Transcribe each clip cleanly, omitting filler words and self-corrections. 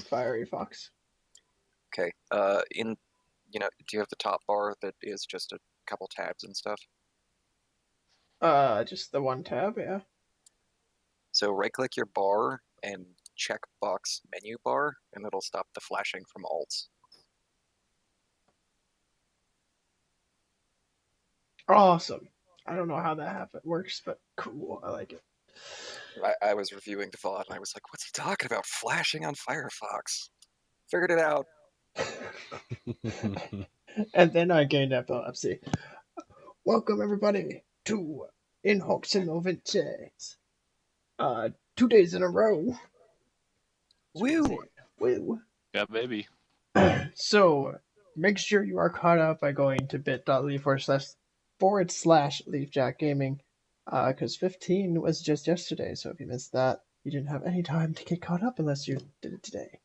Fiery Fox. Okay. Do you have the top bar that is just a couple tabs and stuff? Just the one tab, yeah. So right-click your bar and check box menu bar, and it'll stop the flashing from alts. Awesome. I don't know how that works, but cool. I like it. I was reviewing the VOD and I was like, what's he talking about? Flashing on Firefox. Figured it out. And then I gained epilepsy. Welcome everybody to In Hoc Signo Vinces. 2 days in a row. Woo! Woo. Yeah, baby. So make sure you are caught up by going to bit.ly/leafjackgaming. Because 15 was just yesterday, so if you missed that, you didn't have any time to get caught up unless you did it today.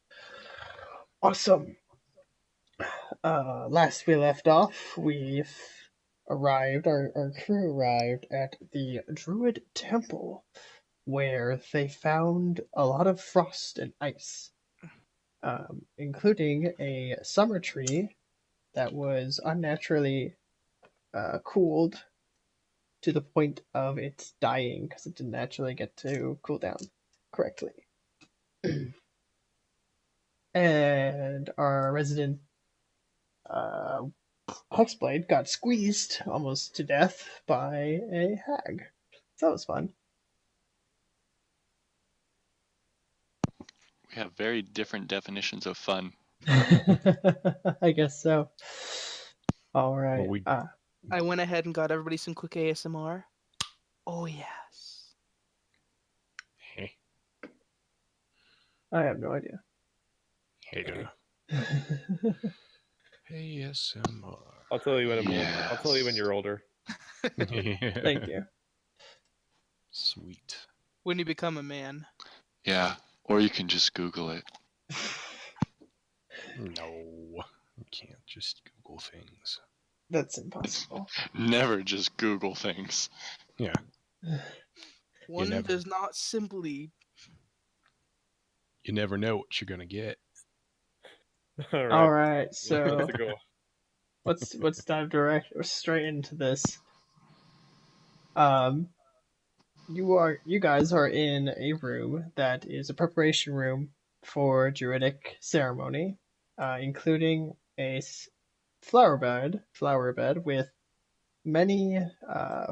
Awesome. Last we left off, our crew arrived at the Druid Temple, where they found a lot of frost and ice, including a summer tree that was unnaturally cooled to the point of its dying because it didn't actually get to cool down correctly. And our resident Hexblade got squeezed almost to death by a hag. So that was fun. We have very different definitions of fun. I guess so. All right. Well, I went ahead and got everybody some quick ASMR. Oh, yes. I have no idea. Hey, ASMR. I'll tell you when I'm Yes. older. I'll tell you when you're older. Thank you. Sweet. when you become a man. Yeah, or you can just Google it. No, you can't just Google things. That's impossible. Never just Google things. Yeah. One never- does not simply. You never know what you're gonna get. All right. So Let's go. let's dive straight into this. You guys are in a room that is a preparation room for druidic ceremony, including a flower bed with many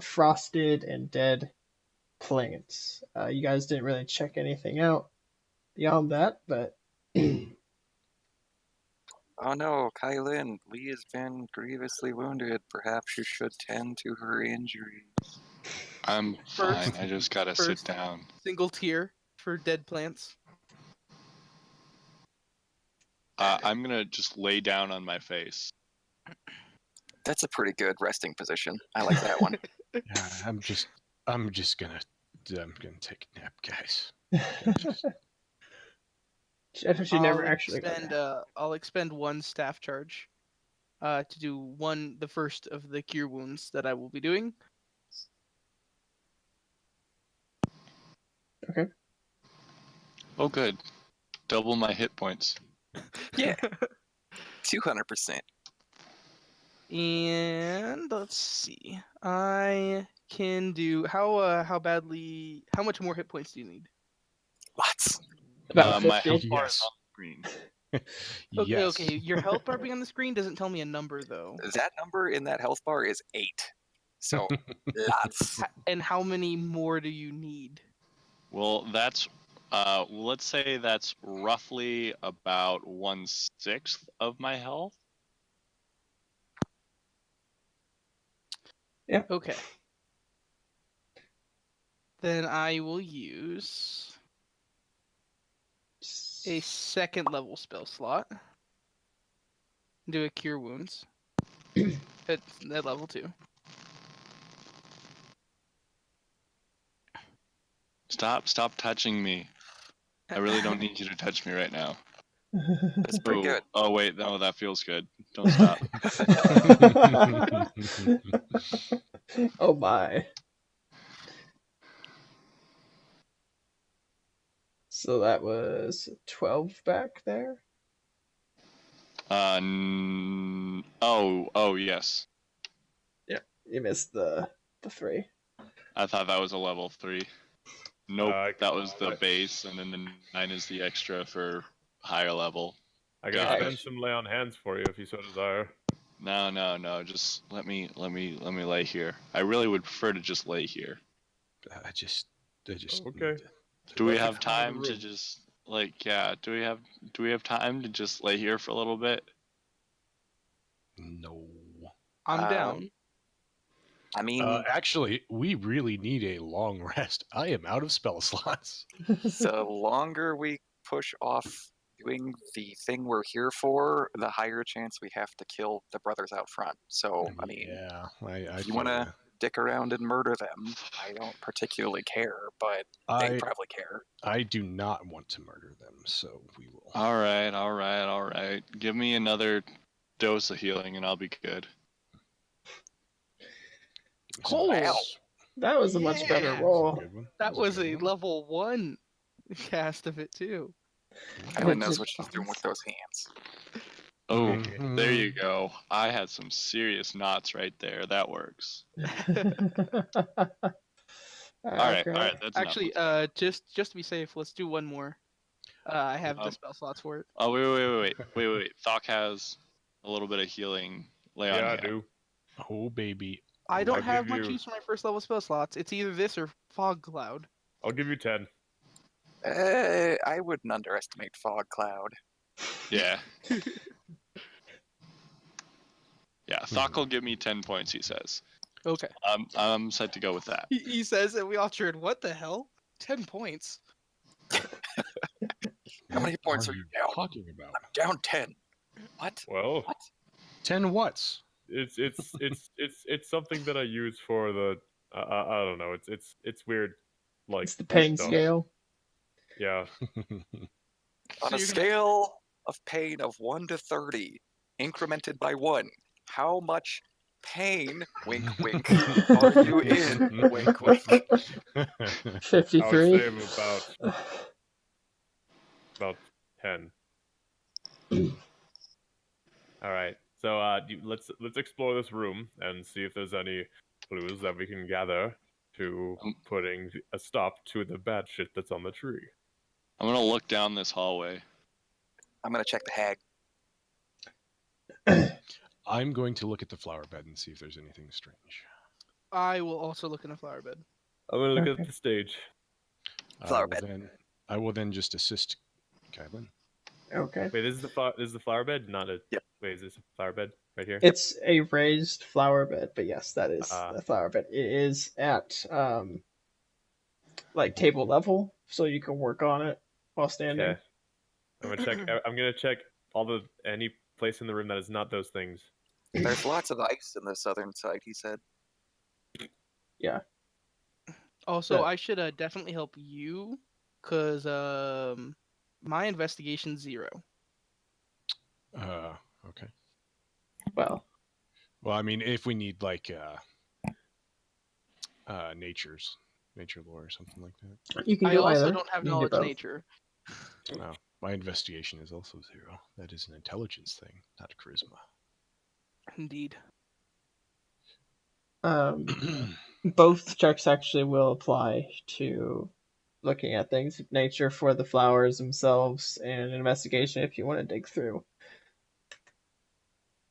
frosted and dead plants. You guys didn't really check anything out beyond that, but Oh no, Kylin, Lee has been grievously wounded. Perhaps you should tend to her injuries. I'm fine. I just gotta sit First. down. Single tier for dead plants. I'm gonna just lay down on my face. That's a pretty good resting position. I like that one. Yeah, I'm just gonna take a nap, guys. she never actually I'll expend one staff charge to do the first of the cure wounds that I will be doing. Okay. Oh, good. Double my hit points. Yeah. 200%. And let's see. I can do how much more hit points do you need? Lots. About My 50. health bar is on the screen. Okay, Yes. okay. Your health bar being on the screen doesn't tell me a number though. That number in that health bar is 8. So, lots. And how many more do you need? Well, that's let's say that's roughly about 1/6 of my health. Yeah. Okay. Then I will use a second level spell slot. Do a cure wounds. at level 2. Stop touching me. I really don't need you to touch me right now. That's pretty Ooh. good. Oh wait, no, that feels good. Don't stop. Oh my. So that was 12 back there. Oh, yes. Yeah, you missed the 3. I thought that was a level 3. Nope, that was the I- base, and then the 9 is the extra for higher level. I can Got spend it. some lay on hands for you if you so desire. No. Just let me lay here. I really would prefer to just lay here. I just Okay. need Do we Let's have explore the time to room. just do we have time to just lay here for a little bit? no. I'm down. I mean, Actually, we really need a long rest. I am out of spell slots. the longer we push off doing the thing we're here for, the higher chance we have to kill the brothers out front. So, I mean, yeah, I if you feel want to ya. dick around and murder them, I don't particularly care, but they probably care. I do not want to murder them, so we will. All right. Give me another dose of healing, and I'll be good. So Wow. that's- That was a much better Yeah. that's a roll. good one. That That's was good a one. level 1 cast of it too. Kylan knows what she's doing with those hands. Oh, Mhm. there you go. I had some serious knots right there. That works. All right. That's Actually, enough. just to be safe, let's do one more. I have the spell slots for it. Oh, wait. Thok has a little bit of healing. Lay on Yeah, I hand. do. Oh baby. I don't I'll have give much you- use for my first level spell slots. It's either this or Fog Cloud. I'll give you 10. I wouldn't underestimate Fog Cloud. Yeah. Yeah, Thok will give me 10 points, he says. Okay. I'm set to go with that. He says, and we all cheered, what the hell? 10 points. How many points are you down? talking about? I'm down 10. What? Well, What? 10 what's? it's something that I use for the I don't know. It's weird. Like It's the pain stuff. scale. Yeah. On So a you're gonna- scale of pain of 1 to 30, incremented by 1, how much pain, wink, wink, are you in? Wink, wink. I would 53. say about 10. All right. So let's explore this room and see if there's any clues that we can gather to putting a stop to the bad shit that's on the tree. I'm gonna look down this hallway. I'm gonna check the hag. I'm going to look at the flower bed and see if there's anything strange. I will also look in a flower bed. I'm gonna look Okay. at the stage. Flower bed. I will then just assist Kylan. Okay. Wait, this is the flower bed, not a. Yep. Wait, is this a flower bed right here? It's a raised flower bed, but yes, that is Ah. the flower bed. It is at like table level, so you can work on it while standing. Okay. I'm gonna check any place in the room that is not those things. There's lots of ice in the southern side, he said. Yeah. Also, Yeah. I should definitely help you, because my investigation 0. Okay. Well, Well, I mean, if we need like nature lore or something like that. you can I do also either. don't have You can do knowledge both. nature. Oh, my investigation is also 0. That is an intelligence thing, not charisma. Indeed. Both checks actually will apply to looking at things of nature for the flowers themselves and an investigation if you want to dig through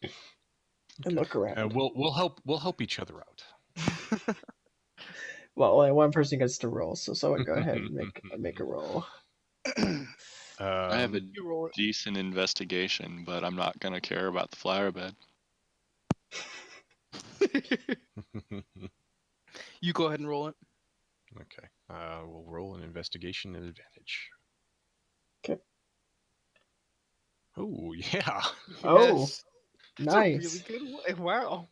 and look around. We'll help each other out. Well, only one person gets to roll, so someone go ahead and make a roll. I have a You roll it. decent investigation, but I'm not gonna care about the flower bed. You go ahead and roll it. Okay. We'll roll an investigation at advantage. Okay. Oh yeah. Oh, Yes. nice. That's a really good one. Wow.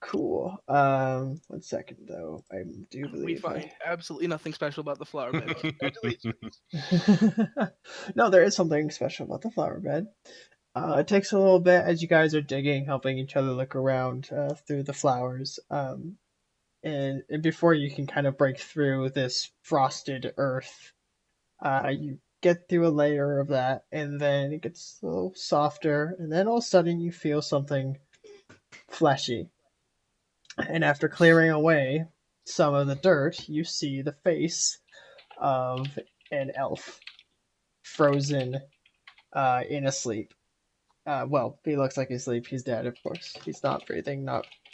Cool. 1 second though. I do believe We find absolutely nothing special about the flower bed. Congratulations. No, there is something special about the flower bed. It takes a little bit as you guys are digging, helping each other look around through the flowers. And before you can kind of break through this frosted earth, You get through a layer of that, and then it gets a little softer, and then all of a sudden you feel something fleshy. And after clearing away some of the dirt, you see the face of an elf frozen in a sleep. Well, he looks like he's asleep. He's dead, of course. He's not breathing,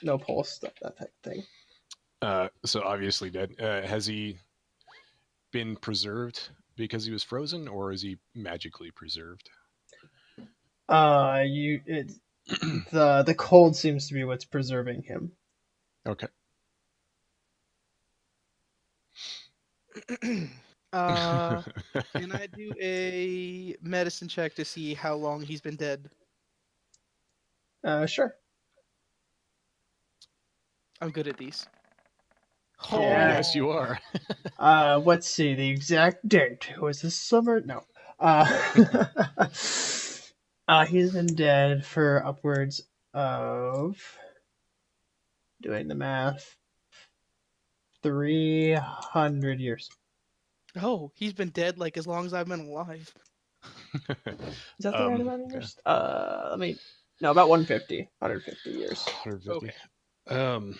no pulse, that type of thing. So obviously dead. Has he been preserved because he was frozen, or is he magically preserved? The cold seems to be what's preserving him. Okay. Can I do a medicine check to see how long he's been dead? Sure. I'm good at these. Oh, Yeah. yes, you are. Let's see, the exact date. Was this summer? No. He's been dead for upwards of, doing the math, 300 years. Oh, he's been dead like as long as I've been alive. Is that the right amount of years? No, about 150 years. 150. Okay.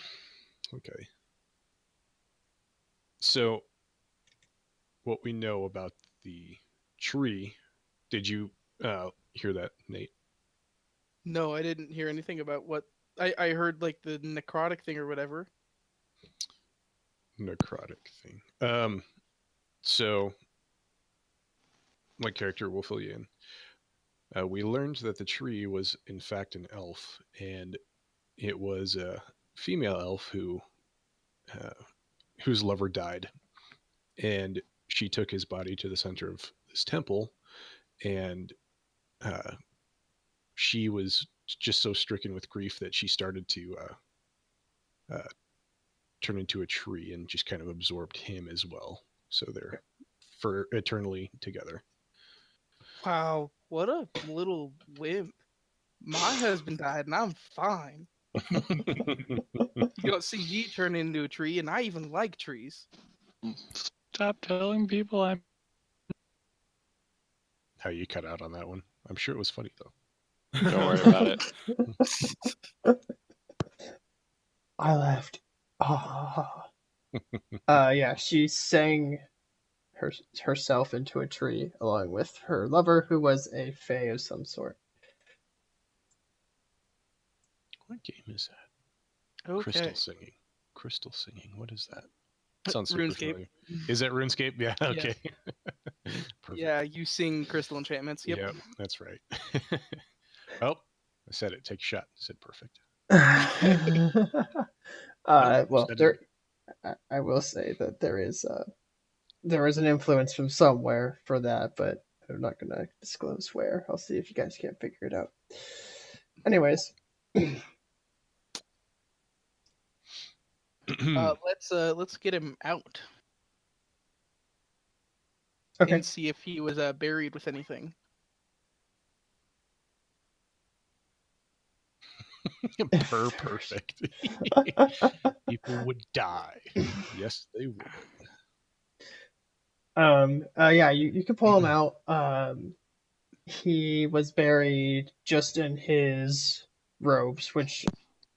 Okay. So, what we know about the tree, did you hear that, Nate? No, I didn't hear anything about what I heard, like the necrotic thing or whatever. Necrotic thing. So, my character will fill you in. We learned that the tree was, in fact, an elf, and it was a female elf whose lover died, and she took his body to the center of this temple, and she was just so stricken with grief that she started to turn into a tree and just kind of absorbed him as well. So they're for eternally together. Wow, what a little wimp. My husband died and I'm fine. You don't see me turn into a tree, and I even like trees. Stop telling people I'm. How you cut out on that one? I'm sure it was funny though. Don't worry about it. I laughed. Yeah, she sang herself into a tree along with her lover, who was a fae of some sort. What game is that? Okay. Crystal singing. What is that? Sounds super RuneScape. familiar. Is that RuneScape? Yeah. Okay. Perfect. Yeah, you sing crystal enchantments. Yep. That's right. Oh, I said it. Take a shot. I said perfect. Well, I will say that there is an influence from somewhere for that, but I'm not gonna disclose where. I'll see if you guys can't figure it out. Anyways, Let's get him out okay. and see if he was buried with anything. Perfect. People would die. Yes, they would. Yeah, you can pull him out. He was buried just in his robes, which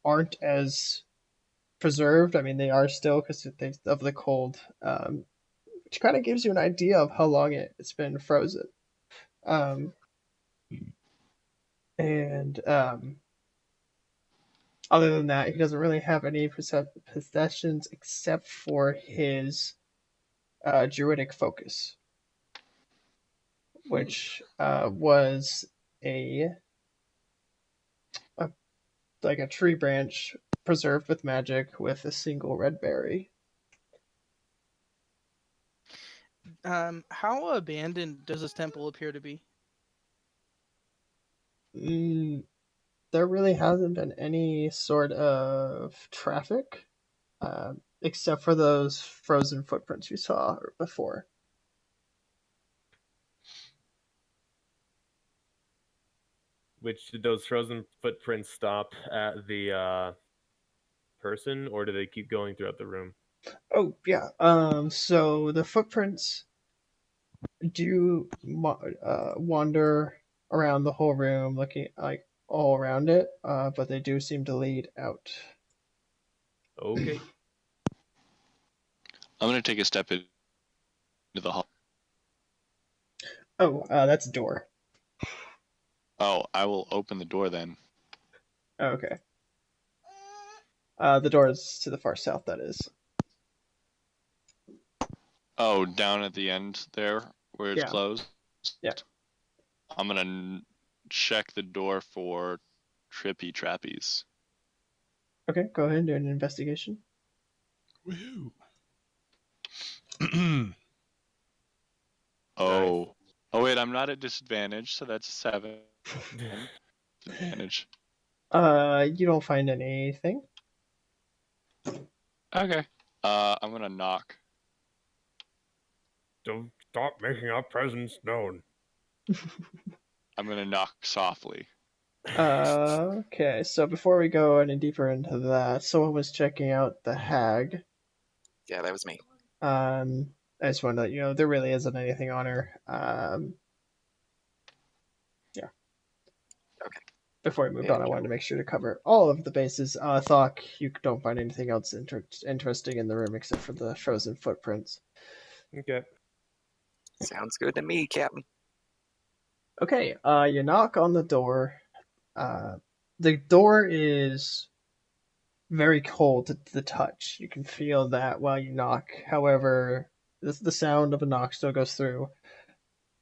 aren't as preserved. I mean, they are still because of the cold, which kind of gives you an idea of how long it's been frozen. And other than that, he doesn't really have any possessions except for his druidic focus, which was a tree branch preserved with magic with a single red berry. How abandoned does this temple appear to be? There really hasn't been any sort of traffic, except for those frozen footprints you saw before. Which did those frozen footprints stop at the person, or do they keep going throughout the room? Oh yeah. So the footprints do you wander around the whole room, looking like all around it, but they do seem to lead out. Okay. I'm gonna take a step into the hall. Oh, that's a door. Oh, I will open the door then. Okay. The door is to the far south, that is. Oh, down at the end there where it's Yeah. closed. Yeah. I'm gonna check the door for trippy trappies. Okay, go ahead and do an investigation. Woohoo! Oh. Oh wait, I'm not at disadvantage, so that's a 7. Disadvantage. You don't find anything. Okay. I'm gonna knock. Don't stop making our presence known. I'm gonna knock softly. Okay, so before we go any deeper into that, someone was checking out the hag. Yeah, that was me. I just wanted to let you know there really isn't anything on her. Yeah. Okay. Before we moved Yeah, on, I wanted to make sure to cover all of the bases. Thok, you don't find anything else interesting in the room except for the frozen footprints. Okay. Sounds good to me, Captain. Okay, you knock on the door. The door is very cold to the touch. You can feel that while you knock. However, the sound of a knock still goes through,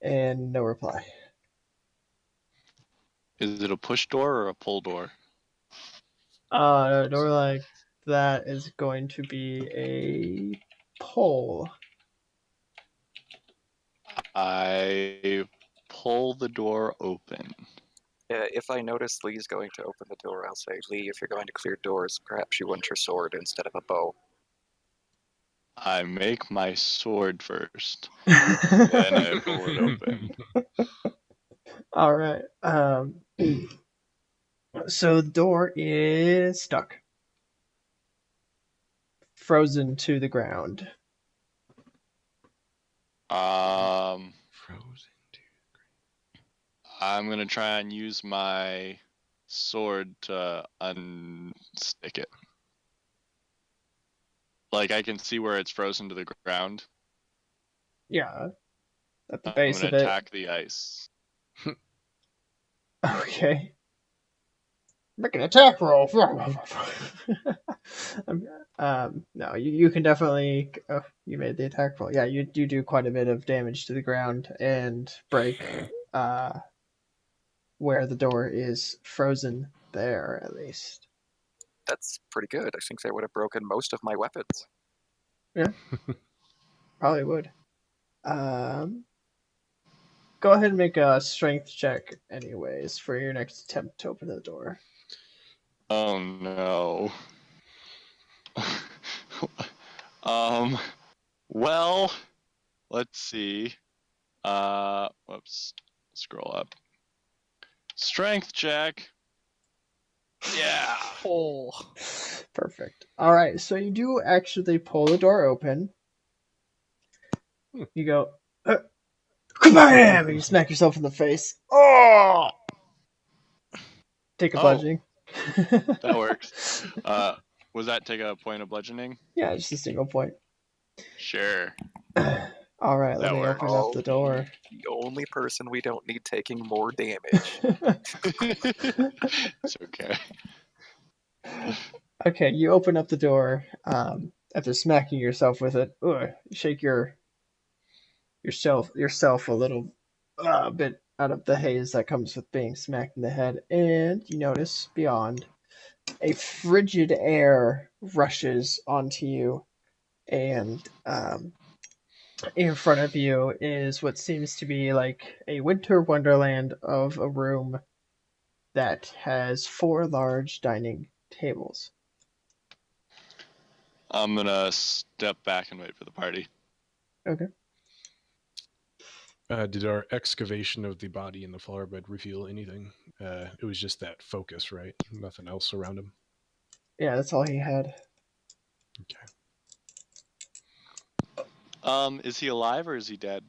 and no reply. Is it a push door or a pull door? A door like that is going to be a pull. I pull the door open. If I notice Lee's going to open the door, I'll say, Lee, if you're going to clear doors, perhaps you want your sword instead of a bow. I make my sword first, then I pull it open. All right. So the door is stuck, frozen to the ground. Frozen to I'm gonna try and use my sword to unstick it. Like I can see where it's frozen to the ground. Yeah, at the I'm base gonna of it. attack the ice. Okay. Make an attack roll. No, you can definitely. Oh, you made the attack roll. Yeah, you do quite a bit of damage to the ground and break where the door is frozen there, at least. That's pretty good. I think that would have broken most of my weapons. Yeah, probably would. Go ahead and make a strength check, anyways, for your next attempt to open the door. Oh no. Well, let's see. Whoops. Scroll up. Strength check. Yeah. Oh. Perfect. All right, so you do actually pull the door open. You go, kabam! And you smack yourself in the face. Oh! Take a bludgeoning. That works. Was that take a point of bludgeoning? Yeah, just a single point. Sure. All right, let That me works. open up the door. The only person we don't need taking more damage. It's okay. Okay, you open up the door. After smacking yourself with it, you shake yourself a little bit out of the haze that comes with being smacked in the head, and you notice beyond a frigid air rushes onto you, and in front of you is what seems to be like a winter wonderland of a room that has 4 large dining tables. I'm gonna step back and wait for the party. Okay. Did our excavation of the body in the flower bed reveal anything? It was just that focus, right? Nothing else around him. Yeah, that's all he had. Okay. Is he alive or is he dead?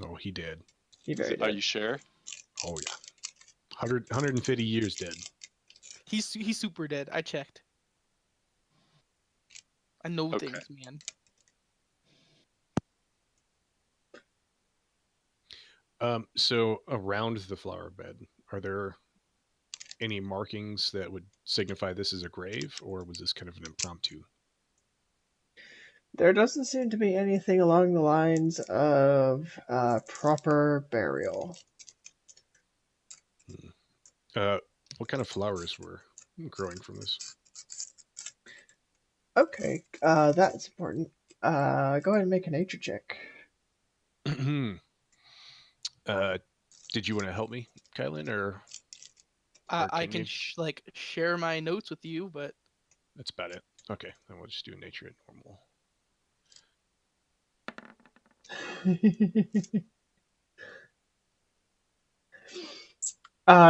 Oh, he did. He very Are did. you sure? Oh yeah. 150 years dead. He's super dead. I checked. I know Okay. things, man. So around the flower bed, are there any markings that would signify this is a grave, or was this kind of an impromptu? There doesn't seem to be anything along the lines of proper burial. What kind of flowers were growing from this? Okay, that's important. Go ahead and make a nature check. Did you want to help me, Kylan, or I can can you? share my notes with you, but That's about it. Okay, then we'll just do nature at normal.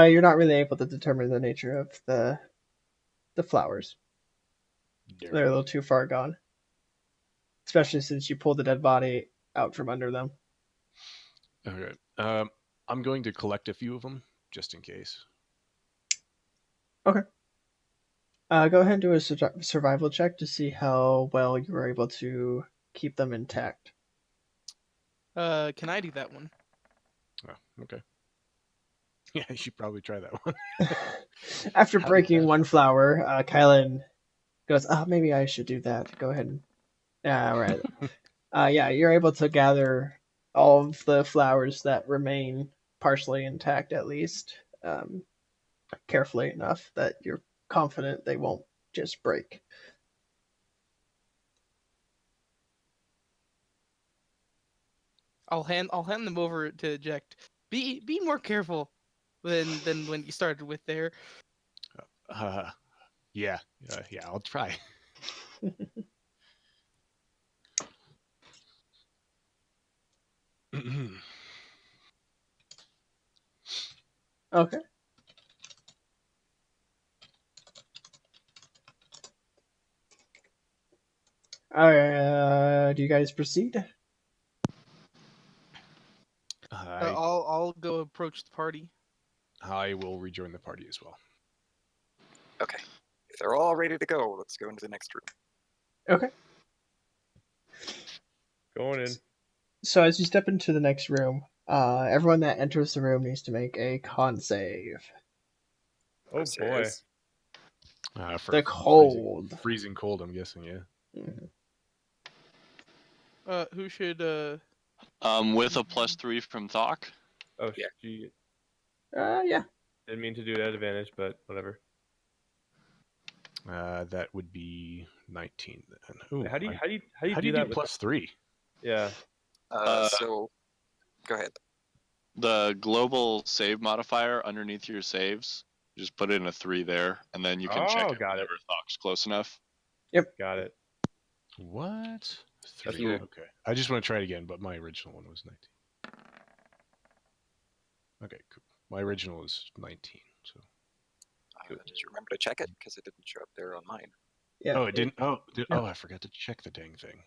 You're not really able to determine the nature of the flowers. They're a little too far gone, especially since you pulled the dead body out from under them. Okay. I'm going to collect a few of them just in case. Okay. Go ahead and do a survival check to see how well you were able to keep them intact. can I do that one? Oh, okay. Yeah, you should probably try that one. After How did breaking that one flower, Kylan goes, "Oh, maybe I should do that. Go ahead and all right. Yeah, you're able to gather all of the flowers that remain partially intact, at least, carefully enough that you're confident they won't just break." I'll hand them over to eject. Be more careful than when you started with there. Yeah, yeah, I'll try. Okay. Do you guys proceed? I'll go approach the party. I will rejoin the party as well. Okay. If they're all ready to go, let's go into the next room. Okay. Going in. So as you step into the next room, everyone that enters the room needs to make a con save. Oh boy. Says, For The cold. freezing cold, I'm guessing. Yeah. Mhm. Who should with a +3 from Thok? Oh, Yeah. Gee. Yeah. Didn't mean to do it at advantage, but whatever. That would be 19 then. Ooh, How do you how do do you that do with +3? Yeah. so, go ahead. The global save modifier underneath your saves, just put in a 3 there, and then you can check Oh, it got it. whenever Thok's close enough. Got it. What? 3. cool. Okay. I just want to try it again, but my original one was 19. Okay, cool. My original is 19. So. Did you remember to check it? Because it didn't show up there on mine. Yeah. Oh, it didn't. Oh, no. I forgot to check the dang thing.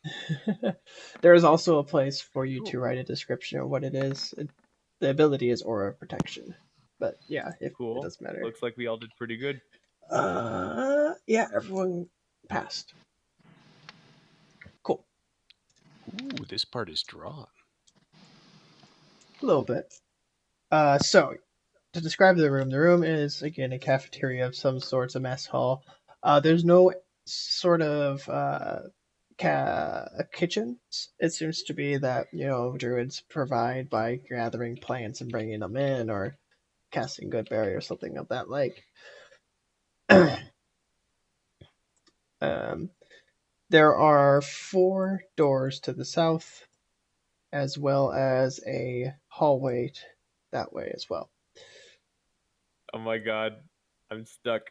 There is also a place for you Cool. to write a description of what it is. The ability is Aura Protection, but yeah, it Cool. doesn't matter. Looks like we all did pretty good. Yeah, everyone passed. Cool. Ooh, this part is drawn. A little bit. So to describe the room is again a cafeteria of some sorts, a mess hall. There's no sort of kitchen. It seems to be that druids provide by gathering plants and bringing them in, or casting good berry or something of that like. There are 4 doors to the south, as well as a hallway that way as well. Oh my god. I'm stuck.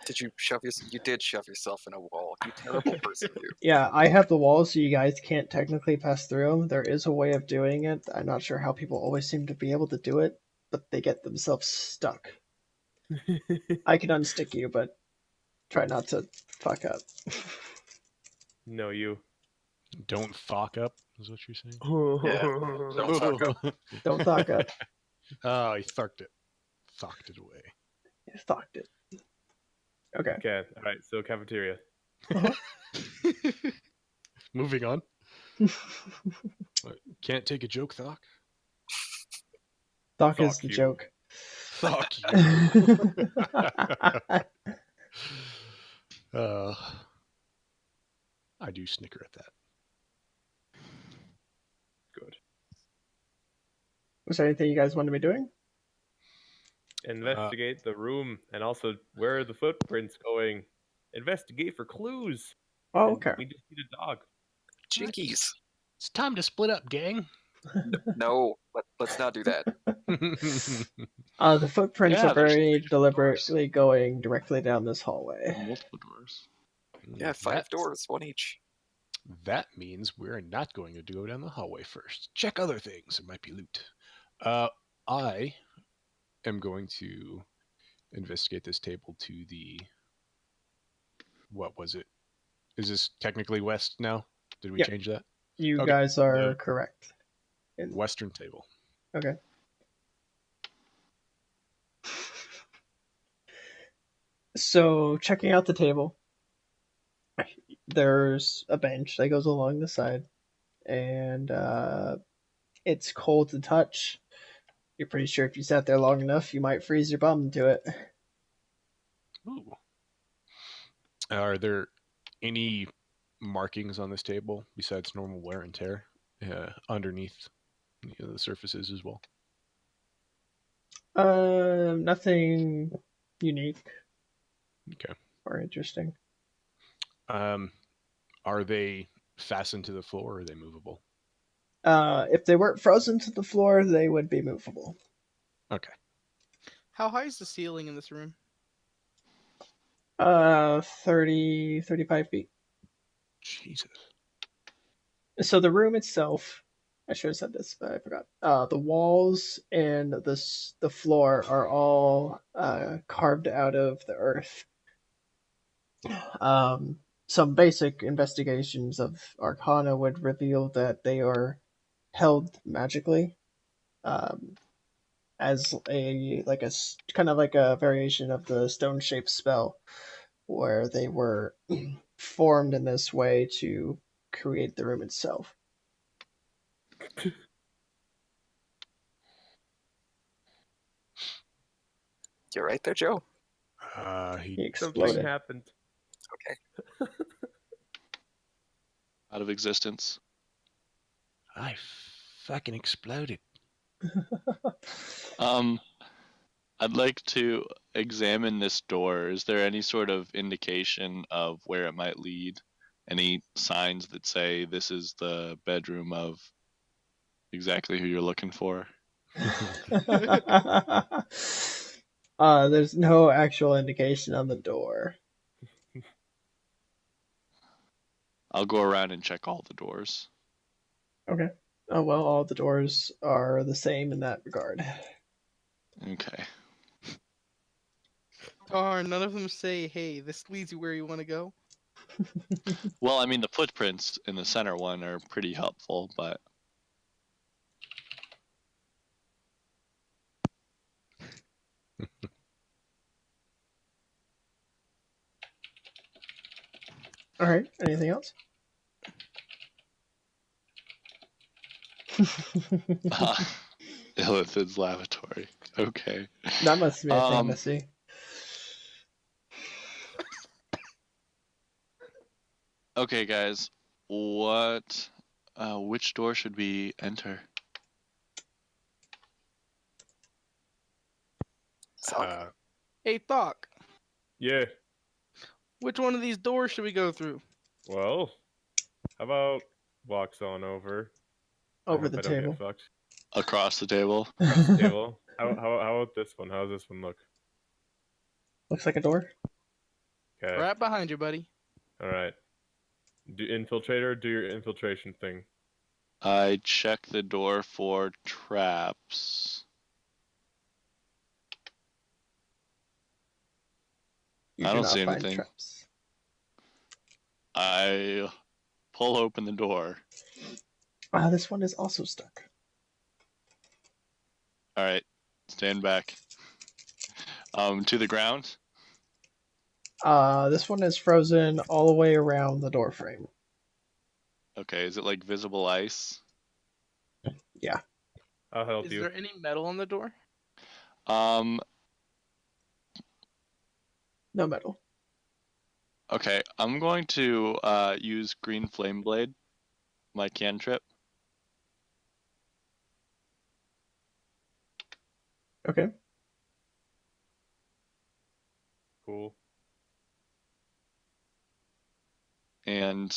Did you shove yourself? You did shove yourself in a wall. You terrible person, you. Yeah, I have the walls, so you guys can't technically pass through them. There is a way of doing it. I'm not sure how people always seem to be able to do it, but they get themselves stuck. I can unstick you, but try not to fuck up. No, you. Don't fuck up. Is what you're saying? Don't fuck up. Don't talk it. Oh, he tharked it. Thocked it away. You talked it. Okay. Okay, all right. So cafeteria. Moving on. Can't take a joke, Thock. Talk is Fuck the you. joke. Thock you. I do snicker at that. Good. Was there anything you guys wanted me doing? Investigate the room and also where are the footprints going. Investigate for clues. Oh, And okay. we just need a dog. Jinkies. It's time to split up, gang. No, let's not do that. The footprints Yeah, are there's very 3 doors. deliberately going directly down this hallway. Multiple doors. Yeah, 5 doors, 1 each. That means we're not going to go down the hallway first. Check other things. It might be loot. I am going to investigate this table to the... What was it? Is this technically west now? Did we Yep. change that? You Okay. guys are The correct. western table. Okay. So, checking out the table, there's a bench that goes along the side, and it's cold to touch. You're pretty sure if you sat there long enough, you might freeze your bum to it. Ooh. Are there any markings on this table besides normal wear and tear underneath the surfaces as well? Nothing unique Okay. or interesting. Are they fastened to the floor or are they movable? If they weren't frozen to the floor, they would be movable. Okay. How high is the ceiling in this room? 35 feet. Jesus. So the room itself, I should have said this, but I forgot. The walls and the floor are all carved out of the earth. Some basic investigations of Arcana would reveal that they are held magically, as a kind of like a variation of the stone-shaped spell, where they were formed in this way to create the room itself. You're right there, Joe. He Something exploded. happened. Okay. Out of existence. I fucking exploded. I'd like to examine this door. Is there any sort of indication of where it might lead? Any signs that say this is the bedroom of exactly who you're looking for? There's no actual indication on the door. I'll go around and check all the doors. Okay. Oh well, all the doors are the same in that regard. Okay. Darn, none of them say, hey, this leads you where you want to go. Well, I mean, the footprints in the center one are pretty helpful, but All right. Anything else? Illithid's lavatory. Okay. That must be a fantasy. Okay, guys. Which door should we enter? Hey, Thok, Yeah. which one of these doors should we go through? Well, how about walks on over? Over I the hope I don't table. get fucked. Across the table? Across the table. How about this one? How does this one look? Looks like a door. Okay. Right behind you, buddy. All right. Infiltrator, do your infiltration thing. I check the door for traps. You I do don't not see find anything. traps. I pull open the door. This one is also stuck. All right, stand back. To the ground. This one is frozen all the way around the door frame. Okay, is it like visible ice? Yeah. I'll help Is you. there any metal on the door? Um. No metal. Okay, I'm going to use Green Flame Blade, my cantrip. Okay. Cool. And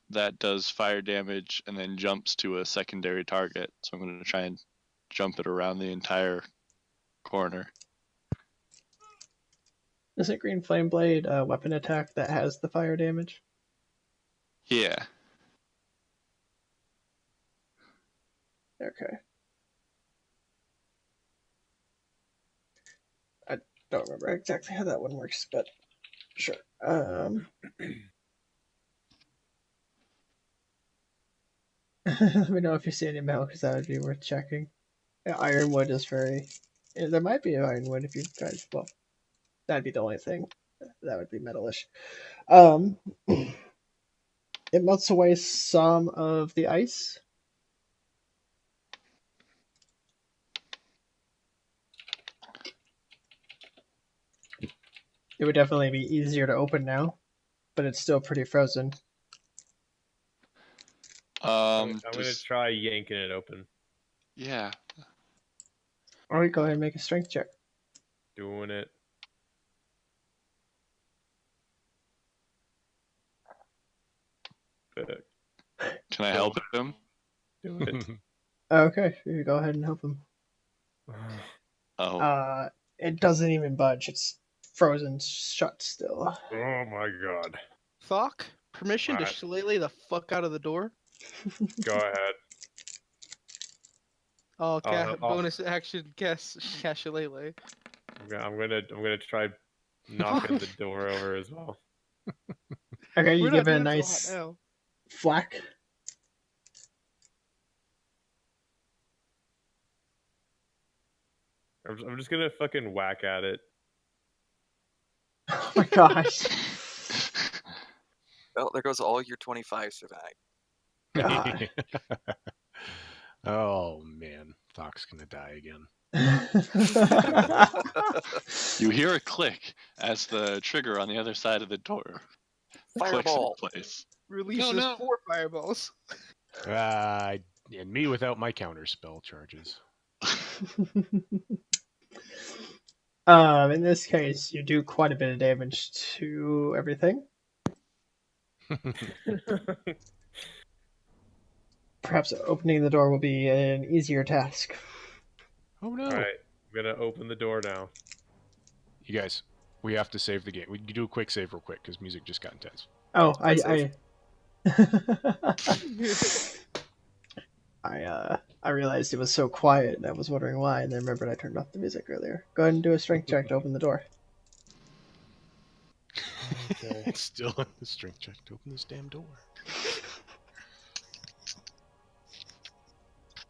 that does fire damage and then jumps to a secondary target. So I'm going to try and jump it around the entire corner. Isn't Green Flame Blade a weapon attack that has the fire damage? Yeah. Okay. I don't remember exactly how that one works, but sure. Let me know if you see any metal, because that would be worth checking. Yeah, ironwood is very... Yeah, there might be ironwood if you guys... Well, that'd be the only thing. That would be metalish. It melts away some of the ice. It would definitely be easier to open now, but it's still pretty frozen. I'm gonna try yanking it open. Yeah. Alright, go ahead and make a strength check. Doing it. Can I help him? Doing it. Okay, you go ahead and help him. Oh. It doesn't even budge. It's frozen shut still. Oh my god. Thok, permission to Alright. shillelagh the fuck out of the door? Go ahead. Oh, I'll- bonus action cast shillelagh. I'm gonna try knocking the door over as well. Okay, you We're give not it a doing so nice hot now. flack. I'm just gonna fucking whack at it. Oh my gosh. Well, there goes all your 25 survive. God. Oh man, Thok's gonna die again. You hear a click as the trigger on the other side of the door Fireball. clicks in place. Releases no. 4 fireballs. And me without my counter spell charges. In this case, you do quite a bit of damage to everything. Perhaps opening the door will be an easier task. Oh no! Alright, I'm gonna open the door now. You guys, we have to save the game. We can do a quick save real quick because music just got intense. Oh, Quick I realized it was so quiet, and I was wondering why, and then remembered I turned off the music earlier. Go ahead and do a strength check to open the door. Okay. It's still on the strength check to open this damn door.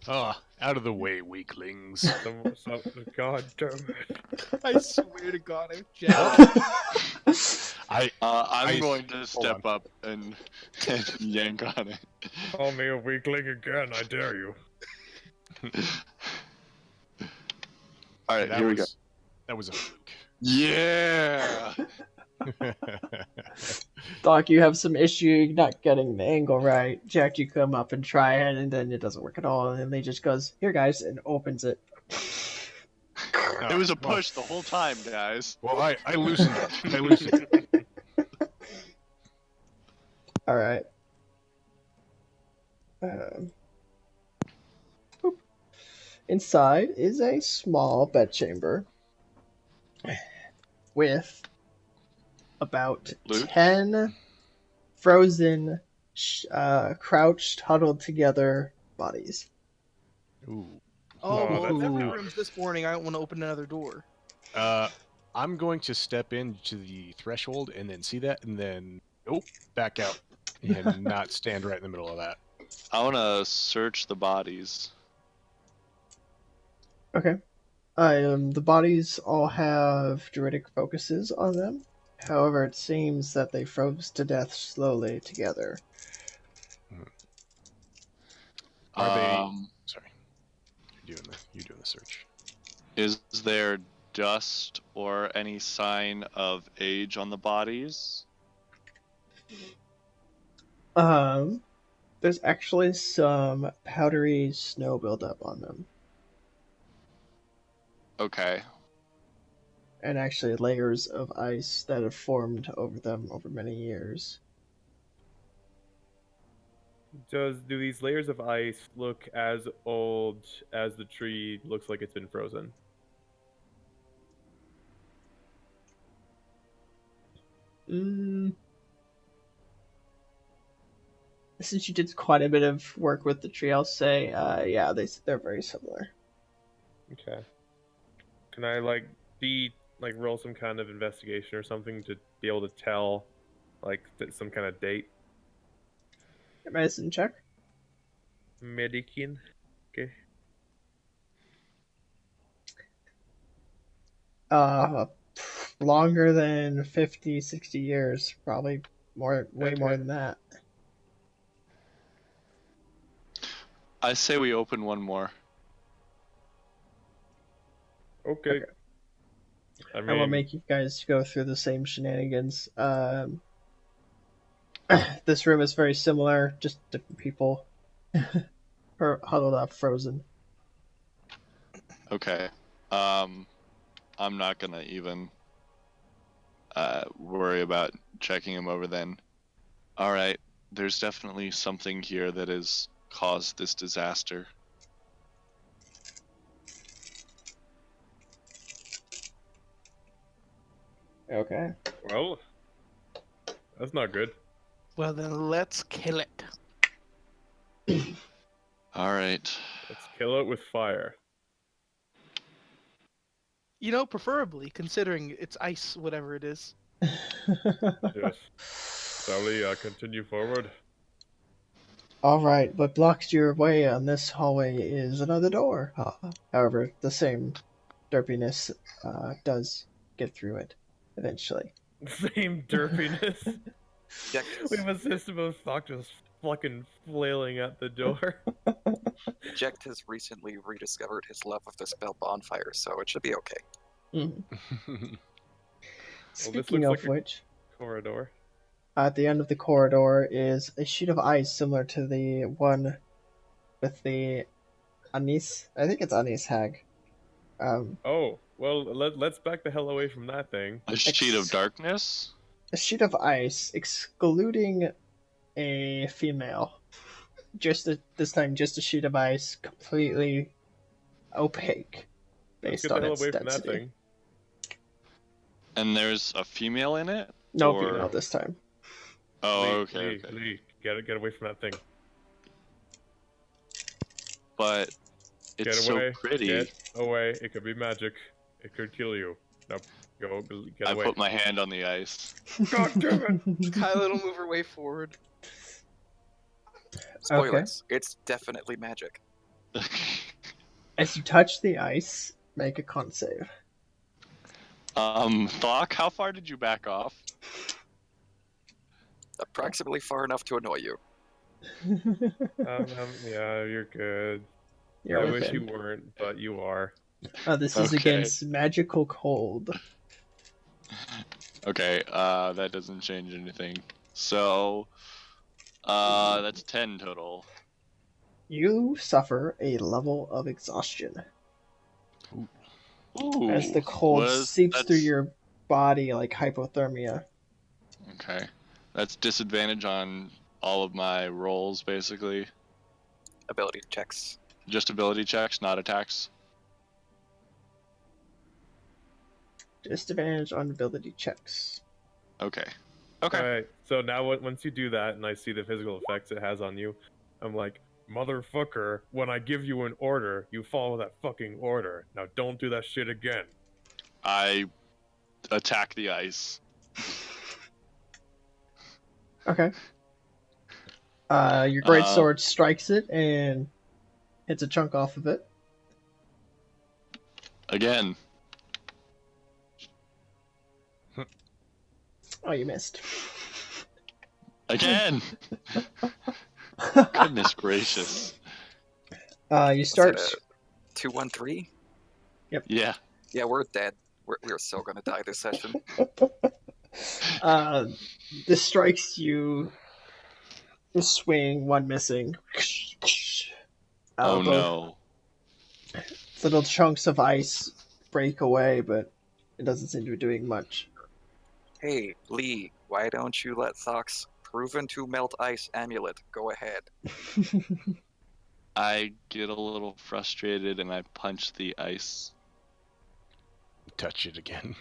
Ah, out of the way, weaklings. God damn it. I swear to God, I'm jacked. I'm I- going to step on. up and yank on it. Call me a weakling again, I dare you. All right, that here we was, go. That was a fluke. Yeah. Doc, you have some issue not getting the angle right. Jack, you come up and try it, and then it doesn't work at all, and then he just goes, "Here, guys," and opens it. It was a push the whole time, guys. Well, I loosened it. All right. Boop. Inside is a small bedchamber with about Luke? 10 frozen, crouched, huddled together bodies. Ooh. Oh, Oh, well, if that's every not- room's this morning, I don't want to open another door. I'm going to step into the threshold and then see that, and then back out and not stand right in the middle of that. I want to search the bodies. Okay. The bodies all have druidic focuses on them. However, it seems that they froze to death slowly together. Are they? Um, Sorry, you're doing the search. Is there dust or any sign of age on the bodies? There's actually some powdery snow buildup on them, Okay. and actually layers of ice that have formed over them over many years. Do these layers of ice look as old as the tree looks like it's been frozen? Since you did quite a bit of work with the tree, I'll say, yeah, they're very similar. Okay. Can I roll some kind of investigation or something to be able to tell some kind of date? Medicine check. Medicine. Okay. Longer than 50, 60 years, probably way more Okay. than that. I say we open one more. Okay. I I will mean, make you guys go through the same shenanigans. This room is very similar, just different people are huddled up, frozen. Okay. I'm not gonna even worry about checking him over then. All right. There's definitely something here that has caused this disaster. Okay. well, that's not good. Well, then let's kill it. All right. Let's kill it with fire. You know, preferably, considering it's ice, whatever it is. Yes. Sally, continue forward. All right, what blocks your way on this hallway is another door. However, the same derpiness does get through it eventually. Same derpiness. Jectus, We have a system of thought just fucking flailing at the door. Ject has recently rediscovered his love of the spell bonfire, so it should be okay. Mhm. Well, Speaking of which, corridor. at the end of the corridor is a sheet of ice similar to the one with the anise. I think it's anise hag. Oh, well, let's back the hell away from that thing. A sheet of darkness? A sheet of ice excluding a female. This time, just a sheet of ice, completely opaque, Let's based get the on hell its away from that density. thing. And there's a female in it? No Or- female this time. Oh, Lee, okay. Lee, get away from that thing. But it's Get so away. pretty. Get away. It could be magic. It could kill you. No, get I away. put my hand on the ice. God damn it! Kyla will move her way forward. Spoilers. It's definitely magic. As you touch the ice, make a con save. Thok, how far did you back off? Approximately far enough to annoy you. Yeah, you're good. You're I wish within. you weren't, but you are. This is Okay. against magical cold. Okay, that doesn't change anything. So, that's 10 total. You suffer a level of exhaustion Ooh, as the cold seeps through that's- your body like hypothermia. Okay. That's disadvantage on all of my rolls, basically. Ability checks. Just ability checks, not attacks. Disadvantage on ability checks. Okay. Okay. Alright, so now once you do that and I see the physical effects it has on you, I'm like, motherfucker, when I give you an order, you follow that fucking order. Now don't do that shit again. I attack the ice. Okay. Your great sword strikes it and hits a chunk off of it. Again. Oh, you missed. Again! Goodness gracious. You start. Was that a 2-1-3? Yep. Yeah. Yeah, we're dead. We're so gonna die this session. This strikes you. Swing, one missing. Oh Both no. little chunks of ice break away, but it doesn't seem to be doing much. Hey, Lee, why don't you let Thock's proven to melt ice amulet go ahead? I get a little frustrated and I punch the ice. Touch it again.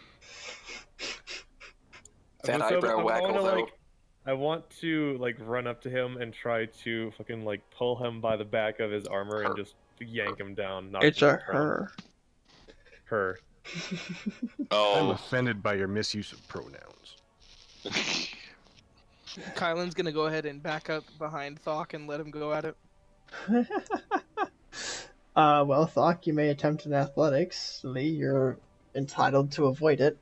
That eyebrow waggle, though. I want to like run up to him and try to fucking like pull him by the back of his armor and just yank him down. Knock It's him a to the ground. her. Her. I'm Oh. offended by your misuse of pronouns. Kylan's gonna go ahead and back up behind Thok and let him go at it. Well, Thok, you may attempt an athletics. Lee, you're entitled to avoid it.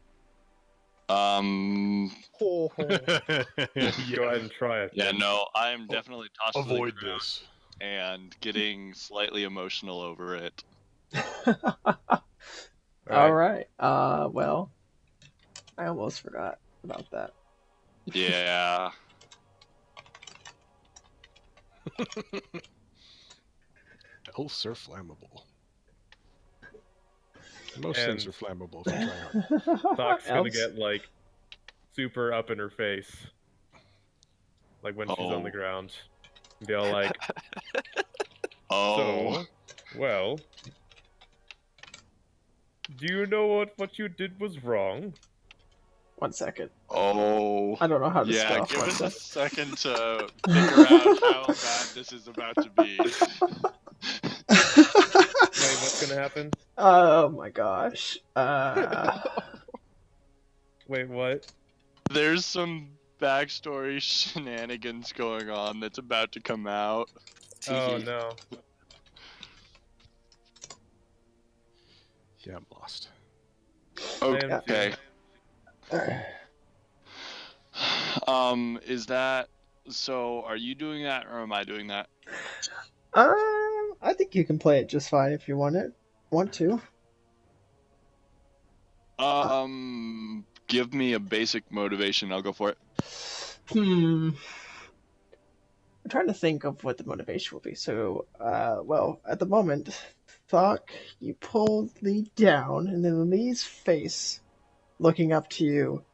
Ho, ho. Go ahead and try it. Yeah, no, I am definitely tossed to the Avoid ground this. and getting slightly emotional over it. All right. Well, I almost forgot about that. Yeah. Elves are flammable. Most And- things are flammable if you try hard. Thock's gonna Elves? get like super up in her face, like when she's on the Oh. ground. Be all like, Oh. so, well, do you know what you did was wrong? 1 second. Oh. I don't know how to Yeah, spell. give One us a second. second to figure out how bad this is about to be. Wait, what's gonna happen? Oh my gosh. Wait, what? There's some backstory shenanigans going on that's about to come out. Oh no. Yeah, I'm lost. Okay. Is that so? Are you doing that or am I doing that? I think you can play it just fine if you want to. Give me a basic motivation. I'll go for it. I'm trying to think of what the motivation will be. So, well, at the moment, Thok, you pull Lee down, and then Lee's face, looking up to you,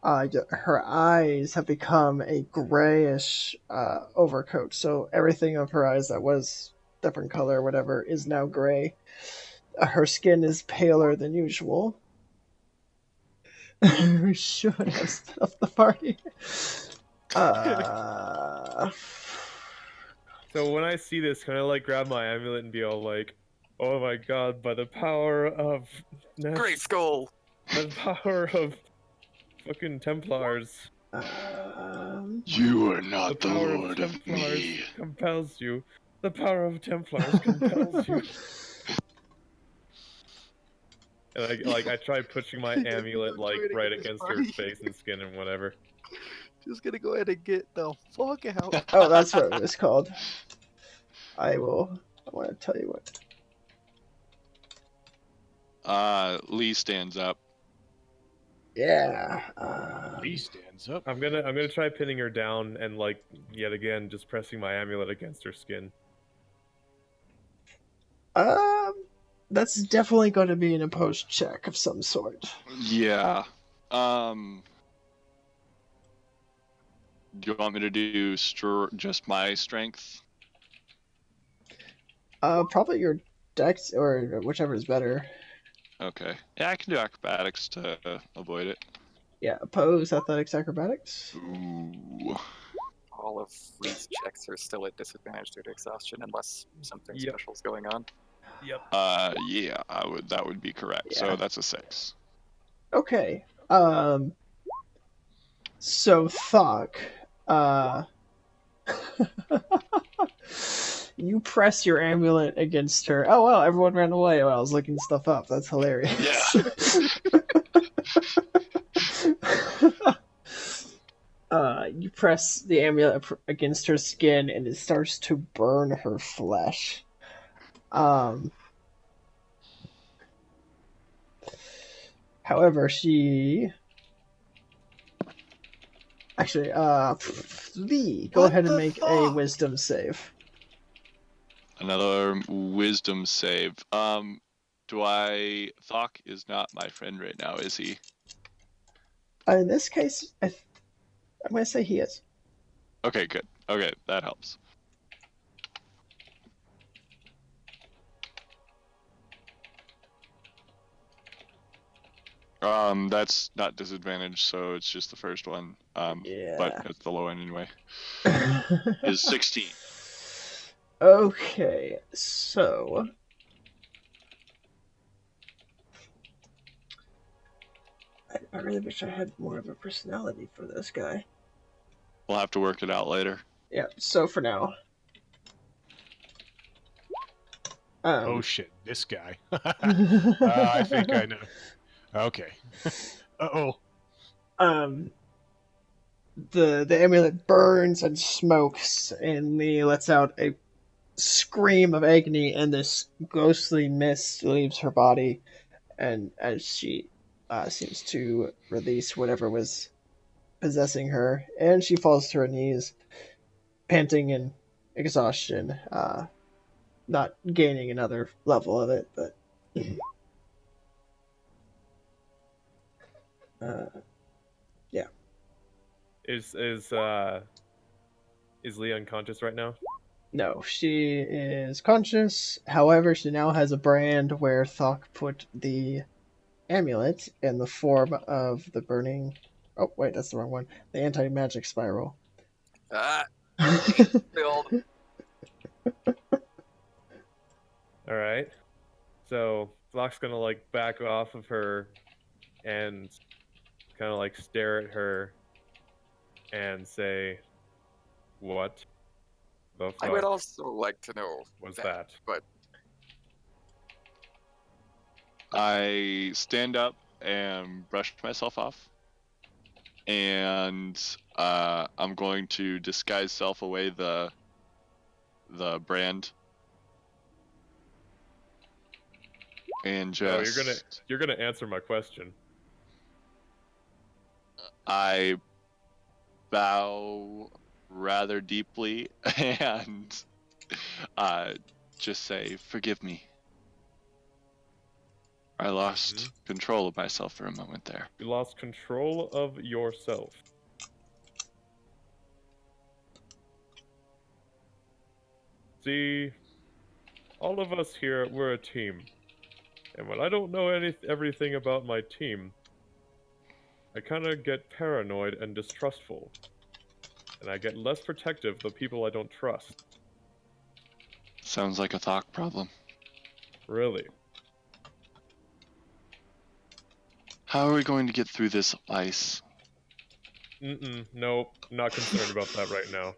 her eyes have become a grayish overcoat. So everything of her eyes that was different color or whatever is now gray. Her skin is paler than usual. We should have split up the party. So when I see this, can I like grab my amulet and be all like, "Oh my god! By the power of Great skull! the power of fucking Templars, You are the not the power of lord of Templars me. compels you. The power of Templars compels you." And I try pushing my amulet like right against her face and skin and whatever. Just gonna go ahead and get the fuck out. Oh, that's what it was called. I want to tell you what. Lee stands up. Yeah. Lee stands up. I'm gonna try pinning her down and like yet again just pressing my amulet against her skin. That's definitely going to be an opposed check of some sort. Yeah. Do you want me to do just my strength? Probably your dex or whichever is better. Okay. Yeah, I can do acrobatics to avoid it. Yeah, oppose athletics, acrobatics. Ooh. All of Lee's checks are still at disadvantage due to exhaustion unless something Yep. special's going on. Yep. Yeah, that would be correct. Yeah. So that's a 6. Okay. So Thok, You press your amulet against her. Oh well, everyone ran away while I was looking stuff up. That's hilarious. You press the amulet against her skin, and it starts to burn her flesh. However, she actually, Lee, go What ahead and the make a fuck? wisdom save. Another wisdom save. Thok is not my friend right now, is he? In this case, I'm going to say he is. Okay, good. Okay, that helps. That's not disadvantage, so it's just the first one. Yeah. But it's the low end anyway. Is 16. Okay, so I really wish I had more of a personality for this guy. We'll have to work it out later. Yeah, so for now. Oh shit, this guy. I think I know. Okay. Uh-oh. The amulet burns and smokes, and Lee lets out a scream of agony, and this ghostly mist leaves her body, and as she seems to release whatever was possessing her, and she falls to her knees, panting in exhaustion, not gaining another level of it, but yeah. Is Lee unconscious right now? No, she is conscious. However, she now has a brand where Thok put the amulet in the form of the burning. Oh, wait, that's the wrong one. The anti magic spiral. Build. All right. So Flock's gonna like back off of her and kind of like stare at her and say, "What the I would fuck also like to know was that?" but I stand up and brush myself off. And I'm going to disguise self away the brand. And just Oh, you're gonna answer my question. I bow rather deeply and just say, "Forgive me. I lost control of myself for a moment there." You lost control of yourself. See, all of us here, we're a team. And when I don't know everything about my team, I kind of get paranoid and distrustful. And I get less protective of people I don't trust. Sounds like a Thok problem. Really. How are we going to get through this ice? Nope, not concerned about that right now.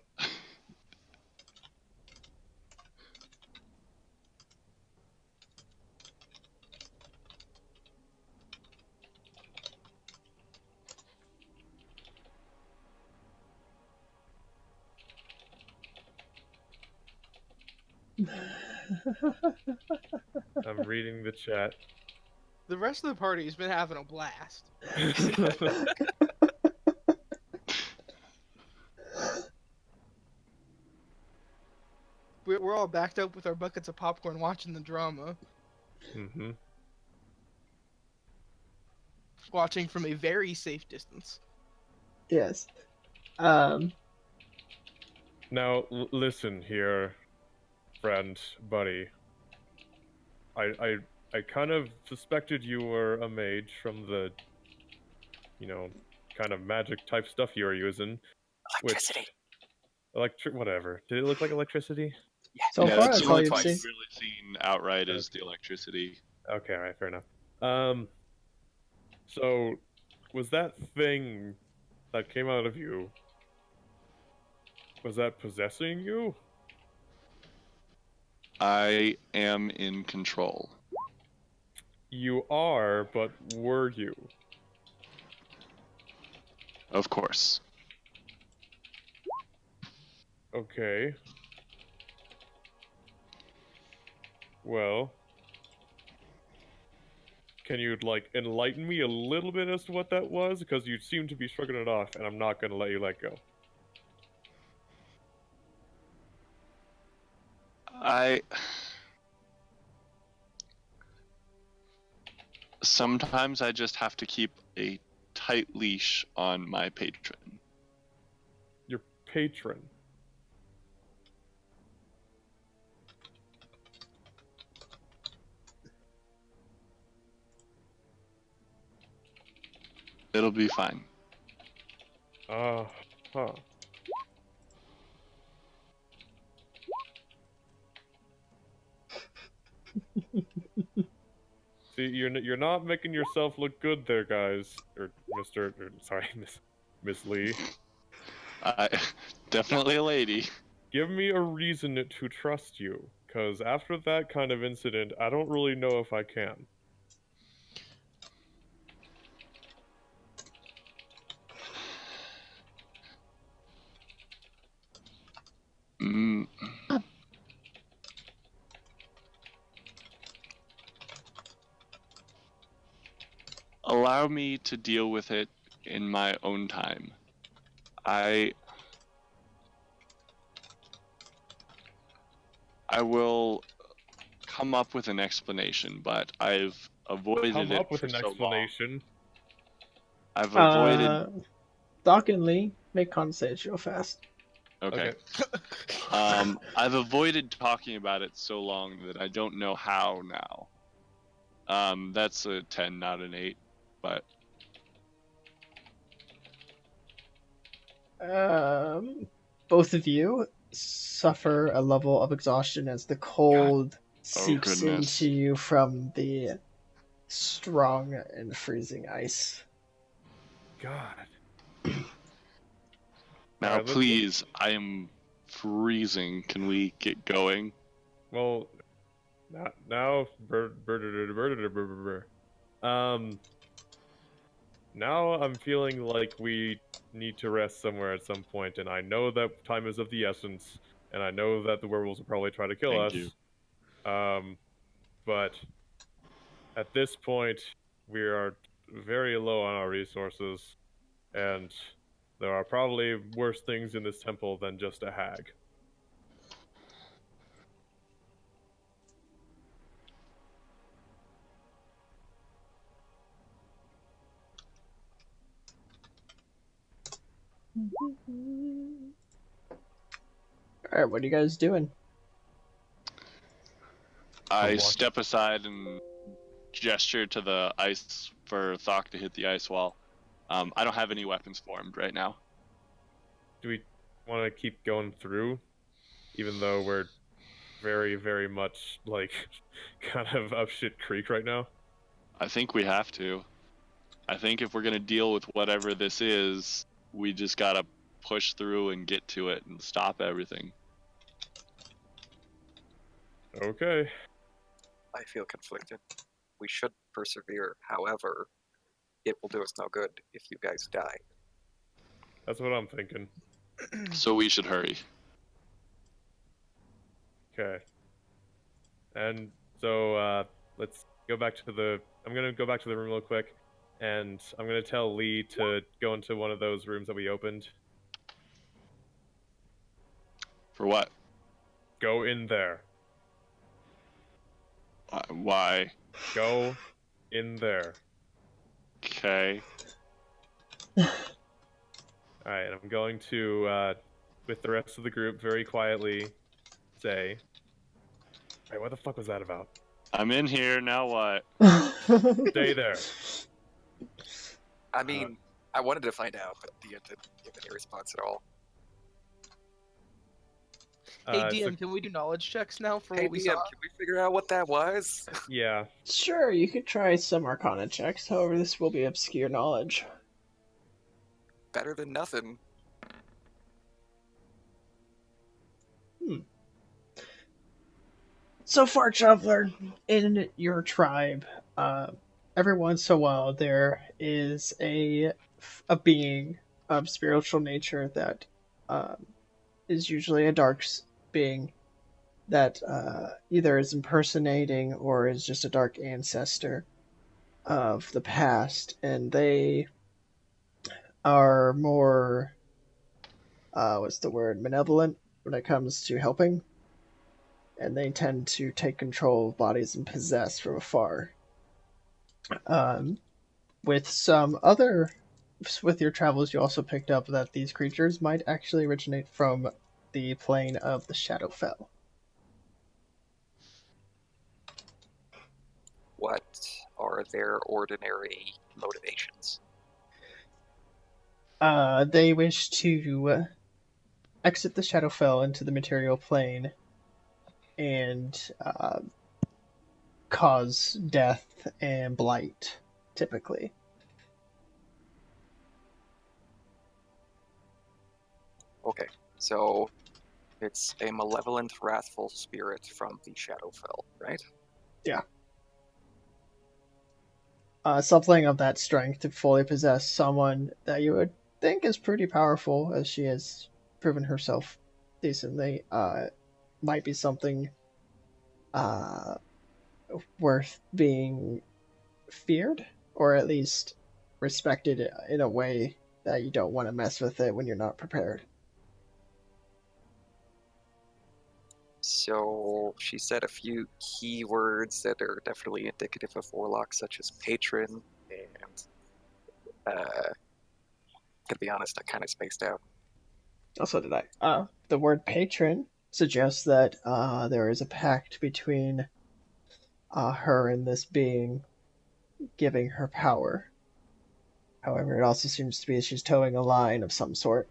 I'm reading the chat. The rest of the party's been having a blast. We're all backed up with our buckets of popcorn watching the drama. Mm-hmm. Watching from a very safe distance. Yes. Now, listen here, friend, buddy. I kind of suspected you were a mage from the, kind of magic type stuff you were using. electricity. Whatever. Did it look like electricity? So Yeah, far, that's that's the all only you've thing seen. I've really seen outright is the electricity. Okay, alright, fair enough. So, was that thing that came out of you, Was that possessing you? I am in control. You are, but were you? Of course. Okay. Well, can you, like, enlighten me a little bit as to what that was? Because you seem to be shrugging it off, and I'm not going to let you let go. Sometimes I just have to keep a tight leash on my patron. Your patron. It'll be fine. Huh. See, you're not making yourself look good there, guys. Or sorry, Miss Lee. Definitely a lady. Give me a reason to trust you, because after that kind of incident, I don't really know if I can. Mm. Allow me to deal with it in my own time. I will come up with an explanation, but I've avoided Come it up with for an so long. explanation. I've avoided. Doc and Lee, make con saves real fast. Okay. I've avoided talking about it so long that I don't know how now. That's a 10, not an 8, but Both of you suffer a level of exhaustion as the cold seeps goodness. into you from the strong and freezing ice. God. Now, Alright, please, I am freezing. Can we get going? Well, now, now I'm feeling like we need to rest somewhere at some point, and I know that time is of the essence, and I know that the werewolves will probably try to kill Thank us. you. But at this point, we are very low on our resources, and there are probably worse things in this temple than just a hag. Alright, what are you guys doing? I watch. step aside and gesture to the ice for Thok to hit the ice wall. I don't have any weapons formed right now. Do we want to keep going through, even though we're very, very much, like, kind of up shit creek right now? I think we have to. I think if we're going to deal with whatever this is, we just got to push through and get to it and stop everything. Okay. I feel conflicted. We should persevere. However, it will do us no good if you guys die. That's what I'm thinking. So we should hurry. Okay. And so, let's go back to the... I'm gonna go back to the room real quick, and I'm gonna tell Lee to go into one of those rooms that we opened. For what? Go in there. Why? Go in there. Okay. Alright, I'm going to, with the rest of the group, very quietly say... Alright, what the fuck was that about? I'm in here, now what? Stay there. I mean, I wanted to find out, but Dia didn't give any response at all. Hey DM, can we do knowledge checks now for Hey what we DM, saw? can we figure out what that was? Yeah. Sure, you could try some Arcana checks, however, this will be obscure knowledge. Better than nothing. So far, traveler, in your tribe, every once in a while there is a being of spiritual nature that is usually a being that either is impersonating or is just a dark ancestor of the past, and they are more what's the word, malevolent when it comes to helping, and they tend to take control of bodies and possess from afar. Um, with some other, with your travels, you also picked up that these creatures might actually originate from the plane of the Shadowfell. What are their ordinary motivations? They wish to exit the Shadowfell into the material plane and cause death and blight, typically. Okay, so it's a malevolent, wrathful spirit from the Shadowfell, right? Yeah. Something of that strength to fully possess someone that you would think is pretty powerful, as she has proven herself decently, might be something uh, worth being feared, or at least respected in a way that you don't want to mess with it when you're not prepared. So she said a few key words that are definitely indicative of warlocks, such as patron, and to be honest, I kind of spaced out. Also, did I? The word patron suggests that there is a pact between her and this being, giving her power. However, it also seems to be she's towing a line of some sort.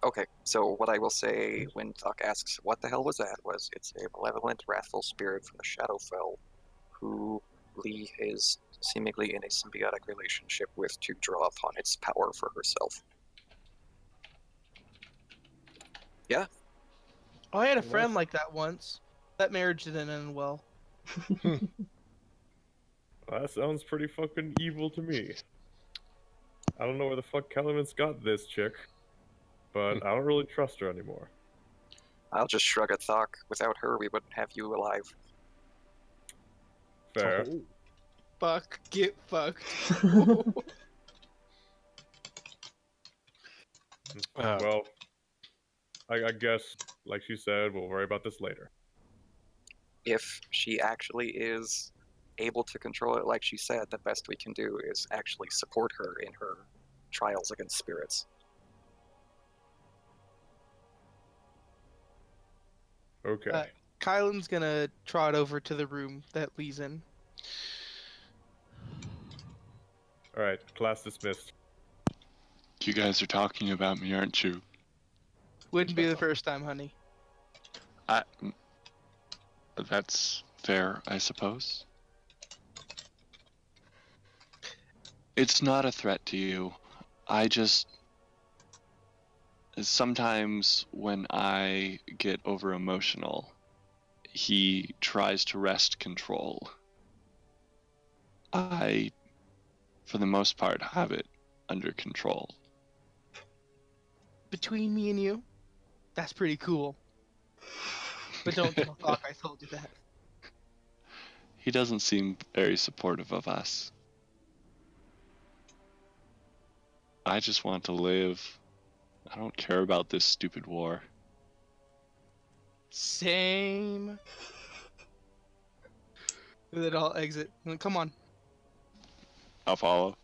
Okay, so what I will say when Doc asks what the hell was that was it's a malevolent, wrathful spirit from the Shadowfell who Lee is seemingly in a symbiotic relationship with to draw upon its power for herself. Yeah? Oh, I had a Well, friend like that once. That marriage didn't end well. that sounds pretty fucking evil to me. I don't know where the fuck Kellerman's got this chick, but I don't really trust her anymore. I'll just shrug at Doc. Without her, we wouldn't have you alive. Fair. Oh, Fuck, get fucked. Well, I guess, like she said, we'll worry about this later. If she actually is able to control it like she said, the best we can do is actually support her in her trials against spirits. Okay. Kylan's gonna trot over to the room that Lee's in. Alright, class dismissed. You guys are talking about me, aren't you? Wouldn't be the first time, honey. That's fair, I suppose. It's not a threat to you. I just... Sometimes when I get over emotional, he tries to wrest control. I, for the most part, have it under control. Between me and you, that's pretty cool. But don't tell Doc I told you that. He doesn't seem very supportive of us. I just want to live. I don't care about this stupid war. Same. And then I'll exit. Come on. I'll follow.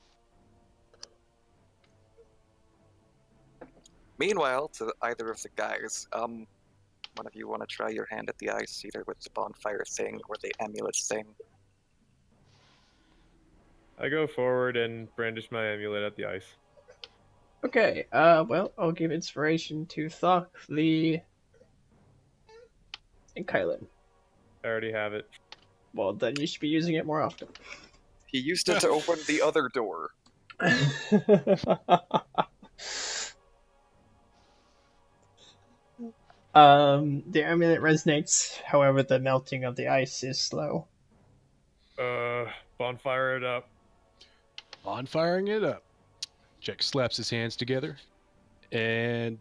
Meanwhile, to either of the guys, one of you want to try your hand at the ice, either with the bonfire thing or the amulet thing? I go forward and brandish my amulet at the ice. Okay, well, I'll give inspiration to Thok, Lee, and Kylan. I already have it. Well, then you should be using it more often. He used it to open the other door. The amulet resonates, however, the melting of the ice is slow. Bonfire it up. Bonfiring it up. Jack slaps his hands together and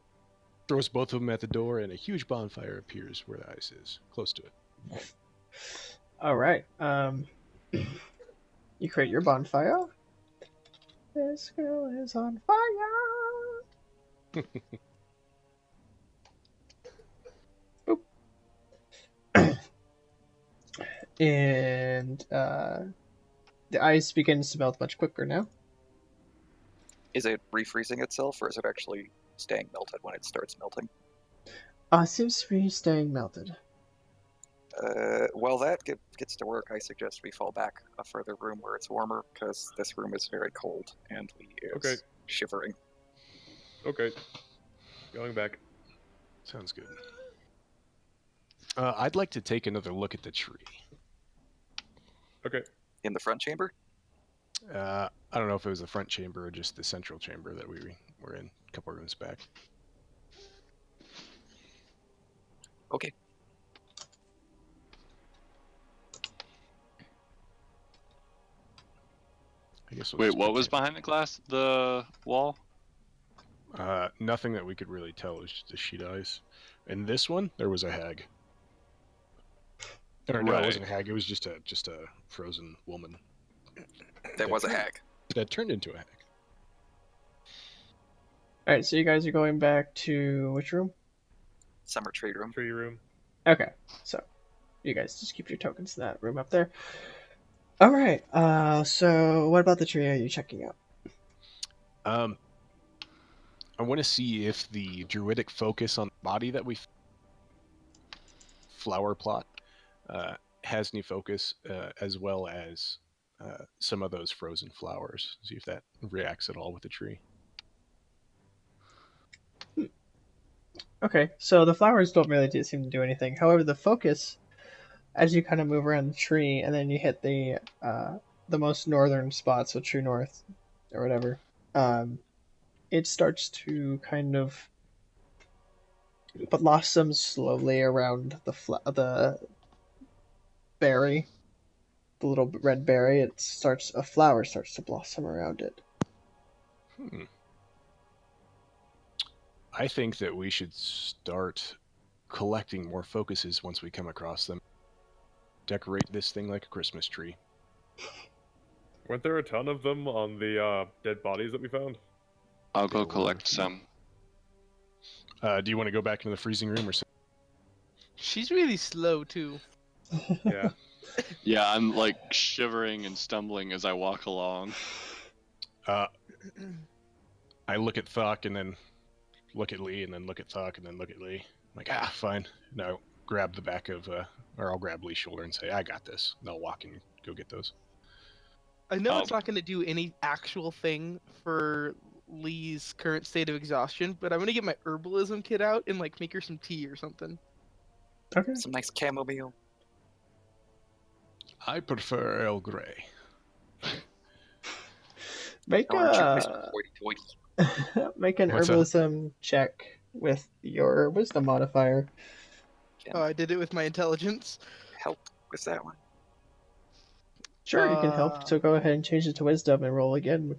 throws both of them at the door, and a huge bonfire appears where the ice is, close to it. All right. You create your bonfire. This girl is on fire. Boop. And the ice begins to melt much quicker now. Is it refreezing itself, or is it actually staying melted when it starts melting? Seems to be staying melted. While that gets to work, I suggest we fall back a further room where it's warmer, because this room is very cold and Lee is shivering. Okay. Going back. Sounds good. I'd like to take another look at the tree. Okay. In the front chamber? I don't know if it was the front chamber or just the central chamber that we were in a couple rooms back. Okay. I guess we'll Wait, just what was pretend- behind the wall? Nothing that we could really tell. It was just a sheet of ice. In this one, there was a hag. Or no, it Right. wasn't a hag. It was just a frozen woman There was a hag. that turned into a hag. All right, so you guys are going back to which room? Summer trade room. Tree room. Okay, so you guys just keep your tokens in that room up there. All right. So what about the tree are you checking out? I want to see if the druidic focus on the body that we flower plot has any focus, as well as some of those frozen flowers. See if that reacts at all with the tree. Okay, so the flowers don't really seem to do anything. However, the focus, as you kind of move around the tree, and then you hit the most northern spot, so true north, or whatever, it starts to kind of blossom slowly around the berry, the little red berry. A flower starts to blossom around it. I think that we should start collecting more focuses once we come across them. Decorate this thing like a Christmas tree. Weren't there a ton of them on the dead bodies that we found? I'll go collect some. Do you want to go back into the freezing room or something? She's really slow too. Yeah. Yeah, I'm like shivering and stumbling as I walk along. I look at Thok and then look at Lee and then look at Thok and then look at Lee. I'm like, fine. No, grab the back of, or I'll grab Lee's shoulder and say, I got this. And I'll walk and go get those. I know it's not going to do any actual thing for Lee's current state of exhaustion, but I'm going to get my herbalism kit out and like make her some tea or something. Okay. Some nice chamomile. I prefer Earl Grey. Make Orange a Christmas hoity-toity. make an What's that? herbalism check with your wisdom modifier. Oh, I did it with my intelligence. Help with that one. Sure, you can help. So go ahead and change it to wisdom and roll again.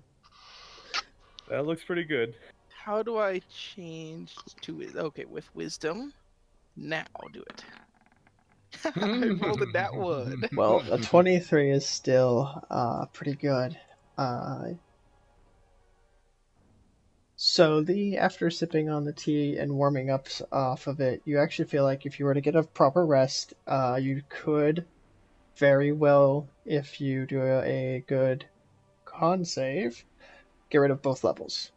That looks pretty good. How do I change to it? Okay, with wisdom. Now I'll do it. I rolled a nat one. Well, a 23 is still pretty good. So after sipping on the tea and warming up off of it, you actually feel like if you were to get a proper rest, you could very well, if you do a good con save, get rid of both levels.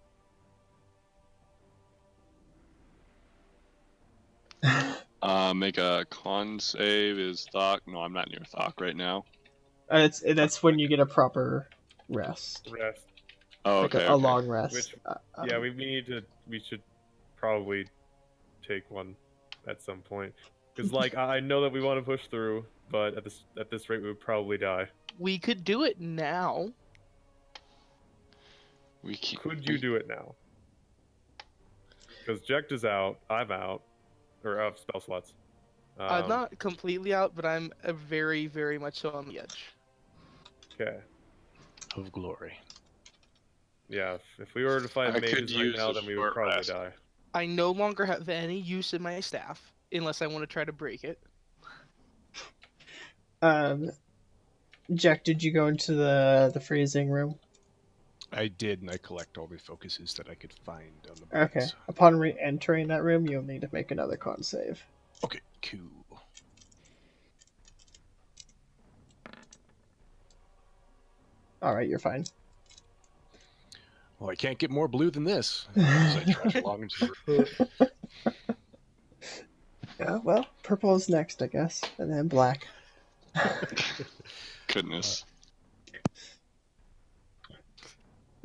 Make a con save. Is Thok? No, I'm not near Thok right now. That's when you get a proper rest. Rest. Oh, Like okay. a long rest. Which, yeah, we should probably take one at some point. Because, like, I know that we want to push through, but at this rate, we would probably die. We could do it now. Could you do it now? Because Jekt is out, I'm out. or spell slots. Not completely out, but I'm very, very much so on the edge. Okay. Of glory. Yeah, if we were to fight I could mages right use now, a then we would short probably rest. die. I no longer have any use in my staff unless I want to try to break it. Jack, did you go into the freezing room? I did, and I collect all the focuses that I could find on the Okay. boards. Upon re-entering that room, you'll need to make another con save. Okay, cool. All right, you're fine. Well, I can't get more blue than this. As I trudge along into the room. Yeah, well, purple is next, I guess, and then black. Goodness.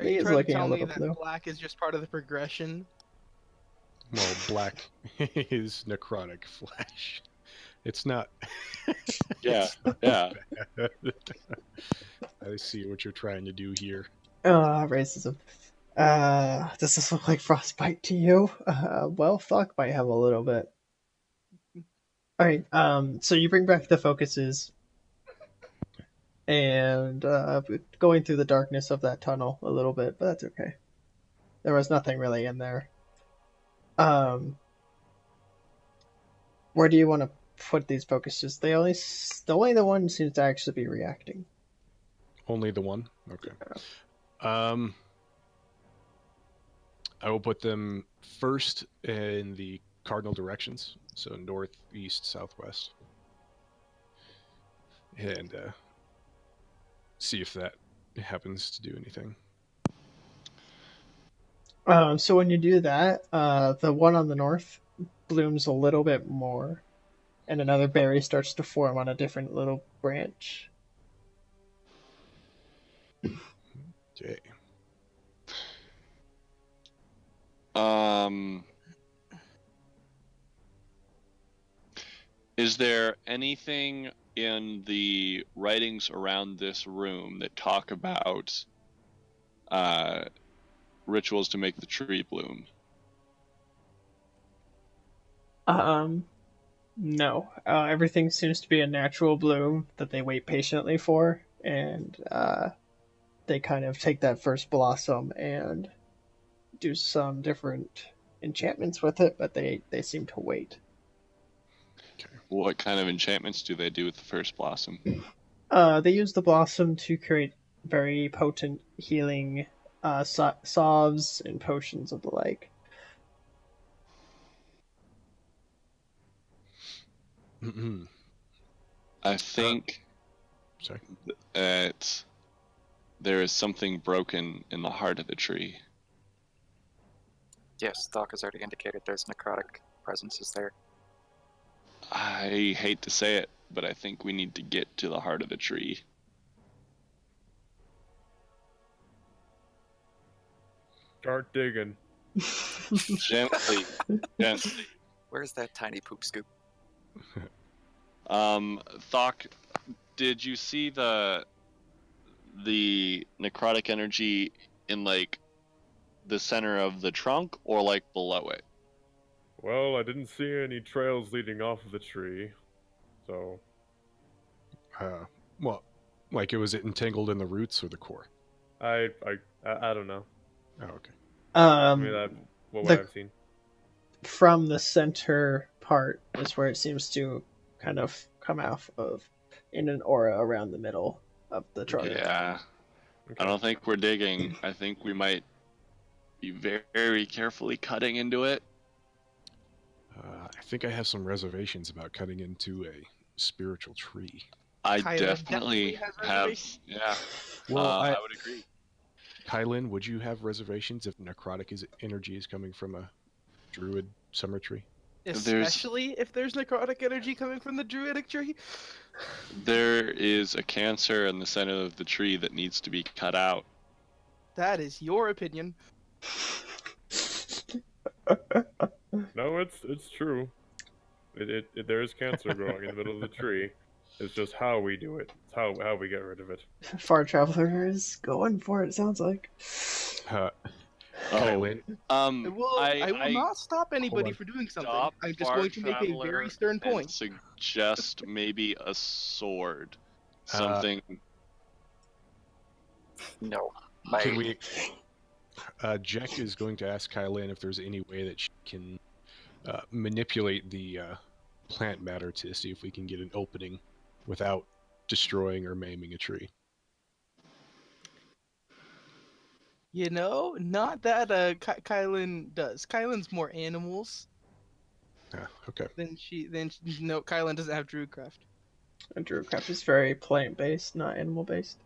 Are Me you is trying to looking a tell me little that blue. black is just part of the progression? Well, black is necrotic flesh. It's not. Yeah, It's not yeah. bad. I see what you're trying to do here. Racism. Does this look like frostbite to you? Well, fuck might have a little bit. Alright, so you bring back the focuses, and going through the darkness of that tunnel a little bit, but that's okay. There was nothing really in there. Where do you want to put these focuses? Only the one seems to actually be reacting. Only the one? Okay. I will put them first in the cardinal directions, so north, east, southwest, and see if that happens to do anything. So when you do that, the one on the north blooms a little bit more, and another berry starts to form on a different little branch. Okay. Is there anything in the writings around this room that talk about rituals to make the tree bloom? No. Everything seems to be a natural bloom that they wait patiently for, and they kind of take that first blossom and do some different enchantments with it, but they seem to wait. What kind of enchantments do they do with the first blossom? They use the blossom to create very potent healing salves and potions of the like. I think Sorry. that there is something broken in the heart of the tree. Yes, Doc has already indicated there's necrotic presences there. I hate to say it, but I think we need to get to the heart of the tree. Start digging. Gently. Gently. Where's that tiny poop scoop? Thok, did you see the necrotic energy in like the center of the trunk or like below it? Well, I didn't see any trails leading off of the tree, so Well, like was it entangled in the roots or the core? I don't know. Oh, okay. I mean, what I've seen. From the center part is where it seems to kind of come out of in an aura around the middle of the trunk. Yeah. Okay. I don't think we're digging. I think we might be very carefully cutting into it. I think I have some reservations about cutting into a spiritual tree. I Kyler definitely has have. reservations. Yeah. Well, I would agree. Kylan, would you have reservations if necrotic energy is coming from a druid summer tree? Especially if there's necrotic energy coming from the druidic tree. There is a cancer in the center of the tree that needs to be cut out. That is your opinion. No, it's true. There is cancer growing in the middle of the tree. It's just how we do it. It's how we get rid of it. Far Traveler is going for it, sounds like. Kylan, I will not stop anybody on. for doing something. Stop I'm just Far going to make a very Traveler stern and point. suggest maybe a sword, Uh, something. No. Can we? Jack is going to ask Kylan if there's any way that she can manipulate the plant matter to see if we can get an opening without destroying or maiming a tree. You know, not that Kylan does. Kylan's more animals Okay. no, Kylan doesn't have Druidcraft. And Druidcraft is very plant-based, not animal-based.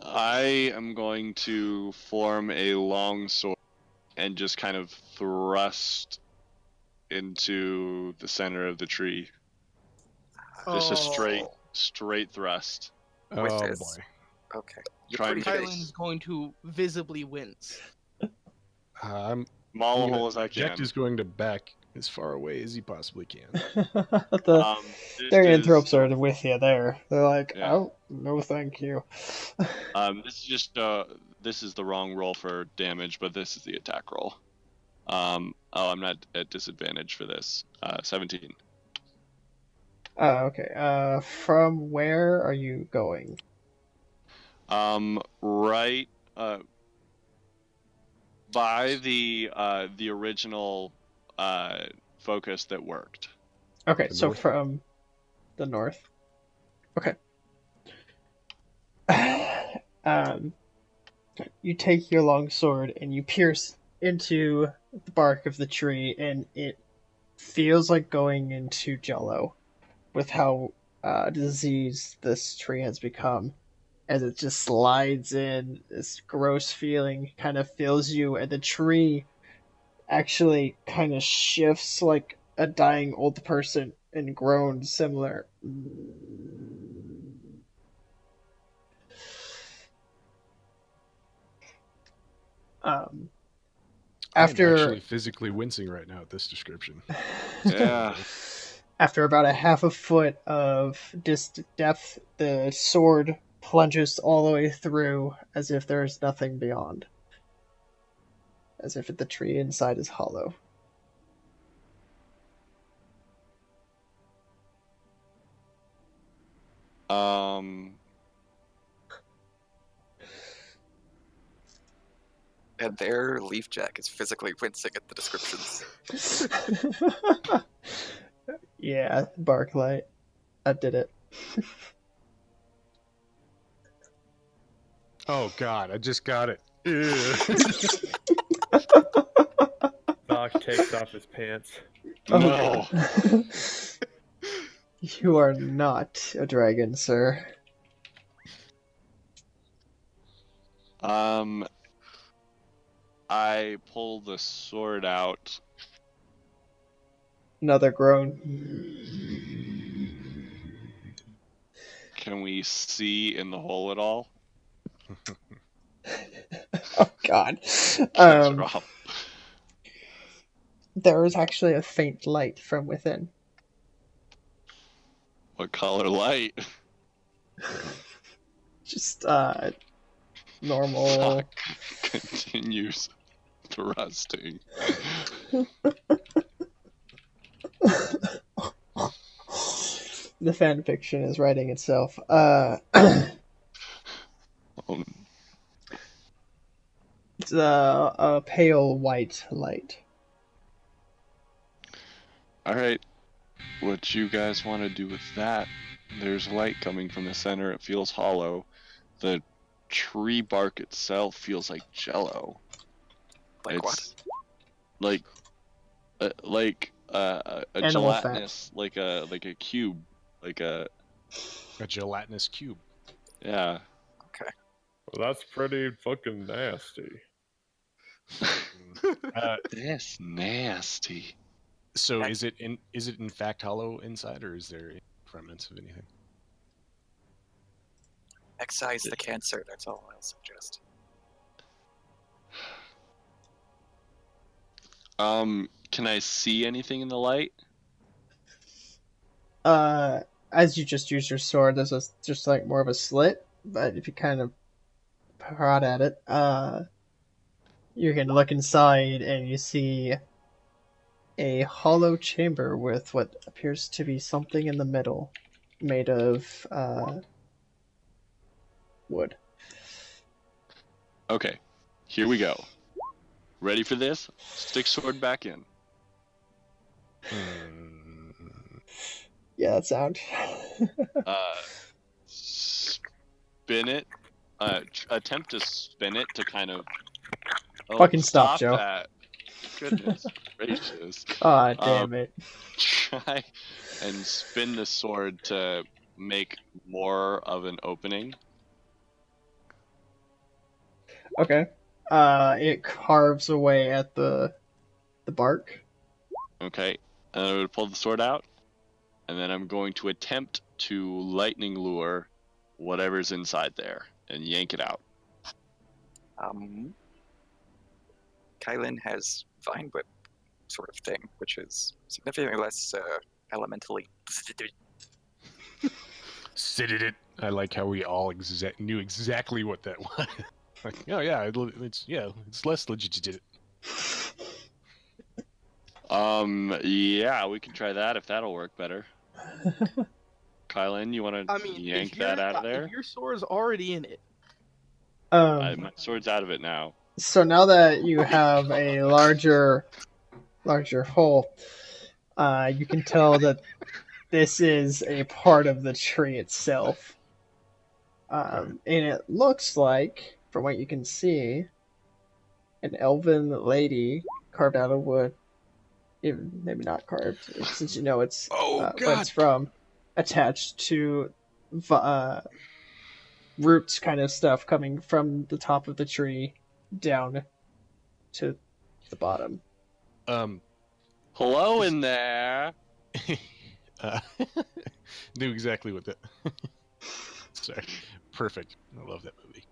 I am going to form a long sword and just kind of thrust into the center of the tree. Just a straight thrust. With Oh this. boy. Okay. Trying to Kylan is going to visibly wince. I'm maul a gonna- hole as I Jack can. is going to back as far away as he possibly can. The This Therianthropes is are with you there. They're like, Yeah. oh, no thank you. this is just this is the wrong roll for damage, but this is the attack roll. I'm not at disadvantage for this. 17. Okay. From where are you going? Right by the original focus that worked. Okay, The so north? from the north. Okay. You take your long sword and you pierce into the bark of the tree, and it feels like going into jello with how diseased this tree has become. As it just slides in, this gross feeling kind of fills you, and the tree actually kind of shifts like a dying old person and groans similar. I'm After actually physically wincing right now at this description. Yeah. after about a half a foot of depth, the sword plunges all the way through as if there is nothing beyond. As if the tree inside is hollow. And there, Leafjack is physically wincing at the descriptions. Yeah, Barklight. I did it. Oh god, I just got it. Doc takes off his pants. No. You are not a dragon, sir. I pull the sword out. Another groan. Can we see in the hole at all? Oh god. Drop. There is actually a faint light from within. What color light? Just normal. Continues thrusting. The fan fiction is writing itself. It's a pale white light. Alright. What you guys want to do with that? There's light coming from the center. It feels hollow. The tree bark itself feels like jello. Like what? Like a Animal gelatinous, like a cube, like a gelatinous cube. yeah. Okay. Well, that's pretty fucking nasty. That's nasty. So is it in fact hollow inside, or is there remnants of anything? Excise the cancer, that's all I'll suggest. Can I see anything in the light? as you just use your sword, there's just like more of a slit, but if you kind of prod at it, you can look inside and you see a hollow chamber with what appears to be something in the middle, made of wood. Okay, here we go. Ready for this? Stick sword back in. Yeah, that sound. Spin it. Attempt to spin it to kind of. Oh, Fucking stop, Joe. that! Goodness gracious! Ah, damn it. Try and spin the sword to make more of an opening. Okay. It carves away at the bark. Okay, and I would pull the sword out, and then I'm going to attempt to lightning lure whatever's inside there and yank it out. Kylan has Vine Whip sort of thing, which is significantly less elementally. It. I like how we all knew exactly what that was. Like, oh yeah, it's less legit. Yeah, we can try that if that'll work better. Kylan, you want to yank that out of there? If your sword's already in it. My sword's out of it now. So now that you have a larger hole, you can tell that this is a part of the tree itself. And it looks like, from what you can see, an elven lady carved out of wood. Even maybe not carved, since you know it's where it's from, attached to roots kind of stuff coming from the top of the tree down to the bottom. Hello in there. Knew exactly what that. Sorry, perfect. I love that movie.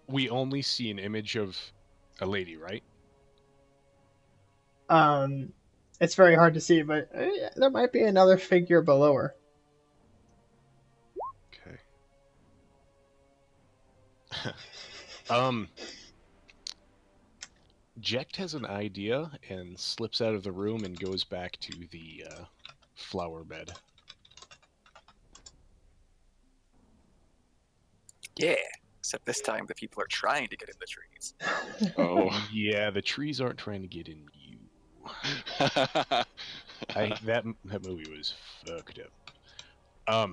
We only see an image of a lady, right? It's very hard to see, but there might be another figure below her. Okay. Jecht has an idea and slips out of the room and goes back to the flower bed. Yeah, except this time the people are trying to get in the trees. Oh. Yeah, the trees aren't trying to get in you. That movie was fucked up.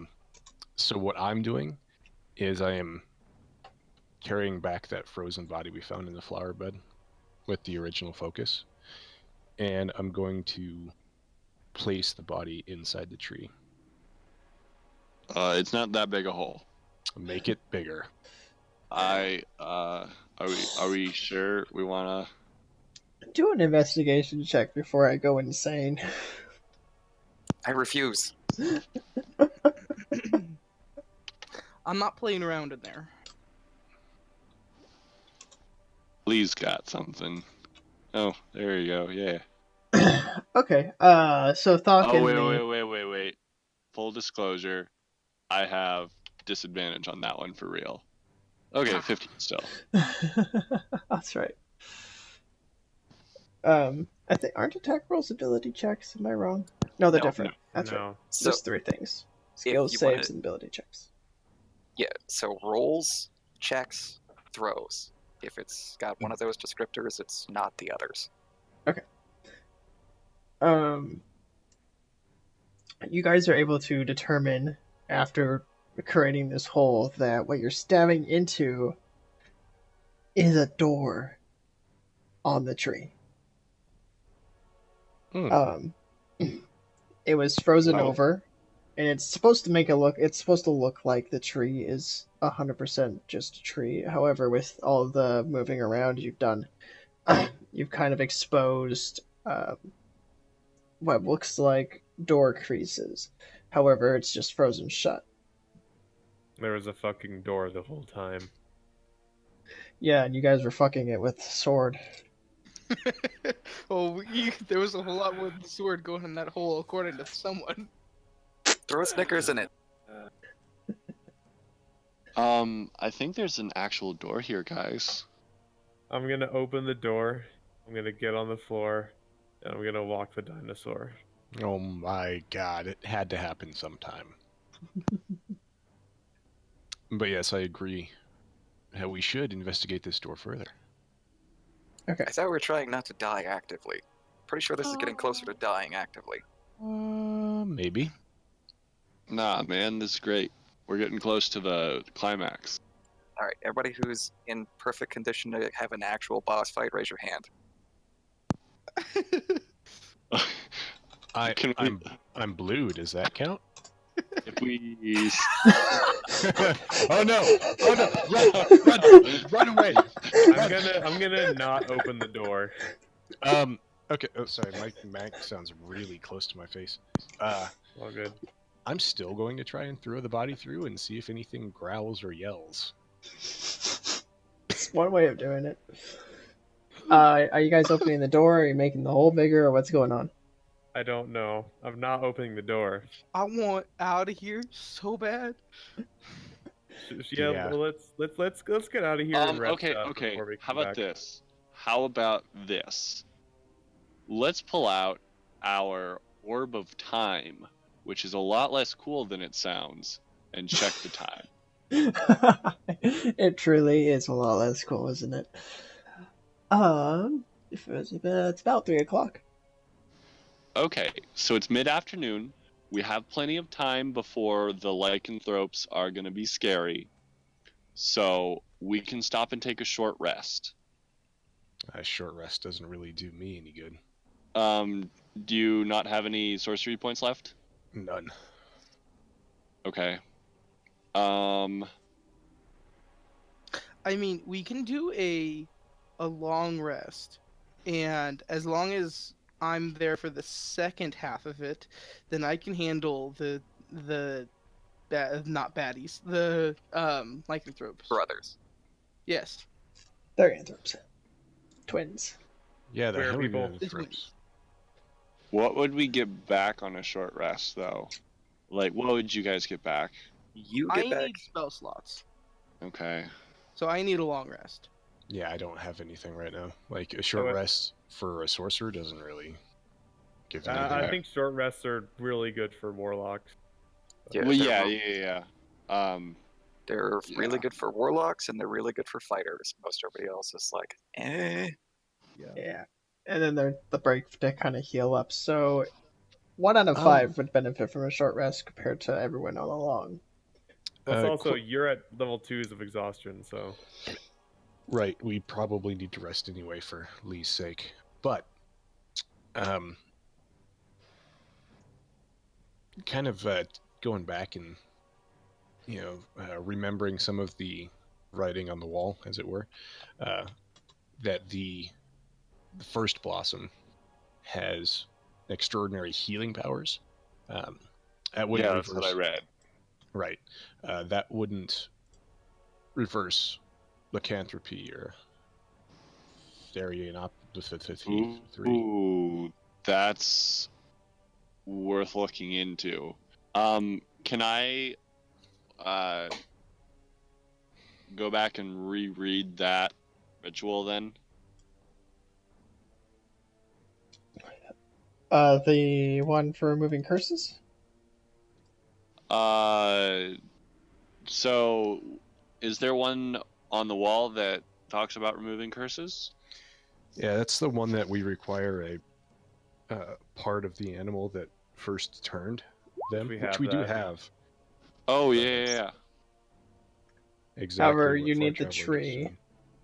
So what I'm doing is I am carrying back that frozen body we found in the flower bed with the original focus, and I'm going to place the body inside the tree. It's not that big a hole. Make it bigger. Are we sure we wanna do an investigation check before I go insane? I refuse. I'm not playing around in there. Lee's got something. Oh, there you go. Yeah. Okay. So Thok and Wait. Full disclosure, I have disadvantage on that one for real. Okay, 15 still. That's right. I think aren't attack rolls ability checks? Am I wrong? No, they're different. That's right. So, there's three things: skills, saves, and ability checks. Yeah. So rolls, checks, throws. If it's got one of those descriptors, it's not the others. Okay. You guys are able to determine after creating this hole that what you're stabbing into is a door on the tree. It was frozen over, and it's supposed to look like the tree is 100% just a tree. However, with all the moving around you've done, you've kind of exposed what looks like door creases. However, it's just frozen shut. There was a fucking door the whole time. Yeah, and you guys were fucking it with the sword. There was a whole lot more than the sword going in that hole, according to someone. Throw Snickers in it. I think there's an actual door here, guys. I'm gonna open the door. I'm gonna get on the floor, and I'm gonna walk the dinosaur. Oh my god, it had to happen sometime. But yes, I agree. We should investigate this door further. Okay. I thought we were trying not to die actively. Pretty sure this is getting closer to dying actively. Maybe. Nah, man, this is great. We're getting close to the climax. All right, everybody who's in perfect condition to have an actual boss fight, raise your hand. Can we, I'm blue. Does that count? if we Oh no! Oh no! Run away! I'm gonna not open the door. Okay. Oh, sorry. My mic sounds really close to my face. All good. I'm still going to try and throw the body through and see if anything growls or yells. It's one way of doing it. Are you guys opening the door? Are you making the hole bigger, or what's going on? I don't know. I'm not opening the door. I want out of here so bad. Yeah. Well, let's get out of here and rest okay, up okay. before we How come about back. this? How about this? Let's pull out our orb of time, which is a lot less cool than it sounds, and check the time. It truly is a lot less cool, isn't it? It's about 3 o'clock. Okay, so it's mid-afternoon. We have plenty of time before the lycanthropes are going to be scary. So we can stop and take a short rest. A short rest doesn't really do me any good. Do you not have any sorcery points left? None. Okay. I mean, we can do a long rest, and as long as I'm there for the second half of it, then I can handle the not baddies, the lycanthropes. Brothers. Yes. They're anthropes. Twins. Yeah, Where the people- Heliothropes. What would we get back on a short rest, though? Like, what would you guys get back? You I get back. need spell slots, Okay. so I need a long rest. Yeah, I don't have anything right now. Like, a short Okay. rest for a sorcerer doesn't really give anything. I think short rests are really good for warlocks. Yeah, Well, they're yeah. They're Yeah. really good for warlocks and they're really good for fighters. Most everybody else is like, eh. Yeah. And then they're the break to kind of heal up. So 1 out of Oh. 5 would benefit from a short rest compared to everyone all along. Plus, also, Qu- you're at level 2s of exhaustion, so Right, we probably need to rest anyway for Lee's sake. But, kind of going back and, remembering some of the writing on the wall, as it were, that the first blossom has extraordinary healing powers. That wouldn't Yeah, that's reverse. what I read. Right. That wouldn't reverse lycanthropy or therianopathy. Ooh, that's worth looking into. Can I go back and reread that ritual then? The one for removing curses? So is there one on the wall that talks about removing curses? Yeah, that's the one that we require a part of the animal that first turned them, We which have we do that. have. Oh, yeah. Exactly. However, what you Far need the Traveler just tree said.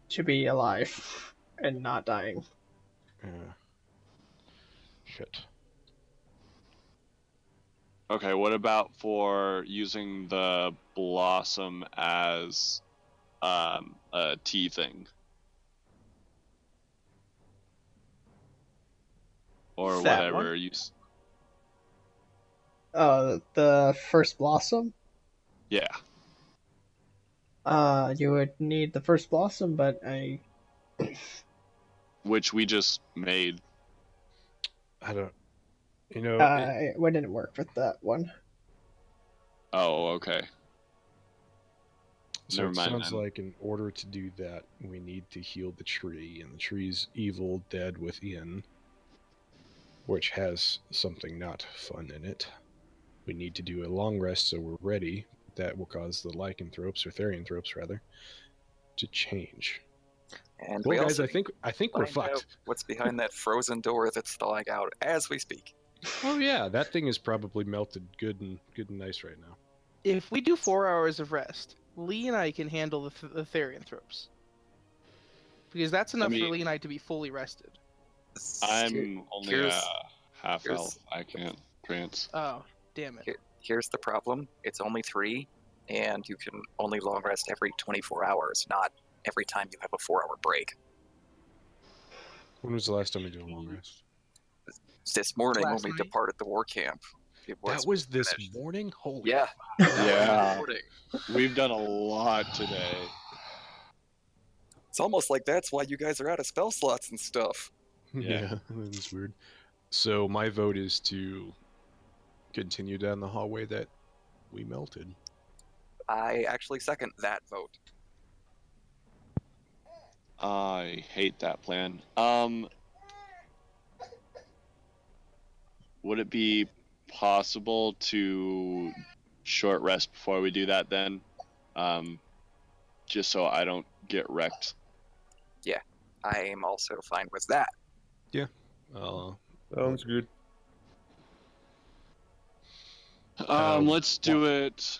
to be alive and not dying. Shit. Okay, what about for using the blossom as a tea thing? Or That whatever one? you... The first blossom? Yeah. You would need the first blossom, but Which we just made. I don't. You know, it wouldn't work with that one. Oh, okay. So Never it mind sounds then. like in order to do that, we need to heal the tree, and the tree's evil dead within, which has something not fun in it. We need to do a long rest so we're ready. That will cause the lycanthropes, or therianthropes rather, to change. And Well, we guys, also I think we're find out fucked. what's behind that frozen door that's thawing out as we speak. Oh yeah, that thing is probably melted good and nice right now. If we do 4 hours of rest, Lee and I can handle the Therianthropes. Because that's enough for mean- Lee and I to be fully rested. I'm only a here's- half here's- elf. I can't trance. Oh, damn it. Here's the problem. It's only 3, and you can only long rest every 24 hours, not every time you have a 4-hour break. When was the last time we did a long rest? This morning Last when we night? departed the war camp, That was this finished. morning? Holy Yeah. fuck. Yeah. Morning. We've done a lot today. It's almost like that's why you guys are out of spell slots and stuff. Yeah. That is weird. So my vote is to continue down the hallway that we melted. I actually second that vote. I hate that plan. Would it be possible to short rest before we do that then? Just so I don't get wrecked. I am also fine with that. Sounds good. Let's do it.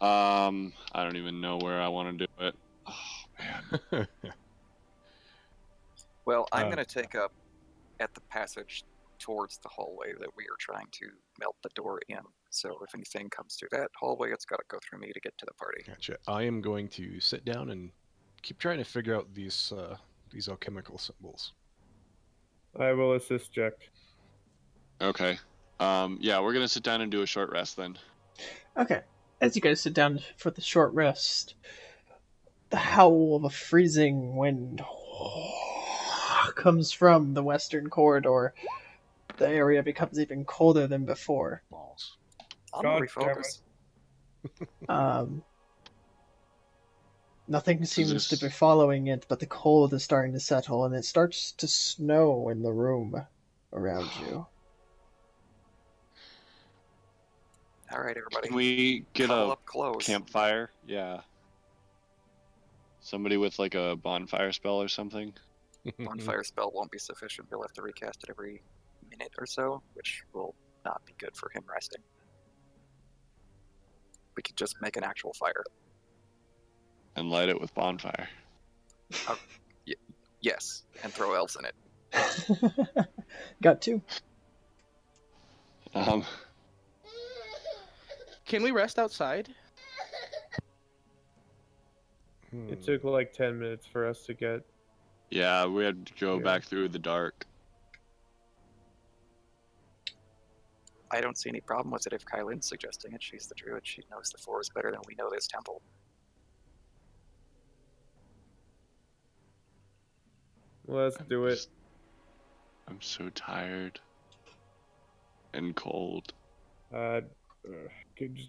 I don't even know where I want to do it. Oh man. Well, I'm Uh, going to take up at the passage towards the hallway that we are trying to melt the door in. So if anything comes through that hallway, it's got to go through me to get to the party. Gotcha. I am going to sit down and keep trying to figure out these alchemical symbols. I will assist Jack. Okay. Yeah, we're gonna sit down and do a short rest then. Okay. As you guys sit down for the short rest, the howl of a freezing wind comes from the western corridor. The area becomes even colder than before. Balls. I'm God gonna refocus. Nothing seems to this- be following it, but the cold is starting to settle, and it starts to snow in the room around you. All right, everybody. Can we get Cuddle a up close. campfire? Yeah. Somebody with like a bonfire spell or something. Bonfire spell won't be sufficient. You'll have to recast it every minute or so, which will not be good for him resting. We could just make an actual fire. And light it with bonfire. Yes, and throw elves in it. Got 2. Can we rest outside? It took like 10 minutes for us to get. Yeah, we had to go Yeah. back through the dark. I don't see any problem with it if Kylin's suggesting it. She's the druid. She knows the forest better than we know this temple. Let's do it. I'm so tired and cold.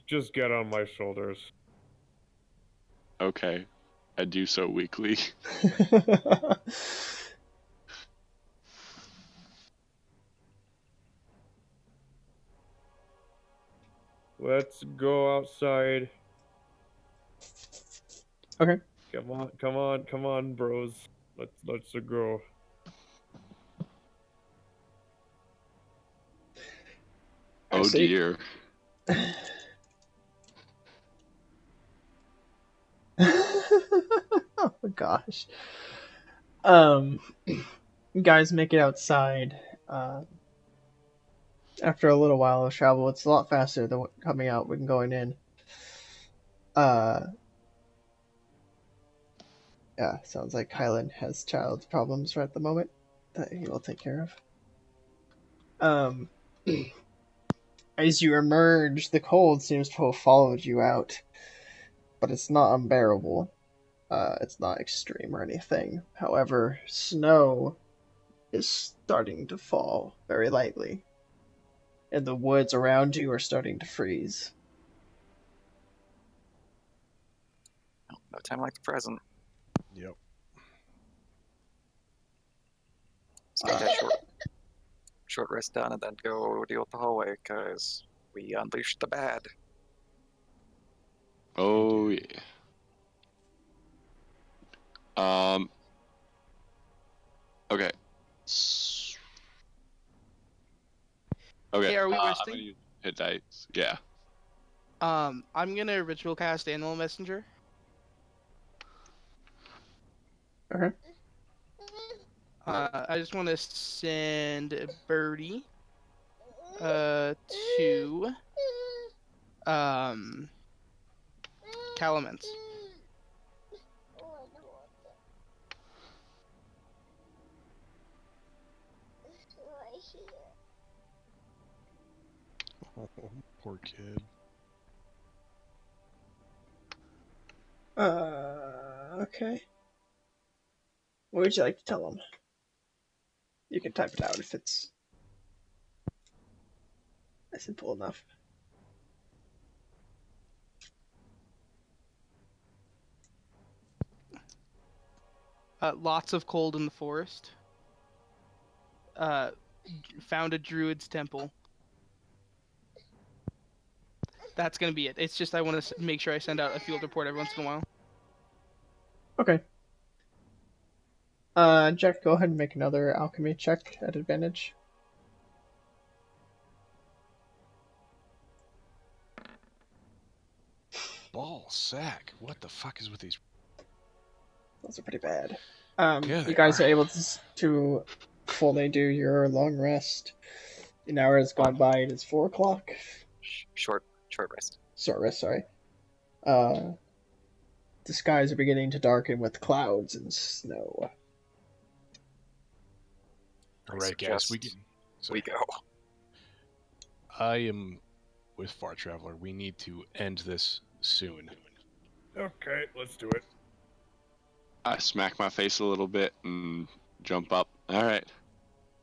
Just get on my shoulders. Okay, I do so weakly. Let's go outside. Okay. Come on, bros. Let's go. Oh see. dear. Oh my gosh. You guys make it outside. After a little while of travel, it's a lot faster than coming out than going in. Yeah, sounds like Kylan has child problems right at the moment that he will take care of. As you emerge, the cold seems to have followed you out, but it's not unbearable. It's not extreme or anything. However, snow is starting to fall very lightly, and the woods around you are starting to freeze. No time like the present. Yep. Let's get that short rest done and then go deal with the hallway, because we unleashed the bad. Oh yeah. Okay. Okay. Hey, are we I'm resting? gonna use hit dice. Yeah. I'm gonna ritual cast Animal Messenger. Okay. I just want to send Birdie to Calamence. Oh, poor kid. Okay. What would you like to tell him? You can type it out if it's simple enough. Lots of cold in the forest. Found a druid's temple. That's gonna be it. It's just I want to make sure I send out a field report every once in a while. Okay. Jack, go ahead and make another alchemy check at advantage. Ball sack. What the fuck is with these? Those are pretty bad. Yeah, you they guys are. are able to fully do your long rest. An hour has gone by. It is 4 o'clock. Short rest. Short rest, sorry. The skies are beginning to darken with clouds and snow. All right, guys, we suggest can. We go. I am with Far Traveler. We need to end this soon. Okay, let's do it. I smack my face a little bit and jump up. All right.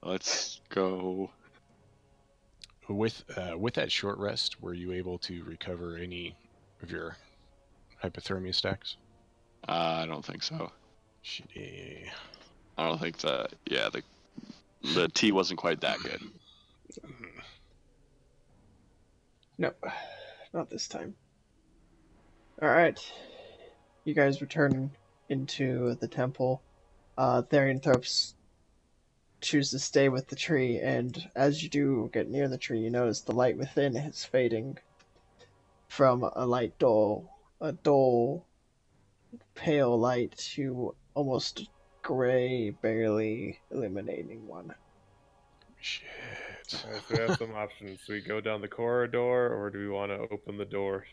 Let's go. With that short rest, were you able to recover any of your hypothermia stacks? I don't think so. Shitty. I don't think the tea wasn't quite that good. No, not this time. Alright. You guys return into the temple. Therianthropes choose to stay with the tree, and as you do get near the tree, you notice the light within is fading from a dull, pale light to almost gray, barely illuminating one. Shit. Alright, so we have some options. Do we go down the corridor, or do we want to open the door?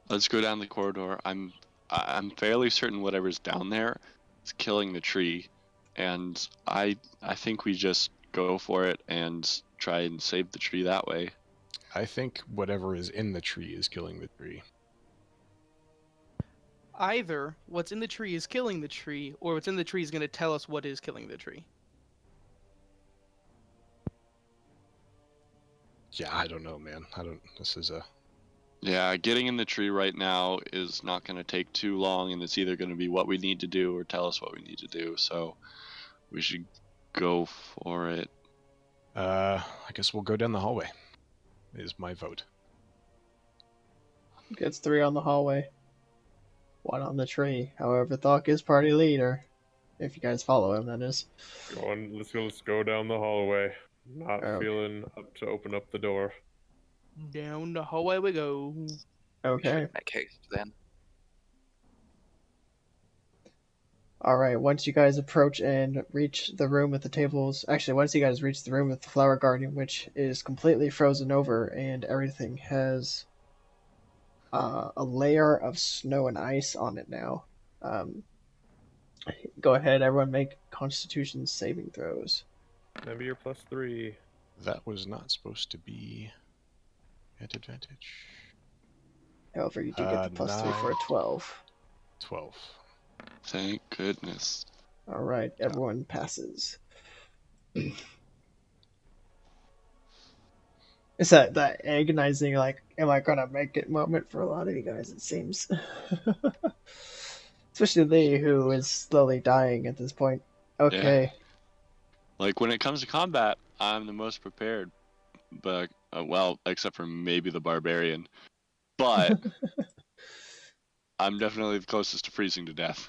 Let's go down the corridor. I'm fairly certain whatever's down there is killing the tree, and I think we just go for it and try and save the tree that way. I think whatever is in the tree is killing the tree. Either what's in the tree is killing the tree, or what's in the tree is going to tell us what is killing the tree. Yeah, I don't know, man. This is a... Yeah, getting in the tree right now is not going to take too long, and it's either going to be what we need to do or tell us what we need to do, so we should go for it. I guess we'll go down the hallway, is my vote. Gets 3 on the hallway, 1 on the tree. However, Thok is party leader. If you guys follow him, that is. Let's go down the hallway. Not Okay. feeling up to open up the door. Down the hallway we go. We Okay. should make haste then. Alright, once you guys approach and reach the room with the tables... Actually, once you guys reach the room with the flower garden, which is completely frozen over and everything has a layer of snow and ice on it now. Go ahead, everyone make Constitution saving throws. Maybe you're +3. That was not supposed to be at advantage. However, you do get the plus 3 for a 12. 12. Thank goodness. Alright, everyone passes. It's that agonizing, like, am I gonna make it moment for a lot of you guys, it seems. Especially Lee, who is slowly dying at this point. Okay. Like, when it comes to combat, I'm the most prepared. But, well, except for maybe the barbarian. But I'm definitely the closest to freezing to death.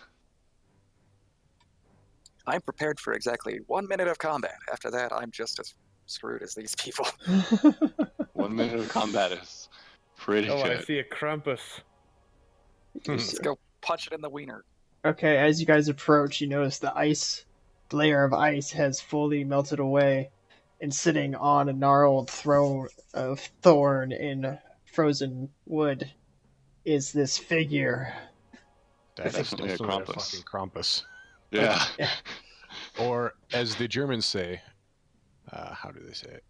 I'm prepared for exactly 1 minute of combat. After that, I'm just as screwed as these people. 1 minute of combat is pretty Oh, I good. see a Krampus. Let's go punch it in the wiener. Okay, as you guys approach, you notice the layer of ice has fully melted away, and sitting on a gnarled throne of thorn in frozen wood is this figure. That is Definitely a definitely a Krampus. fucking Krampus. Yeah. Or, as the Germans say, how do they say it?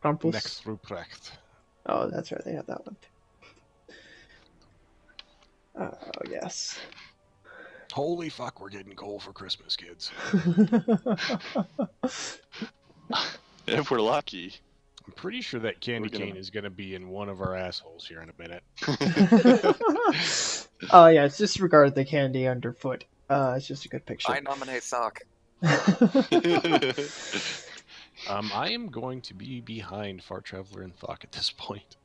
Krampus? Next Ruprecht. Oh, that's right, they have that one. Oh, yes. Holy fuck, we're getting coal for Christmas, kids. If we're lucky. I'm pretty sure that candy We're gonna- cane is going to be in one of our assholes here in a minute. Oh, yeah, it's disregard the candy underfoot. It's just a good picture. I nominate Sock. I am going to be behind Far Traveler and Thok at this point.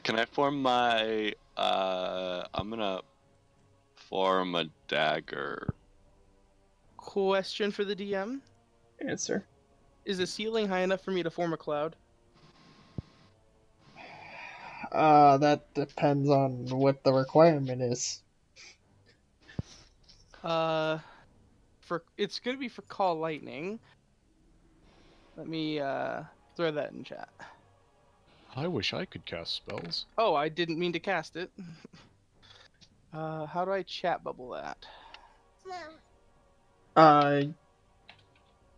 Can I form my... I'm gonna form a dagger. Question for the DM: Answer. Is the ceiling high enough for me to form a cloud? That depends on what the requirement is. It's gonna be for call lightning. Let me throw that in chat. I wish I could cast spells. Oh, I didn't mean to cast it. How do I chat bubble that? I'm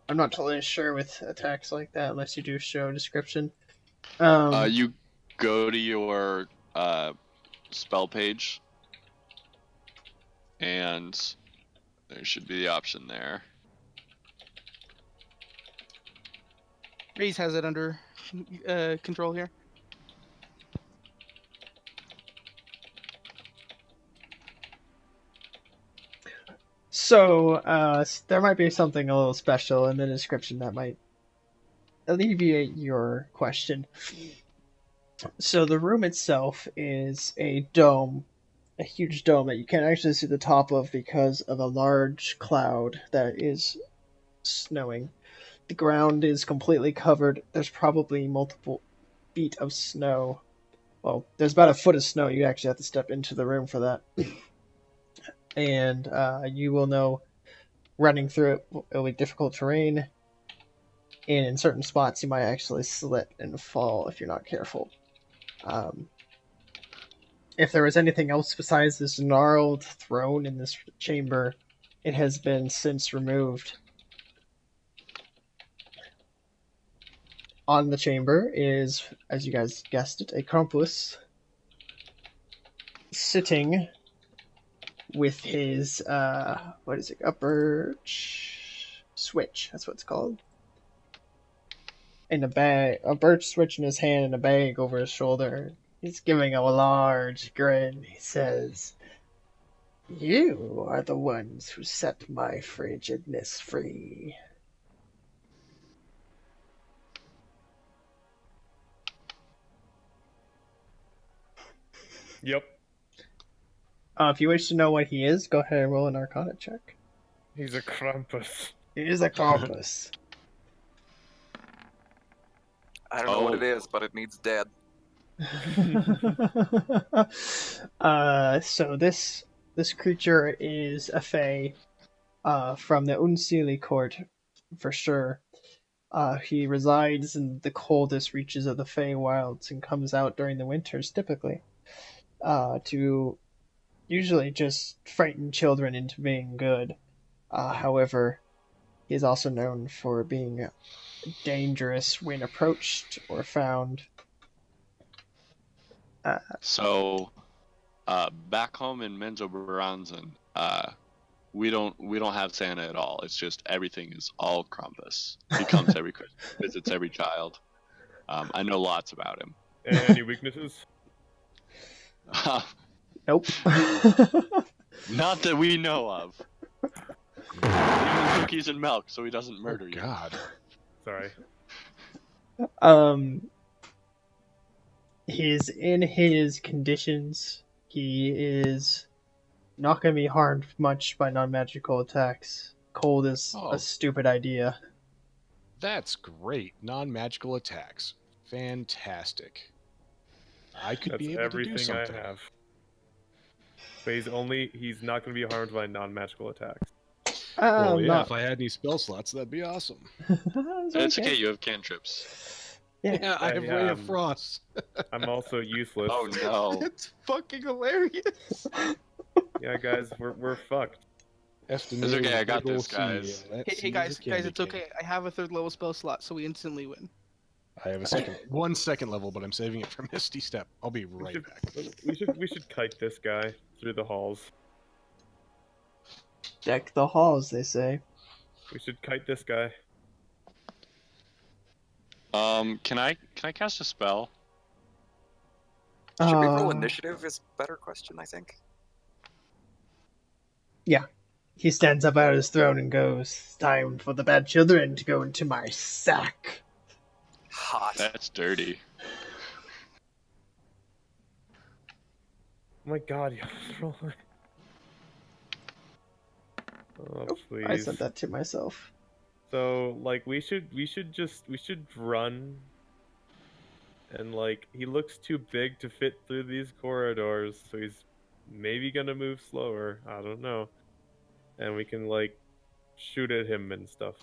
not totally sure with attacks like that unless you do show a description. You go to your spell page, and there should be the option there. Raze has it under control here. So, there might be something a little special in the description that might alleviate your question. So, the room itself is a dome, a huge dome that you can't actually see the top of because of a large cloud that is snowing. The ground is completely covered. There's probably multiple feet of snow. Well, there's about a foot of snow. You actually have to step into the room for that. And you will know running through it will be difficult terrain. And in certain spots, you might actually slip and fall if you're not careful. If there was anything else besides this gnarled throne in this chamber, it has been since removed. On the chamber is, as you guys guessed it, a Krampus sitting with his, what is it, a birch switch, that's what it's called. In a bag, a birch switch in his hand and a bag over his shoulder. He's giving a large grin. He says, "You are the ones who set my frigidness free." Yep. If you wish to know what he is, go ahead and roll an Arcana check. He's a Krampus. He is a Krampus. I don't know what it is, but it needs dead. So this creature is a fae from the Unsili court, for sure. He resides in the coldest reaches of the Feywilds and comes out during the winters, typically, to usually just frighten children into being good. However, he is also known for being dangerous when approached or found. So, back home in Menzoberranzan, we don't have Santa at all. It's just everything is all Krampus. He comes every Christmas, visits every child. I know lots about him. Any weaknesses? Nope. Not that we know of. Even cookies and milk, so he doesn't murder you. God. Sorry. He's in his conditions. He is not going to be harmed much by non-magical attacks. Cold is Oh. a stupid idea. That's great. Non-magical attacks. Fantastic. I could That's be able to do everything I something. have. But he's not going to be harmed by non-magical attacks. Well, yeah, Not... if I had any spell slots, that'd be awesome. It's okay, you have cantrips. Yeah, I have Ray of I'm- Frost. I'm also useless. Oh no. It's fucking hilarious. Yeah, guys, we're fucked. It's okay, I got this, guys. Hey guys, it's okay. I have a 3rd level spell slot, so we instantly win. I have a one second level, but I'm saving it for Misty Step. I'll be right back. We should kite this guy through the halls. Deck the halls, they say. We should kite this guy. Can I cast a spell? Should we roll initiative is a better question, I think. He stands up out of his throne and goes, "Time for the bad children to go into my sack." Hot. That's dirty. Oh my god, you roll. Oh, please. I said that to myself. So, like, we should run. And, like, he looks too big to fit through these corridors, so he's maybe gonna move slower. I don't know. And we can, like, shoot at him and stuff.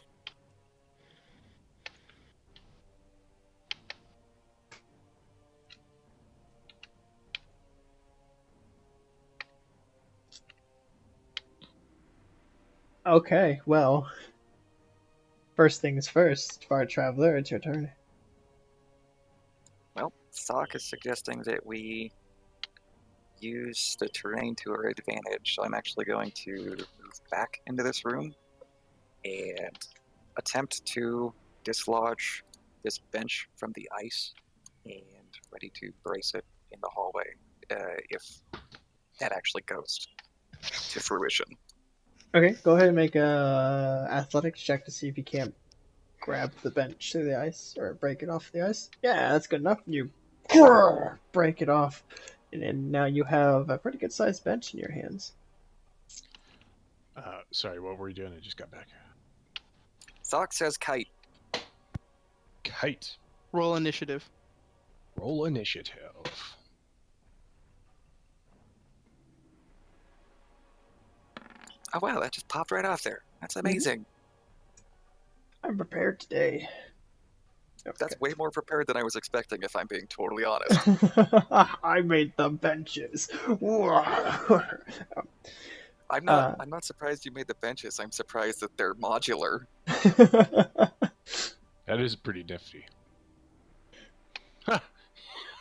Okay, well. First things first, Far Traveler, it's your turn. Well, Sock is suggesting that we use the terrain to our advantage. So I'm actually going to move back into this room and attempt to dislodge this bench from the ice and ready to brace it in the hallway if that actually goes to fruition. Okay, go ahead and make a athletics check to see if you can't grab the bench through the ice or break it off the ice. Yeah, that's good enough. You break it off, and then now you have a pretty good sized bench in your hands. Sorry, what were you doing? I just got back. Sock says kite. Kite. Roll initiative. Roll initiative. Oh wow, that just popped right off there. That's amazing. I'm prepared today. Okay. That's way more prepared than I was expecting, if I'm being totally honest. I made the benches. I'm not surprised you made the benches. I'm surprised that they're modular. That is pretty nifty.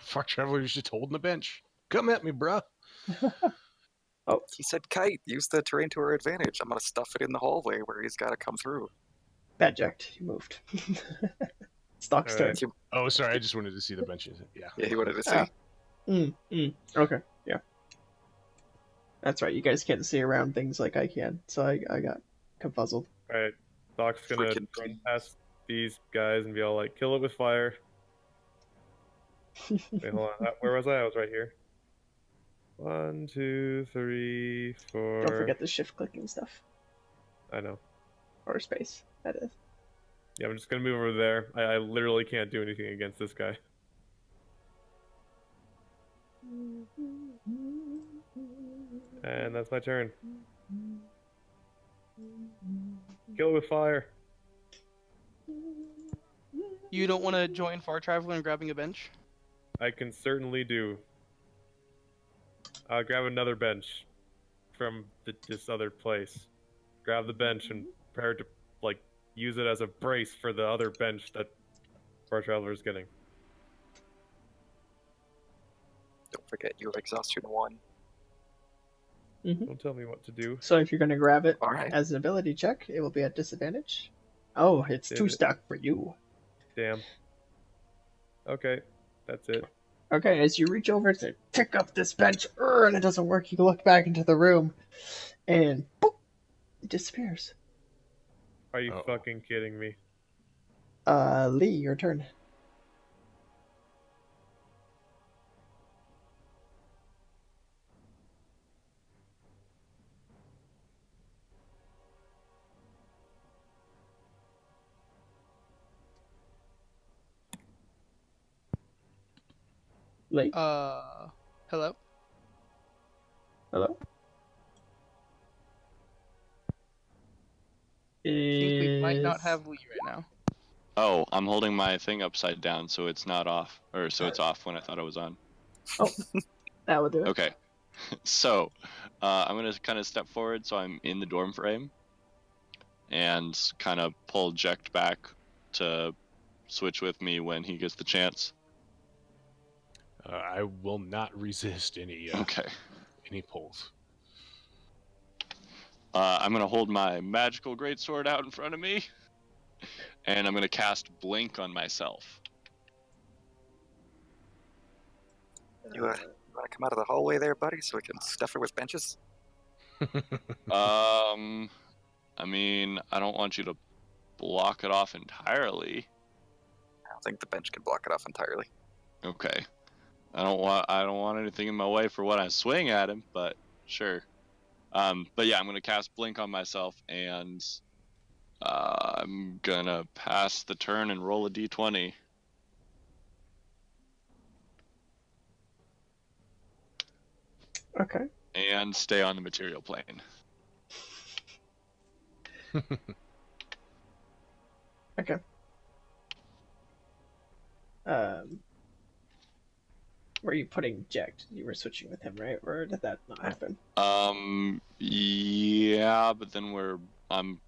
Far Traveler's just holding the bench. Come at me, bruh. He said kite. Use the terrain to our advantage. I'm gonna stuff it in the hallway where he's gotta come through. Bad jacked. You moved. Stock's turn. Alright. Oh, sorry. I just wanted to see the benches. Yeah. Yeah, he wanted to see. Okay, yeah. That's right. You guys can't see around things like I can, so I got confuzzled. Alright, Doc's gonna Freaking run past these guys and be all like, kill it with fire. Wait, hold on. Where was I? I was right here. 1, 2, 3, 4. Don't forget the shift clicking stuff. I know. Or space, that is. Yeah, I'm just gonna move over there. I literally can't do anything against this guy. And that's my turn. Kill it with fire. You don't want to join Far Traveler in grabbing a bench? I can certainly do. I'll grab another bench from this other place. Grab the bench and prepare to, like, use it as a brace for the other bench that Far Traveler is getting. Don't forget, you have exhaustion 1. Don't tell me what to do. So if you're going to grab it All right. as an ability check, it will be at disadvantage. Oh, it's Did 2 it. stack for you. Damn. Okay, that's it. Okay, as you reach over to pick up this bench, and it doesn't work, you look back into the room, and boop, it disappears. Are you Uh-oh. fucking kidding me? Lee, your turn. Lee, Hello? hello? I think we might not Is... have Lee right now. Oh, I'm holding my thing upside down, so it's not off, or so it's off when I thought it was on. Oh, that would do it. Okay, so I'm gonna kind of step forward so I'm in the dorm frame, and kind of pull Jekt back to switch with me when he gets the chance. I will not resist any Okay. any pulls. I'm gonna hold my magical greatsword out in front of me, and I'm gonna cast Blink on myself. You want to come out of the hallway there, buddy, so we can stuff her with benches? I mean, I don't want you to block it off entirely. I don't think the bench can block it off entirely. Okay. I don't want anything in my way for when I swing at him, but sure. But yeah, I'm gonna cast Blink on myself, and I'm gonna pass the turn and roll a d20. Okay. And stay on the material plane. Okay. Where are you putting Jekt? You were switching with him, right? Or did that not happen? Yeah, but then I'm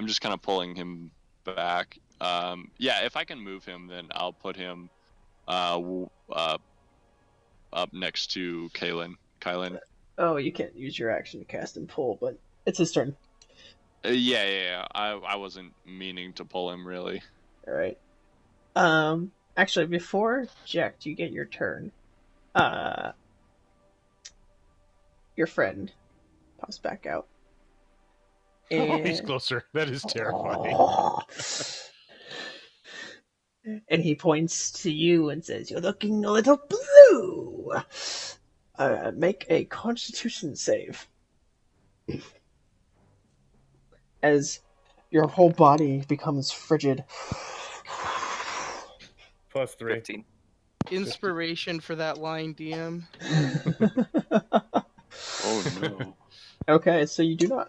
just kind of pulling him back. Yeah, if I can move him, then I'll put him up next to Kylan. Oh, you can't use your action to cast and pull, but it's his turn. Yeah. I wasn't meaning to pull him, really. All right. Actually, before Jekt, you get your turn. Your friend pops back out. Oh, And... he's closer. That is terrifying. And he points to you and says, "You're looking a little blue. Make a Constitution save." As your whole body becomes frigid. +3. 15. Inspiration for that line, DM. Oh no. Okay, so you do not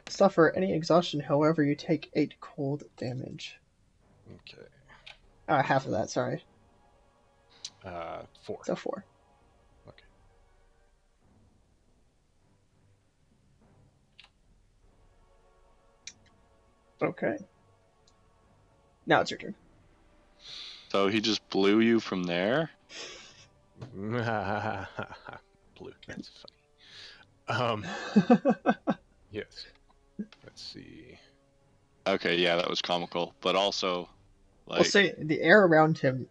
suffer any exhaustion. However, you take 8 cold damage. Okay. Half of that, sorry. 4. So 4. Okay. Okay. Now it's your turn. So he just blew you from there? Blue. That's funny. Yes. Let's see. Okay, yeah, that was comical, but also, like. We'll say the air around him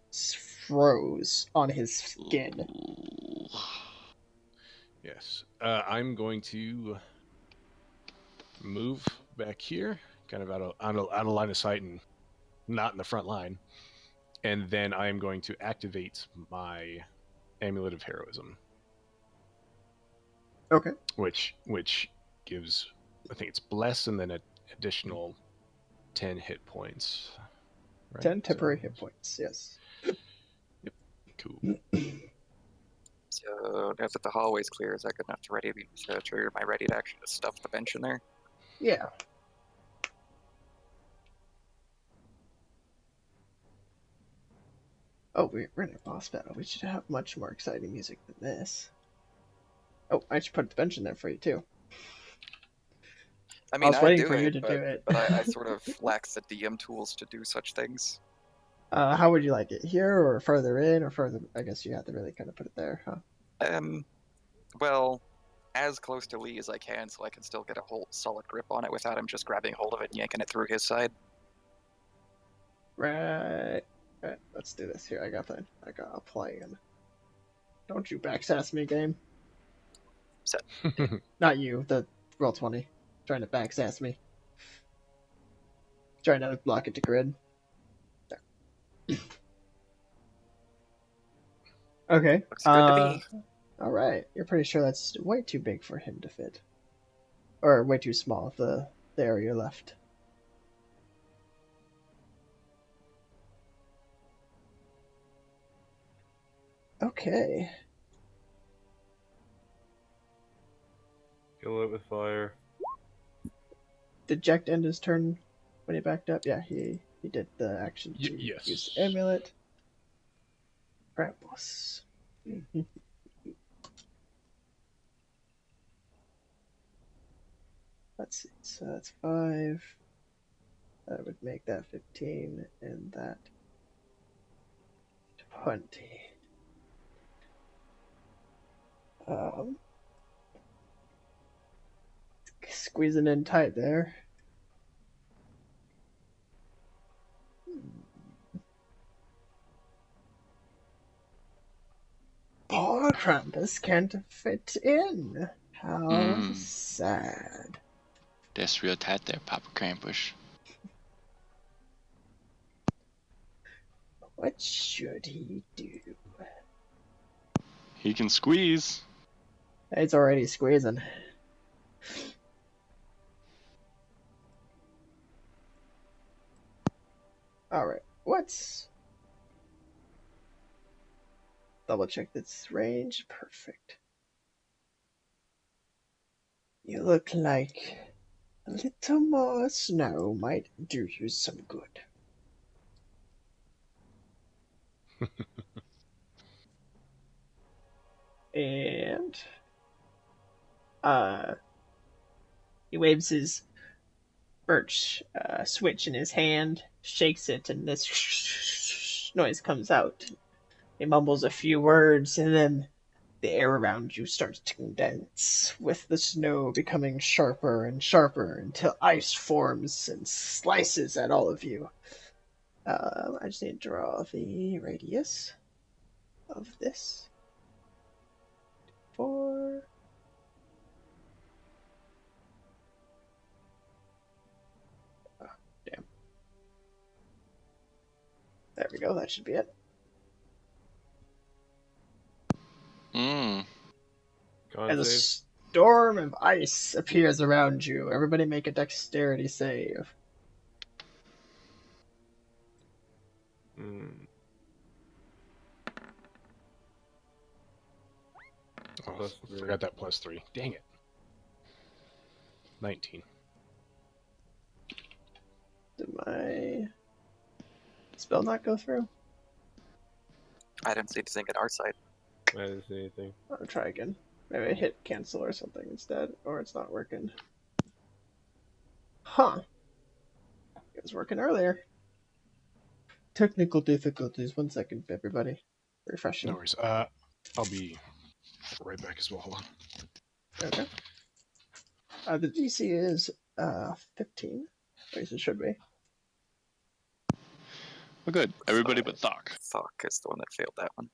froze on his skin. Yes. I'm going to move back here, kind of out of line of sight and not in the front line. And then I am going to activate my Amulet of Heroism. Okay. Which gives, I think it's bless and then an additional 10 hit points. Right? 10 temporary hit points, yes. Yep. Cool. So now that the hallway's clear, is that good enough to trigger my ready to action to stuff the bench in there? Yeah. Oh, we're in a boss battle. We should have much more exciting music than this. Oh, I should put the bench in there for you, too. I mean, was waiting I'd for do you it, to but, do it. but I sort of lack the DM tools to do such things. How would you like it? Here or further in or further? I guess you have to really kind of put it there, huh? Well, as close to Lee as I can, so I can still get a whole solid grip on it without him just grabbing hold of it and yanking it through his side. Right. Alright, let's do this here. I got a plan. Don't you backsass me, game. Set. Not you, the Roll20. Trying to backsass me. Trying to block it to grid. There. Okay. Looks good to me. Alright. You're pretty sure that's way too big for him to fit. Or way too small, the area left. Okay. Kill it with fire. Did Jack end his turn when he backed up? Yeah, he did the action to yes. use amulet. Krampus. Let's see. So that's 5. That would make that 15, and that 20. Squeezing in tight there. Poor Krampus can't fit in. How sad. Das real tight there, Papa Krampus. What should he do? He can squeeze. It's already squeezing. Alright, what's... Double check this range. Perfect. You look like a little more snow might do you some good. And he waves his birch switch in his hand, shakes it, and this noise comes out. He mumbles a few words, and then the air around you starts to condense, with the snow becoming sharper and sharper until ice forms and slices at all of you. I just need to draw the radius of this. 4. Oh, damn. There we go, that should be it. As a storm of ice appears around you, everybody make a dexterity save. Oh, forgot that +3. Dang it. 19. Did my spell not go through? I didn't see anything on our side. I didn't see anything. I'll try again. Maybe I hit cancel or something instead, or it's not working. Huh. It was working earlier. Technical difficulties. 1 second, everybody. Refreshing. No worries. I'll be right back as well. Hold on. Okay. The DC is 15. At least it should be. Well, good. Everybody but Thok. Thok is the one that failed that one.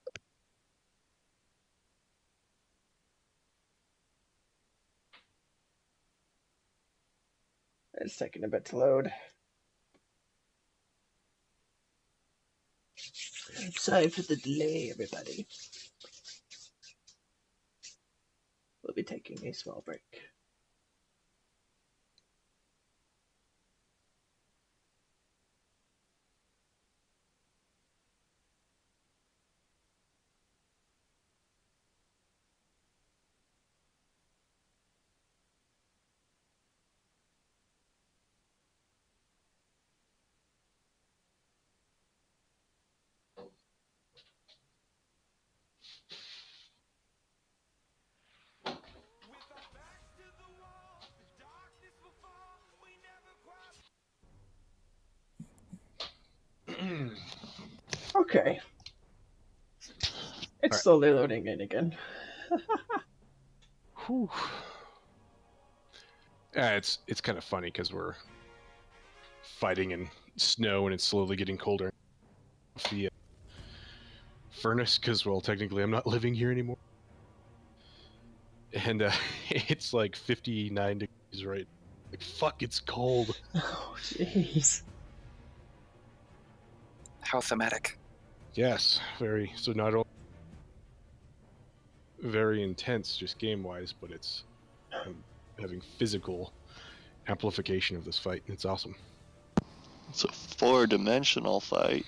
It's taking a bit to load. I'm sorry for the delay, everybody. We'll be taking a small break. Okay. It's slowly loading in again. Whew. It's kind of funny because we're fighting in snow and it's slowly getting colder. the furnace because, well, technically I'm not living here anymore. And it's like 59 degrees right. Like, fuck, it's cold. Oh, jeez. How thematic. Yes, very. So not only very intense just game-wise, but it's having physical amplification of this fight. It's awesome. It's a 4-dimensional fight.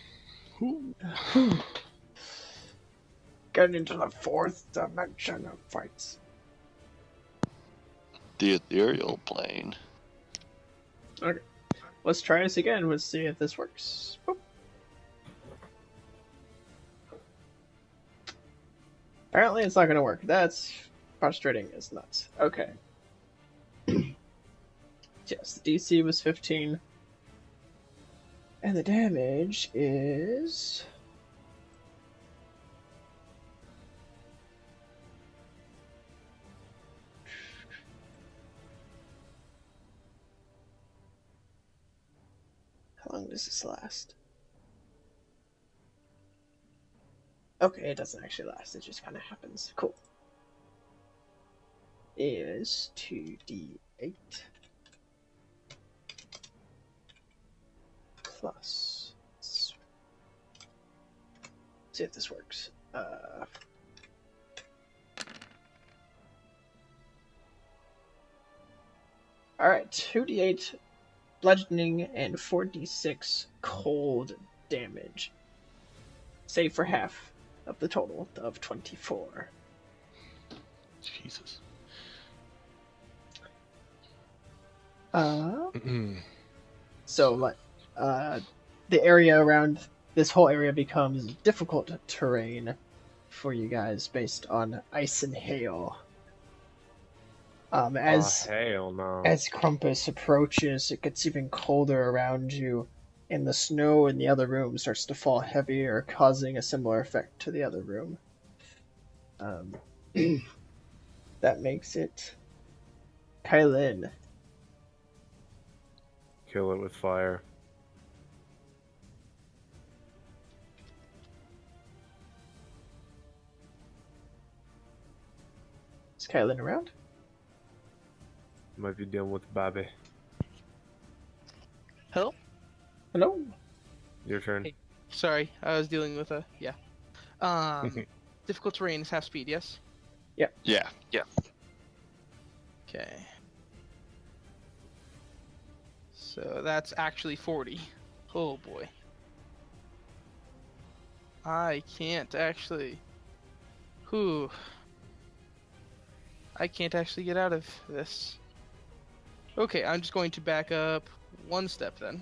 Getting into the 4th dimension of fights. The ethereal plane. Okay. Let's try this again. Let's see if this works. Boop. Apparently it's not going to work. That's frustrating as nuts. Okay. Yes, the DC was 15. And the damage is... How long does this last? Okay, it doesn't actually last. It just kind of happens. Cool. Is 2d8 plus. Let's see if this works. Alright, 2d8 bludgeoning and 4d6 cold damage. Save for half of the total of 24. Jesus. So, the area around this whole area becomes difficult terrain for you guys based on ice and hail. Hell no. As Krampus approaches, it gets even colder around you, and the snow in the other room starts to fall heavier, causing a similar effect to the other room. That makes it Kylin. Kill it with fire. Is Kylin around? Might be dealing with Bobby. Hello? Hello? Your turn. Hey. Sorry, I was dealing with difficult terrain is half speed, yes? Yeah. Okay. So that's actually 40. Oh boy. I can't actually... Whew. I can't actually get out of this. Okay, I'm just going to back up one step then.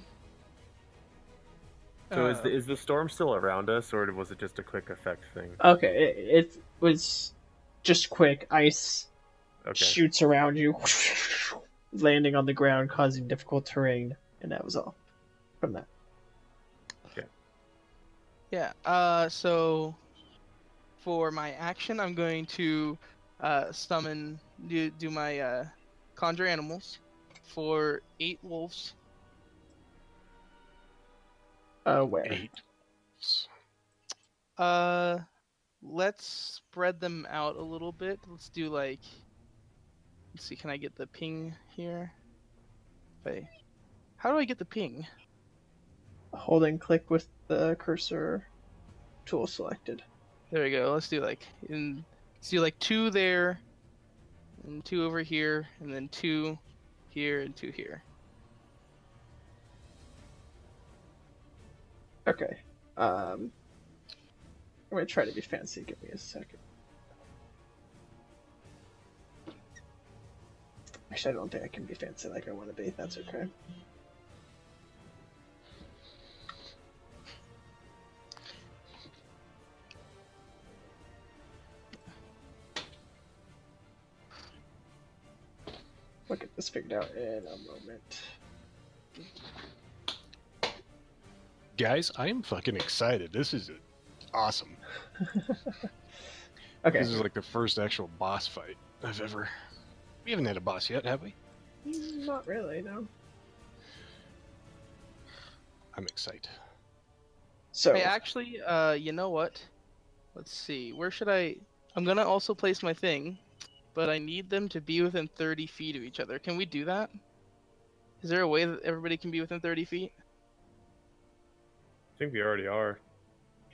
So is the storm still around us, or was it just a quick effect thing? Okay, it was just quick. Ice Okay. shoots around you, landing on the ground, causing difficult terrain, and that was all from that. Yeah, so for my action, I'm going to do my conjure animals for 8 wolves. Where? 8. Let's spread them out a little bit. Let's do like, let's see, can I get the ping here? Wait, how do I get the ping? Hold and click with the cursor tool selected. There we go. Let's do like 2 there, and 2 over here, and then 2 here and 2 here. Okay. I'm gonna try to be fancy. Give me a second. Actually, I don't think I can be fancy like I want to be. That's okay. We'll get this figured out in a moment. Guys, I am fucking excited. This is awesome. Okay. This is like the first actual boss fight I've ever... We haven't had a boss yet, have we? Not really, no. I'm excited. So Hey, actually, you know what? Let's see. Where should I? I'm gonna also place my thing, but I need them to be within 30 feet of each other. Can we do that? Is there a way that everybody can be within 30 feet? I think we already are.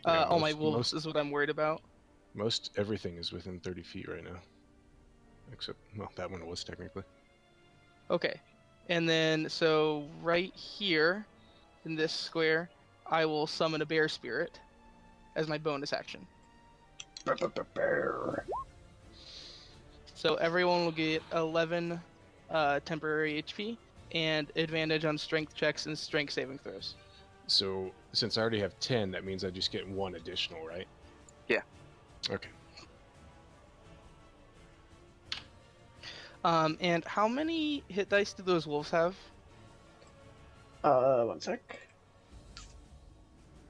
Yeah, Oh, my wolves is what I'm worried about. Most everything is within 30 feet right now. Except, well, that one was technically. Okay. And then, so right here in this square, I will summon a bear spirit as my bonus action. So everyone will get 11 temporary HP and advantage on strength checks and strength saving throws. So, since I already have 10, that means I just get 1 additional, right? Yeah. Okay. And how many hit dice do those wolves have? 1 sec.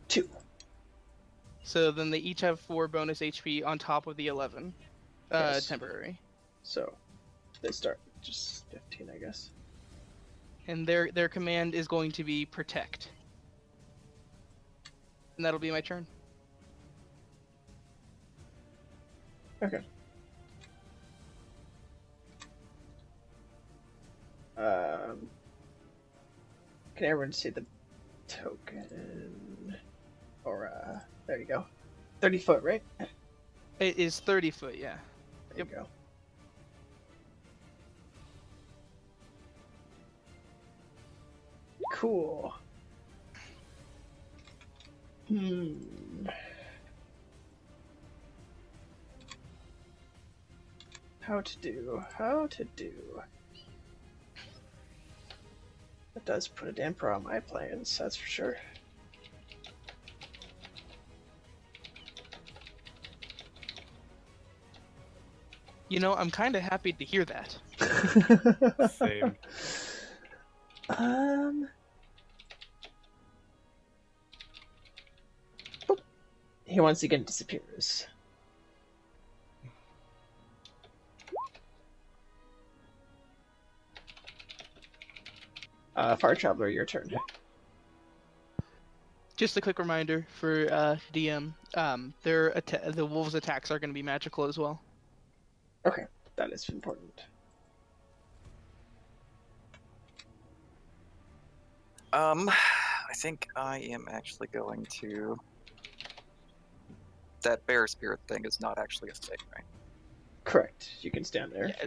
2. So then they each have 4 bonus HP on top of the 11 Yes. temporary. So they start just 15, I guess. And their command is going to be protect. And that'll be my turn. Okay. Can everyone see the token? Or there you go. 30 foot, right? It is 30 foot, yeah. There you go. Cool. How to do. That does put a damper on my plans, that's for sure. You know, I'm kind of happy to hear that. Same. Boop. He once again disappears. Fire Traveler, your turn. Just a quick reminder for DM, the wolves' attacks are going to be magical as well. Okay, that is important. I think I am actually going to. That bear spirit thing is not actually a thing, right? Correct. You can stand there Yeah.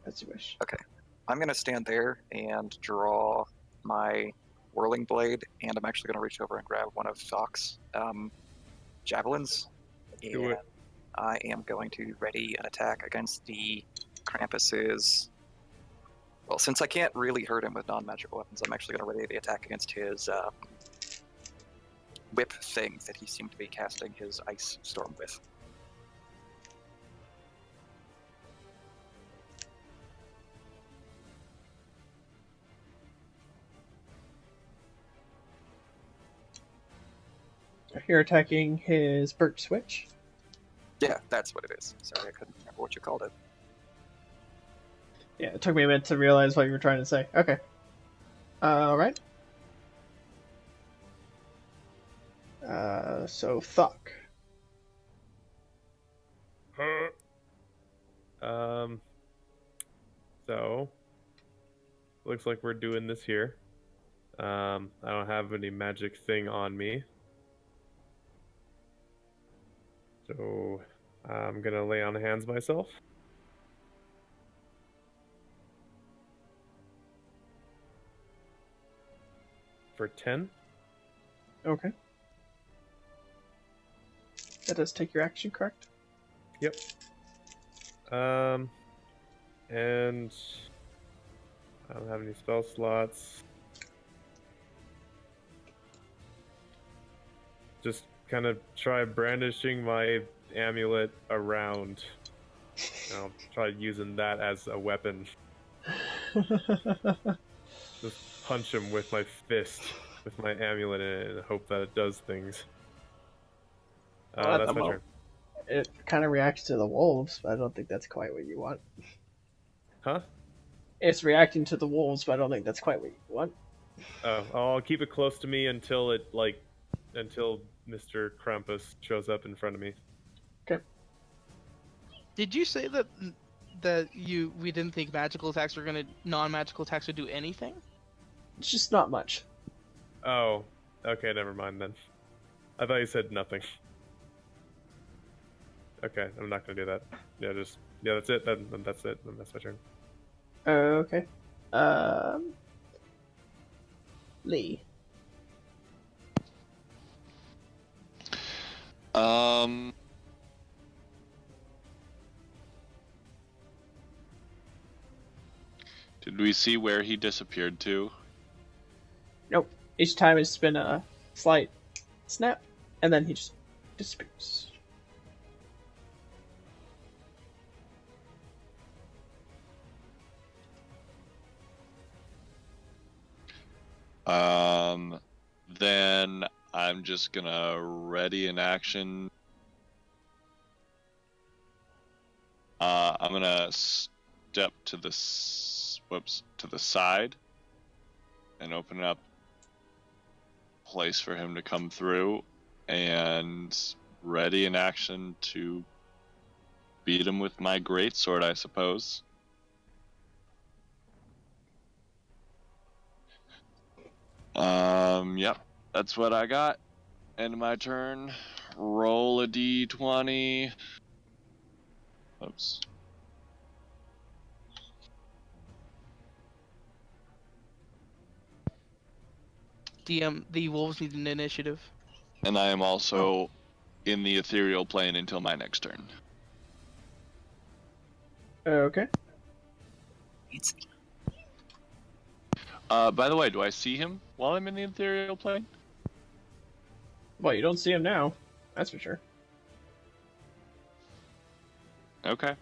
as you wish. Okay. I'm going to stand there and draw my whirling blade, and I'm actually going to reach over and grab one of Thok's javelins. Do it. I am going to ready an attack against the Krampus's. Well, since I can't really hurt him with non-magical weapons, I'm actually going to ready the attack against his whip thing that he seemed to be casting his ice storm with. You're attacking his birch switch. Yeah, that's what it is. Sorry, I couldn't remember what you called it. Yeah, it took me a minute to realize what you were trying to say. Okay. Alright. So Thok. So looks like we're doing this here. I don't have any magic thing on me. So I'm gonna lay on hands myself. For 10. Okay. That does take your action, correct? Yep. And I don't have any spell slots. Just kind of try brandishing my amulet around. I'll try using that as a weapon. Just punch him with my fist, with my amulet in it, and hope that it does things. Well, at that's the my moment, turn. it kind of reacts to the wolves, but I don't think that's quite what you want. Huh? It's reacting to the wolves, but I don't think that's quite what you want. Oh, I'll keep it close to me until Mr. Krampus shows up in front of me. Did you say that we didn't think magical attacks were gonna non-magical attacks would do anything? It's just not much. Oh, okay, never mind then. I thought you said nothing. Okay, I'm not gonna do that. Yeah, that's it. Then that's it. Then that's my turn. Okay. Lee. Did we see where he disappeared to? Nope. Each time it's been a slight snap, and then he just disappears. Then I'm just gonna ready an action. I'm gonna step to the side and open up a place for him to come through, and ready an action to beat him with my greatsword, I suppose. Yep, that's what I got. End of my turn. Roll a d20. Oops. DM, the wolves need an initiative. And I am also in the ethereal plane until my next turn. Okay. By the way, do I see him while I'm in the ethereal plane? Well, you don't see him now. That's for sure. Okay.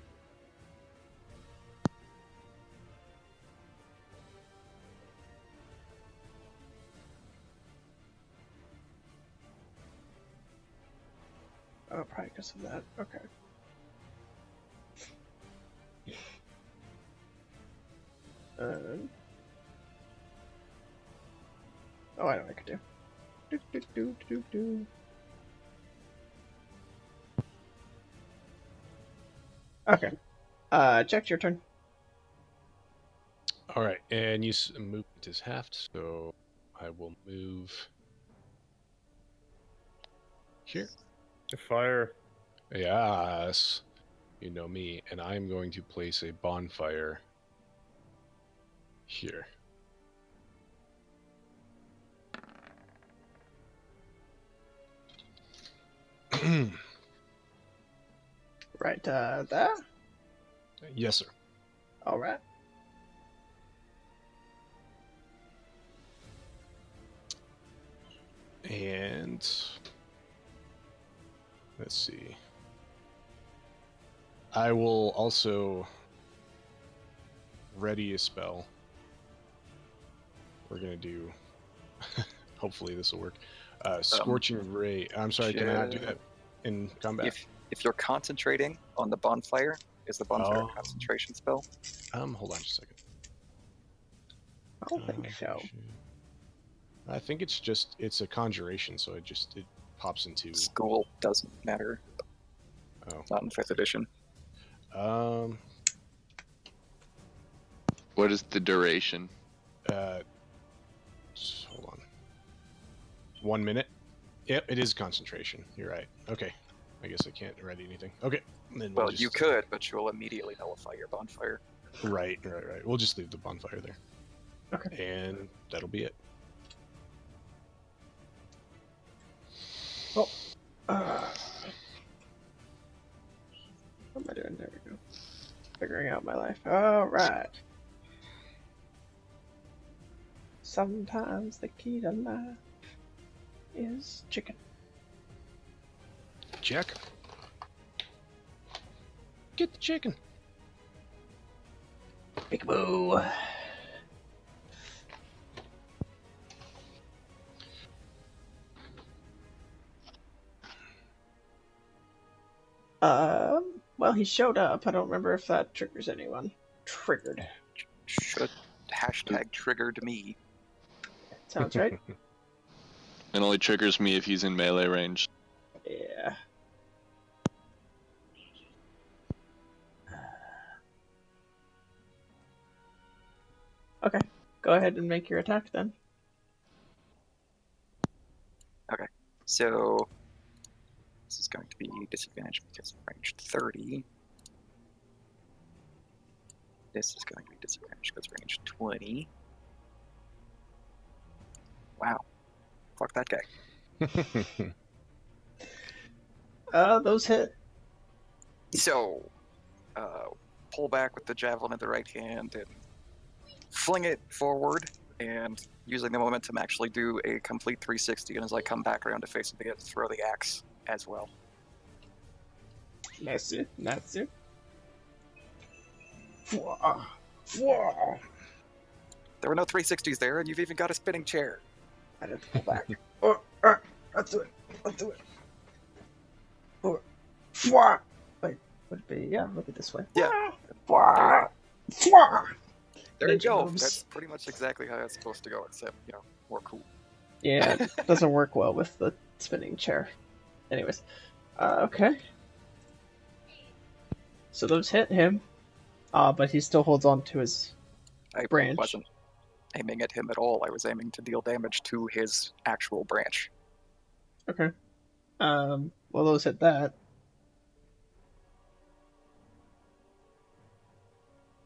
Oh, probably because of that. Okay. Oh, I know what I could do. Do. Okay. Jack, your turn. All right, and you movement is halved, so I will move here. Fire. Yes, you know me, and I'm going to place a bonfire here. Right, there? Yes, sir. Alright. And let's see. I will also ready a spell. We're gonna do. Hopefully this will work. Scorching Ray. I'm sorry. Can I not do that in combat? If you're concentrating on the bonfire, is the bonfire Oh. a concentration spell? Hold on just a second. I don't think so. I think it's a conjuration, so it pops into. School doesn't matter. Oh. Not in 5th edition. What is the duration? Hold on. 1 minute. Yep, it is concentration. You're right. Okay. I guess I can't ready anything. Okay. Then Well, you could, but you'll immediately nullify your bonfire. Right. We'll just leave the bonfire there. Okay. And that'll be it. Well, what am I doing? There we go. Figuring out my life. Alright. Sometimes the key to life is chicken. Jack. Get the chicken. Peekaboo. Well, he showed up. I don't remember if that triggers anyone. Triggered. Should hashtag triggered me. Sounds right. It only triggers me if he's in melee range. Yeah. Okay, go ahead and make your attack then. Okay, so this is going to be disadvantage because of range 30. This is going to be disadvantage because range 20. Wow. Fuck that guy. Those hit. So, pull back with the javelin in the right hand and fling it forward, and using the momentum actually do a complete 360, and as I come back around to face him again, throw the axe as well. Natsu. There were no 360s there, and you've even got a spinning chair. I didn't pull back. Let's do it. Wait, would it be? Yeah, look at this way. Yeah. There There you go. moves. That's pretty much exactly how it's supposed to go, except, more cool. Yeah, it doesn't work well with the spinning chair. Anyways, okay. So those hit him, but he still holds on to his I branch. wasn't aiming at him at all. I was aiming to deal damage to his actual branch. Okay. Well, those hit that.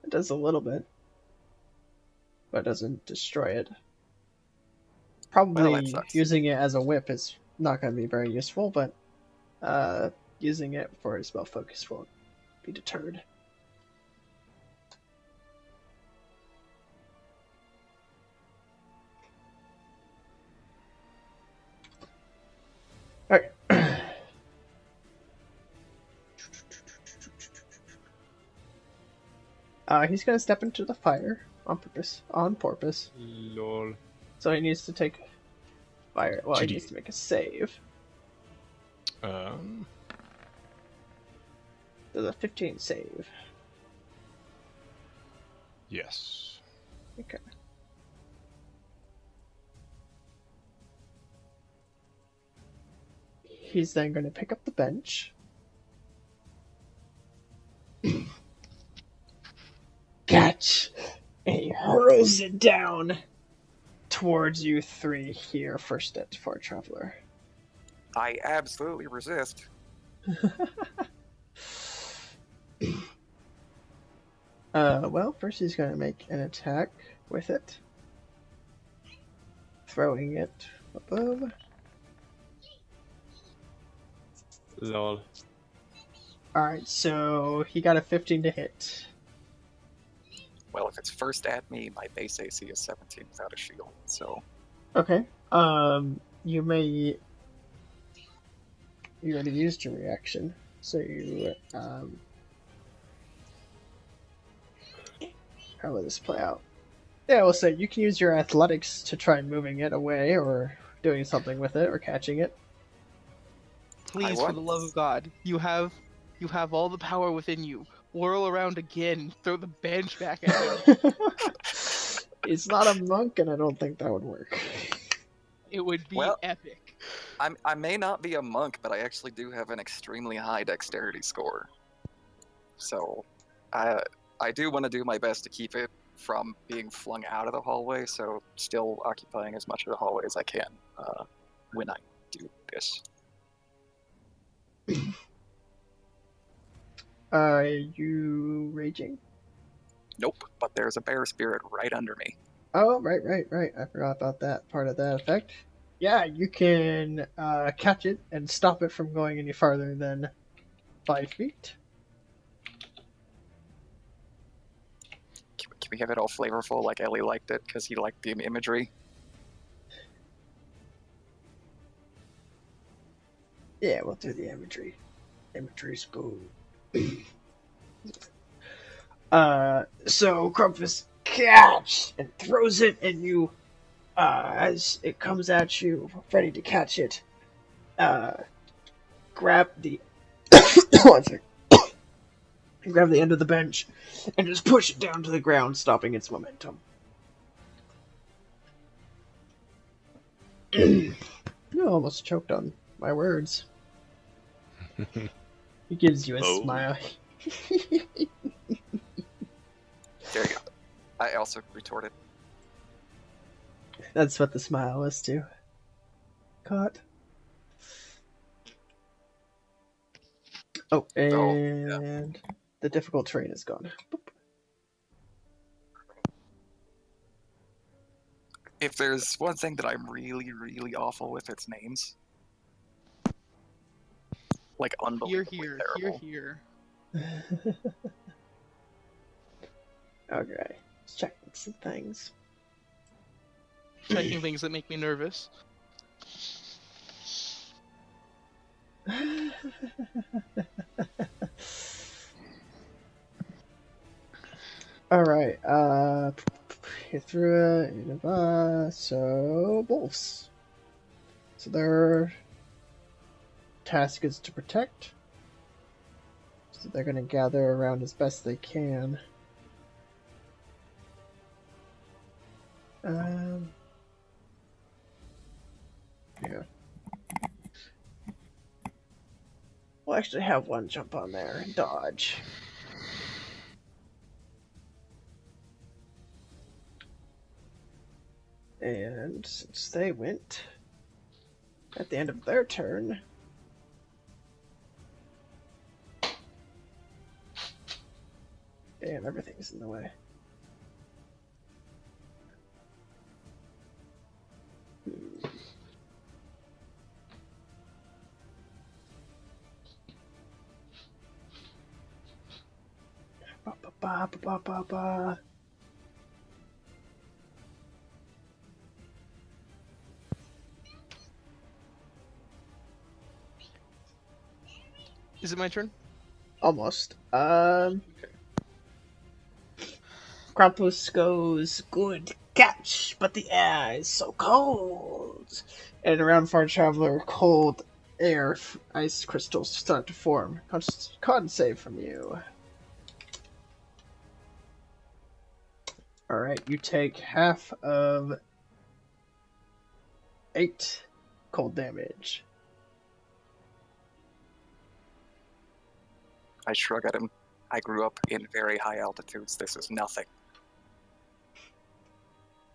It does a little bit, but it doesn't destroy it. Probably Well, that sucks. using it as a whip is not going to be very useful, but using it for his spell focus won't be deterred. Alright. He's going to step into the fire on purpose. Lol. So he needs to take fire. Well, he GD. needs to make a save. Um, There's a 15 save. yes. Okay. He's then going to pick up the bench. Catch! And he hurls it down towards you three here, first step for a traveler. I absolutely resist. Well, first he's going to make an attack with it. Throwing it above. Lol. Alright, so he got a 15 to hit. Well, if it's first at me, my base AC is 17 without a shield, so... Okay. You may... You already used your reaction, so you, how will this play out? Yeah, we'll say you can use your athletics to try moving it away, or doing something with it, or catching it. Please, for the love of God, you have all the power within you. Whirl around again, throw the bench back at him. He's not a monk, and I don't think that would work. It would be Well- epic. I may not be a monk, but I actually do have an extremely high dexterity score. So, I do want to do my best to keep it from being flung out of the hallway, so still occupying as much of the hallway as I can when I do this. Are you raging? Nope, but there's a bear spirit right under me. Oh, right. I forgot about that part of that effect. Yeah, you can catch it and stop it from going any farther than 5 feet. Can we have it all flavorful like Ellie liked it, because he liked the imagery? Yeah, we'll do the imagery. Imagery's good. So Crumpus catch and throws it, and you, as it comes at you, ready to catch it, grab the grab the end of the bench and just push it down to the ground, stopping its momentum. You almost choked on my words. He gives you a Oh. smile. There you go. I also retorted. That's what the smile was too. Caught. Oh, and the difficult terrain is gone. Boop. If there's one thing that I'm really, really awful with, it's names. Like unbelievably terrible. Here. Okay, let's check some things. Checking things that make me nervous. Alright, hit through it, so wolves. So their task is to protect. So they're gonna gather around as best they can. Yeah. We'll actually have one jump on there and dodge. And since they went at the end of their turn, damn, everything's in the way. Ba, ba, ba, ba, ba, ba. Is it my turn? Almost. Krampus goes, good catch, but the air is so cold. And around Far Traveler, cold air, ice crystals start to form. Con save from you. Alright, you take half of 8 cold damage. I shrug at him. I grew up in very high altitudes. This is nothing.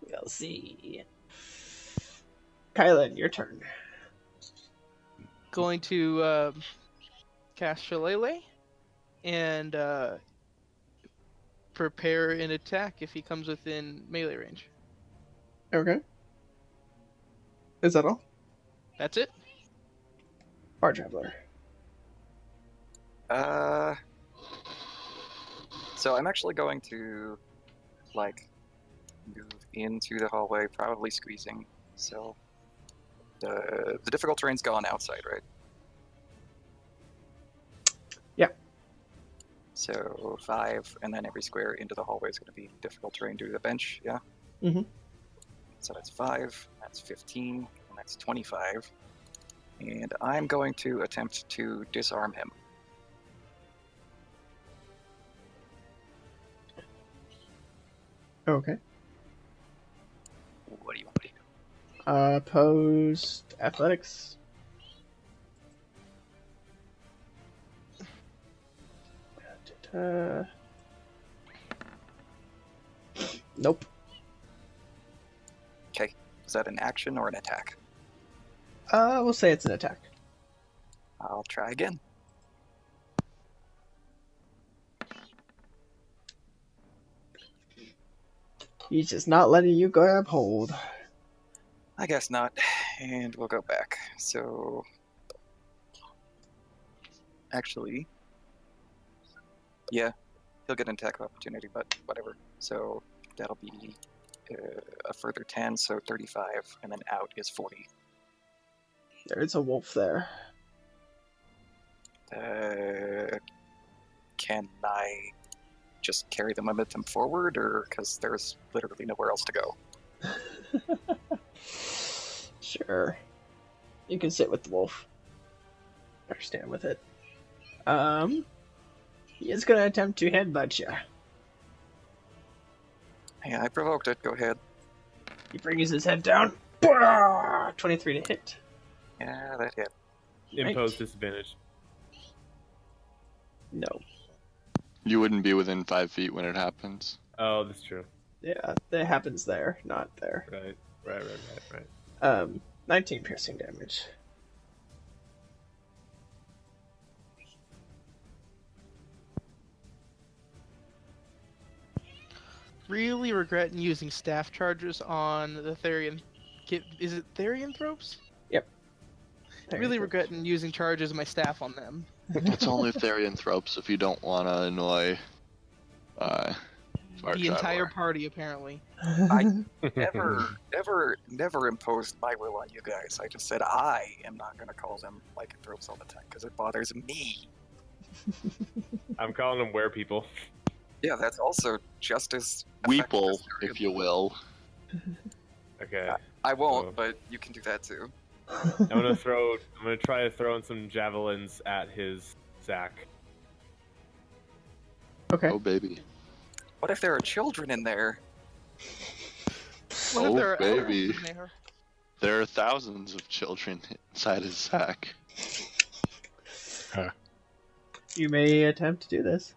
We'll see. Kylan, your turn. Going to cast Shillelagh and prepare an attack if he comes within melee range. Okay. Is that all? That's it. Far Traveler. So I'm actually going to, like, move into the hallway, probably squeezing. So the difficult terrain's gone outside, right? Yeah. So 5, and then every square into the hallway is going to be difficult terrain due to the bench, yeah? Mm-hmm. So that's 5, that's 15, and that's 25. And I'm going to attempt to disarm him. Okay. What do you want me to do? Opposed athletics. Nope. Okay, is that an action or an attack? We'll say it's an attack. I'll try again. He's just not letting you grab hold. I guess not. And we'll go back. So, actually, yeah, he'll get an attack of opportunity, but whatever. So that'll be a further 10, so 35, and then out is 40. There's a wolf there. Can I just carry the momentum forward, or because there's literally nowhere else to go? Sure. You can sit with the wolf. Or stand with it. He is gonna attempt to headbutt you. Yeah, I provoked it. Go ahead. He brings his head down. 23 to hit. Yeah, that hit. Impose Right. disadvantage. No. You wouldn't be within 5 feet when it happens. Oh, that's true. Yeah, that happens there, not there. Right. 19 piercing damage. Really regretting using staff charges on the Therian. Is it Therianthropes? Yep. Really regretting using charges of my staff on them. It's only Therianthropes if you don't want to annoy Far The entire Traveler. party, apparently. Never imposed my will on you guys. I just said I am not going to call them lycanthropes all the time because it bothers me. I'm calling them were people. Yeah, that's also just as Weeple, effective as if you will. Okay. I won't, Oh. but you can do that too. I'm gonna try to throw in some javelins at his Zach. Okay. Oh, baby. What if there are children in there? What if Oh, there are baby. elves in there? There are thousands of children inside his sack. You may attempt to do this.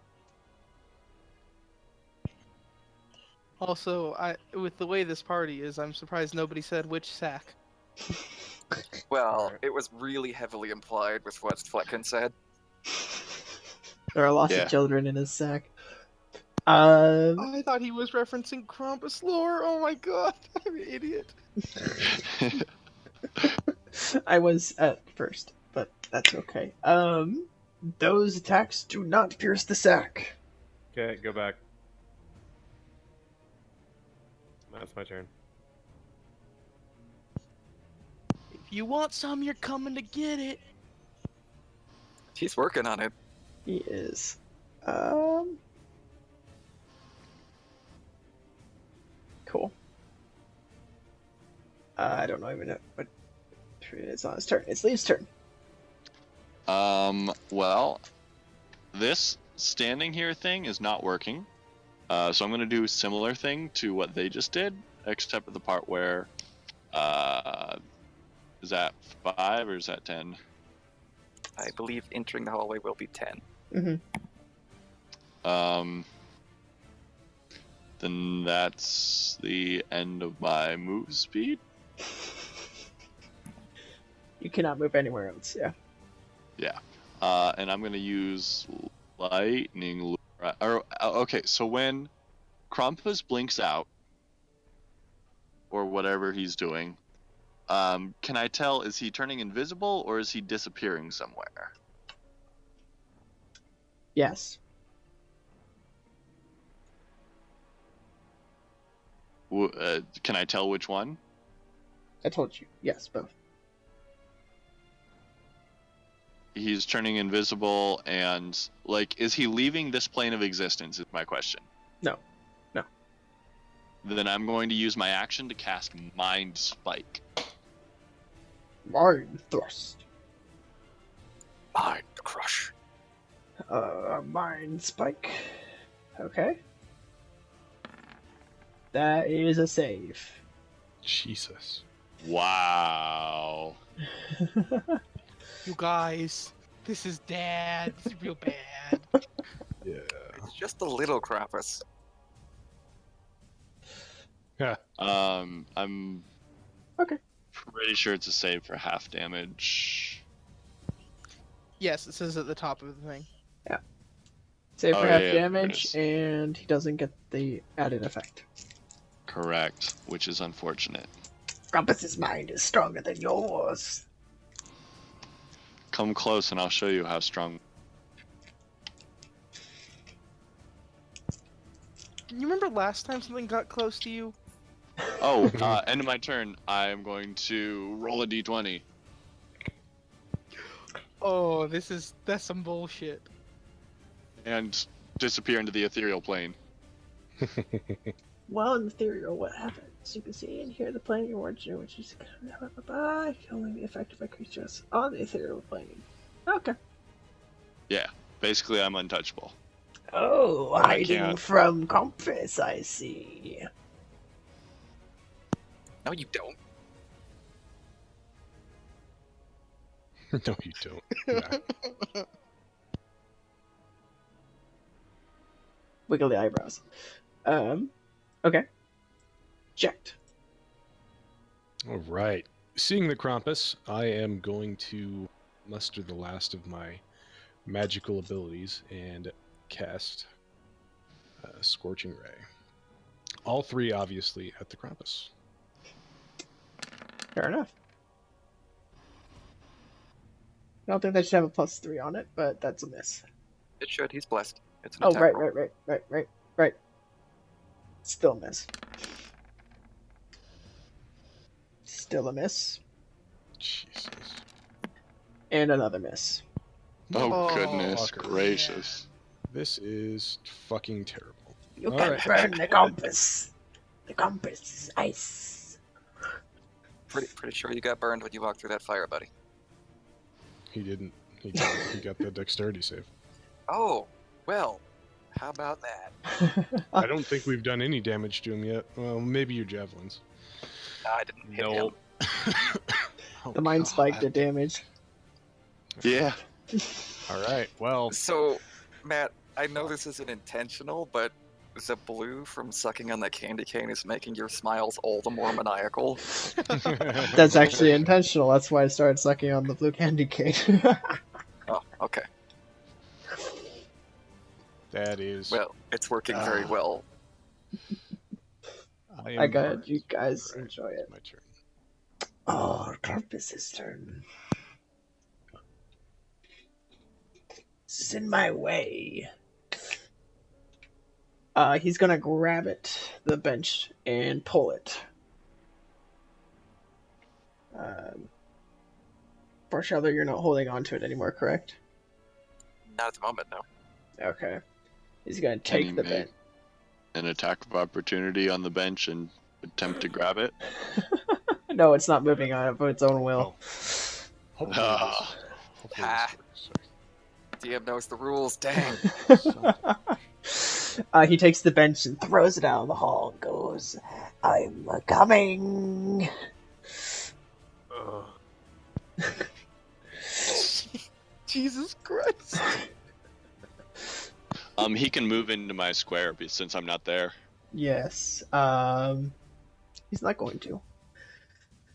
Also, with the way this party is, I'm surprised nobody said which sack. Well, Alright. it was really heavily implied with what Flecken said. There are lots Yeah. of children in his sack. I thought he was referencing Krampus lore. Oh my god, I'm an idiot. I was at first, but that's okay. Those attacks do not pierce the sack. Okay, go back. That's my turn. If you want some, you're coming to get it. He's working on it. He is. Cool. I don't even know what it's on his turn. It's Lee's turn. Well, this standing here thing is not working. So I'm going to do a similar thing to what they just did, except for the part where, is that 5 or is that 10? I believe entering the hallway will be 10. Mm-hmm. Then that's the end of my move speed. You cannot move anywhere else, yeah. Yeah. And I'm going to use lightning. Okay, so when Krampus blinks out, or whatever he's doing, can I tell, is he turning invisible or is he disappearing somewhere? Yes. Can I tell which one? I told you. Yes, both. He's turning invisible and, like, is he leaving this plane of existence is my question. No. No. Then I'm going to use my action to cast Mind Spike. Mind Thrust. Mind Crush. Mind Spike. Okay. That is a save. Jesus. Wow. You guys, this is bad. This is real bad. Yeah. It's just a little Krampus. I'm Okay. pretty sure it's a save for half damage. Yes, it says at the top of the thing. Save for Oh, half yeah, damage, there it and he doesn't get the added effect. Correct, which is unfortunate. Krampus's mind is stronger than yours. Come close and I'll show you how strong. You remember last time something got close to you? Oh, end of my turn. I am going to roll a d20. Oh, that's some bullshit. And disappear into the ethereal plane. Well, in the ethereal, what happens? You can see and hear the plane you're watching, which is can only be affected by creatures on the ethereal plane. Okay. Yeah, basically I'm untouchable. Oh, I hiding can't. from Compass, I see. No, you don't. No, you don't. Nah. Wiggle the eyebrows. Okay. Checked. All right. Seeing the Krampus, I am going to muster the last of my magical abilities and cast Scorching Ray. All three, obviously, at the Krampus. Fair enough. I don't think that should have a +3 on it, but that's a miss. It should. He's blessed. It's an Oh, attack roll. right. Still a miss. Still a miss. Jesus. And another miss. Oh, Oh, goodness fucker. gracious. This is fucking terrible. You All can right. burn the compass. The compass is ice. Pretty sure you got burned when you walked through that fire, buddy. He didn't. He got the dexterity save. Oh, well, how about that? I don't think we've done any damage to him yet. Well, maybe your javelins. I didn't hit him. Oh, The mind God. spike did damage. Yeah. All right. Well, So, Matt, I know this isn't intentional, but the blue from sucking on that candy cane is making your smiles all the more maniacal. That's actually intentional. That's why I started sucking on the blue candy cane. Oh, okay. that is. Well, it's working very well. I got burned. you guys Right. enjoy it. My turn. Oh, Compass's turn. It's in my way. He's gonna grab the bench, and pull it. Foreshadowing, you're not holding on to it anymore, correct? Not at the moment, no. Okay. He's gonna Can he take the make bench. an attack of opportunity on the bench and attempt to grab it? No, it's not moving on of its own will. Hopefully Ah. hopefully Ha. this DM knows the rules, dang. He takes the bench and throws it down the hall and goes, "I'm coming." Jesus Christ. He can move into my square since I'm not there. Yes. He's not going to.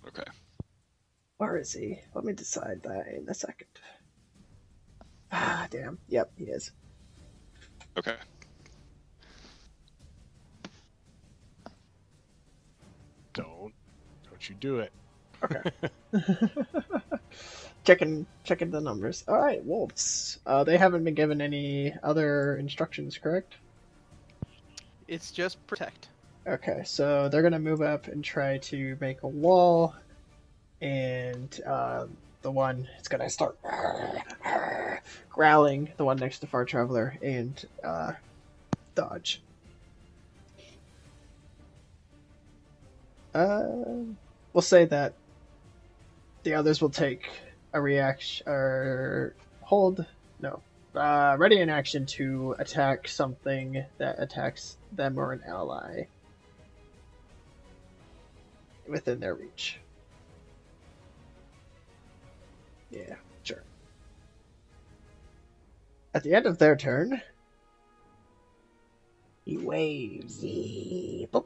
Okay. Where is he? Let me decide that in a second. Ah, damn. Yep, he is. Okay. Don't you do it. Okay. checking the numbers. All right, wolves. They haven't been given any other instructions, correct? It's just protect. Okay, so they're gonna move up and try to make a wall, and the one it's gonna start growling. The one next to Far Traveler and dodge. We'll say that the others will take a reaction or hold. No. Ready in action to attack something that attacks them or an ally within their reach. Yeah, sure. At the end of their turn, he waves. Boop.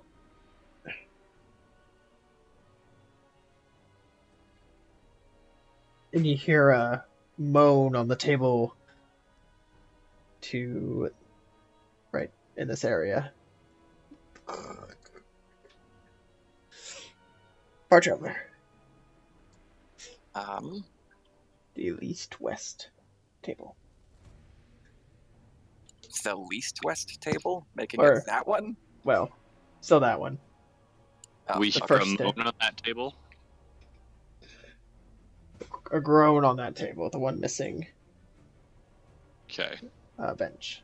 And you hear a moan on the table to right in this area. Far Traveler. The least west table. It's the least west table, making Or- it that one? Well, still that one. Oh, We the hear a first moan on that table. A groan on that table, the one missing Okay. bench.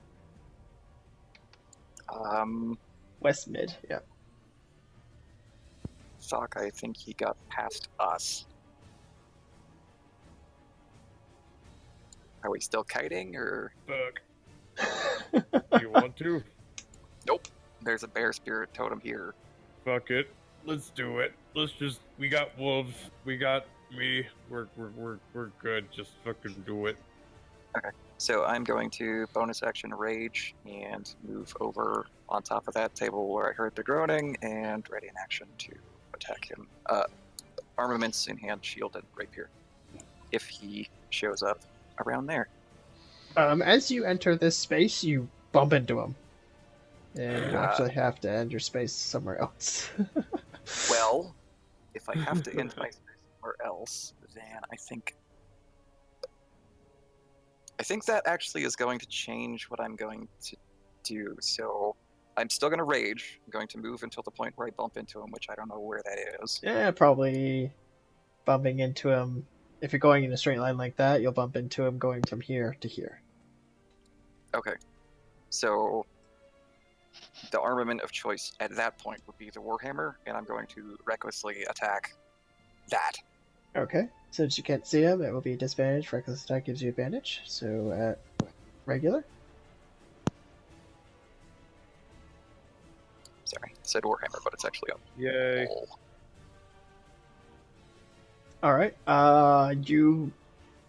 West mid, yeah. Sock, I think he got past us. Are we still kiting, or Fuck. You want to? there's a bear spirit totem here? Fuck it. Let's do it. We got wolves. We got me. We're good. Just fucking do it. So I'm going to bonus action rage and move over on top of that table where I heard the groaning and ready in action to attack him. Armaments in hand, shield, and rapier. If he shows up around there. As you enter this space, you bump into him. And you actually have to end your space somewhere else. Well, if I have to end my space somewhere else, then I think that actually is going to change what I'm going to do. So I'm still going to rage. I'm going to move until the point where I bump into him, which I don't know where that is. Yeah, probably bumping into him. If you're going in a straight line like that, you'll bump into him going from here to here. Okay. So the armament of choice at that point would be the Warhammer, and I'm going to recklessly attack that. Okay, since you can't see him, it will be disadvantage. Reckless attack gives you advantage. So at regular. Sorry, I said Warhammer, but it's actually a Yay. pole. All right. You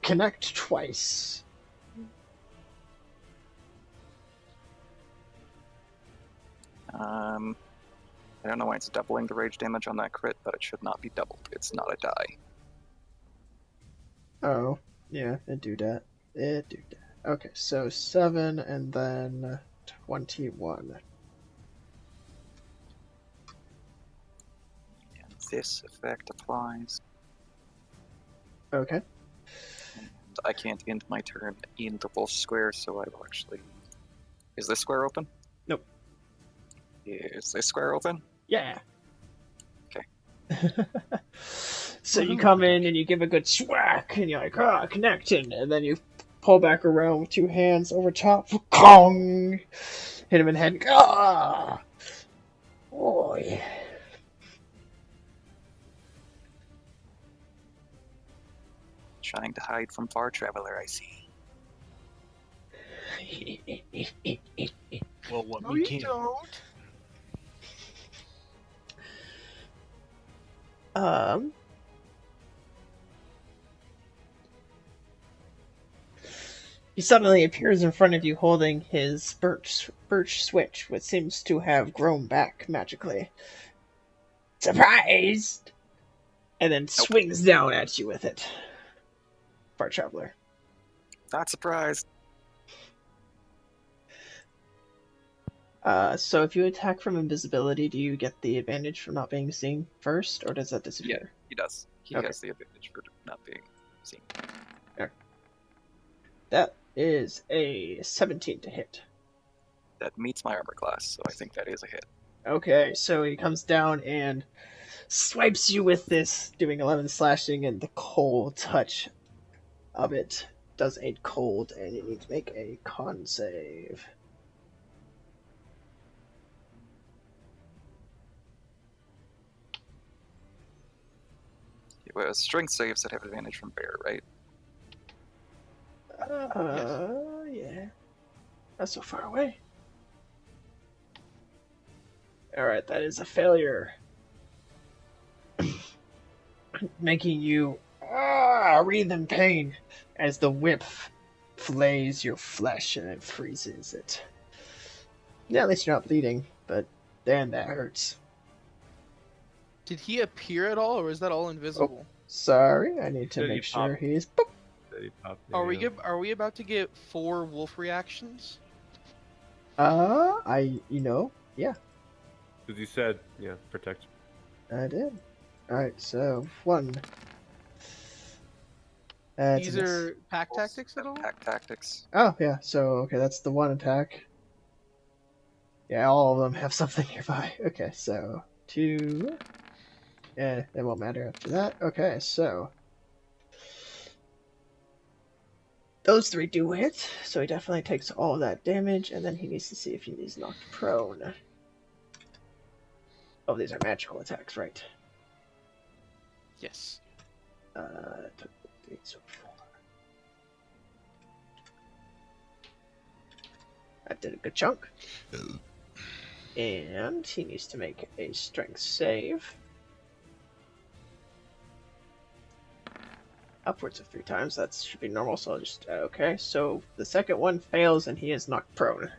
connect twice. I don't know why it's doubling the rage damage on that crit, but it should not be doubled. It's not a die. Oh, yeah, it do that. It do that. Okay, so 7 and then 21. And this effect applies. Okay. And I can't end my turn in the wolf square, so I will actually... Is this square open? Nope. Is this square open? Yeah. Okay. So you come in and you give a good swack, and you're like, connecting, and then you pull back around with 2 hands over top, Kong! Hit him in the head, Boy. Trying to hide from Far Traveler, I see. Well, what No, we you can. don't. He suddenly appears in front of you holding his birch switch, which seems to have grown back magically. Surprised! And then swings down at you with it. Far Traveler. Not surprised. So if you attack from invisibility, do you get the advantage from not being seen first, or does that disappear? He does. He Okay. has the advantage for not being seen. That is a 17 to hit. That meets my armor class, so I think that is a hit. Okay, so he comes down and swipes you with this, doing 11 slashing, and the cold touch of it does 8 cold, and you need to make a con save. Well, strength saves that have advantage from bear, right? Yeah. That's so far away. Alright, that is a failure. Making you writhe in pain as the whip flays your flesh and it freezes it. Yeah, at least you're not bleeding, but damn, that hurts. Did he appear at all, or is that all invisible? Sorry, I need to Did he make sure pop? he's... That he popped Are we in. good? Are we about to get 4 wolf reactions? Yeah, Because he said, yeah, protect. I did. Alright, so 1. These are pack tactics at all? Pack tactics. Oh, yeah, so, okay, that's the 1 attack. Yeah, all of them have something nearby. Okay, so 2. Yeah, it won't matter after that. Okay, so those 3 do hit, so he definitely takes all that damage, and then he needs to see if he's knocked prone. Oh, these are magical attacks, right? Yes. Took 3 so far. That did a good chunk. And he needs to make a strength save. upwards of 3 times. That should be normal, so I'll just... okay, so the second one fails and he is knocked prone.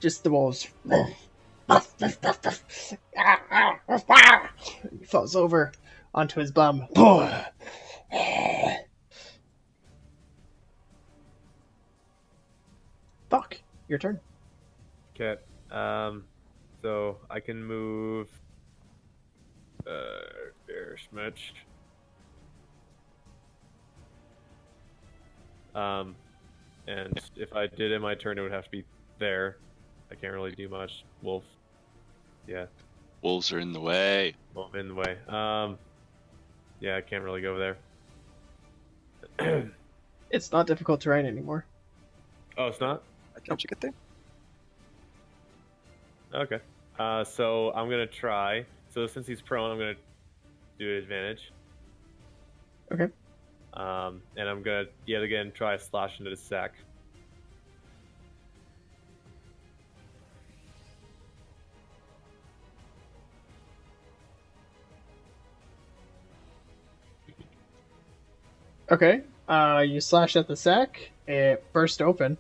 Just the wolves. He falls over onto his bum. Fuck, your turn. Okay. So I can move. There, Smitch. And if I did in my turn, it would have to be there. I can't really do much. Wolf. Yeah. Wolves are in the way. Wolf in the way. Yeah, I can't really go there. It's not difficult terrain anymore. Oh, it's not? Don't you get there? Okay. So I'm gonna try. So since he's prone, I'm gonna do advantage. Okay. And I'm gonna yet again try to slash into the sack. Okay. You slash at the sack. It burst open.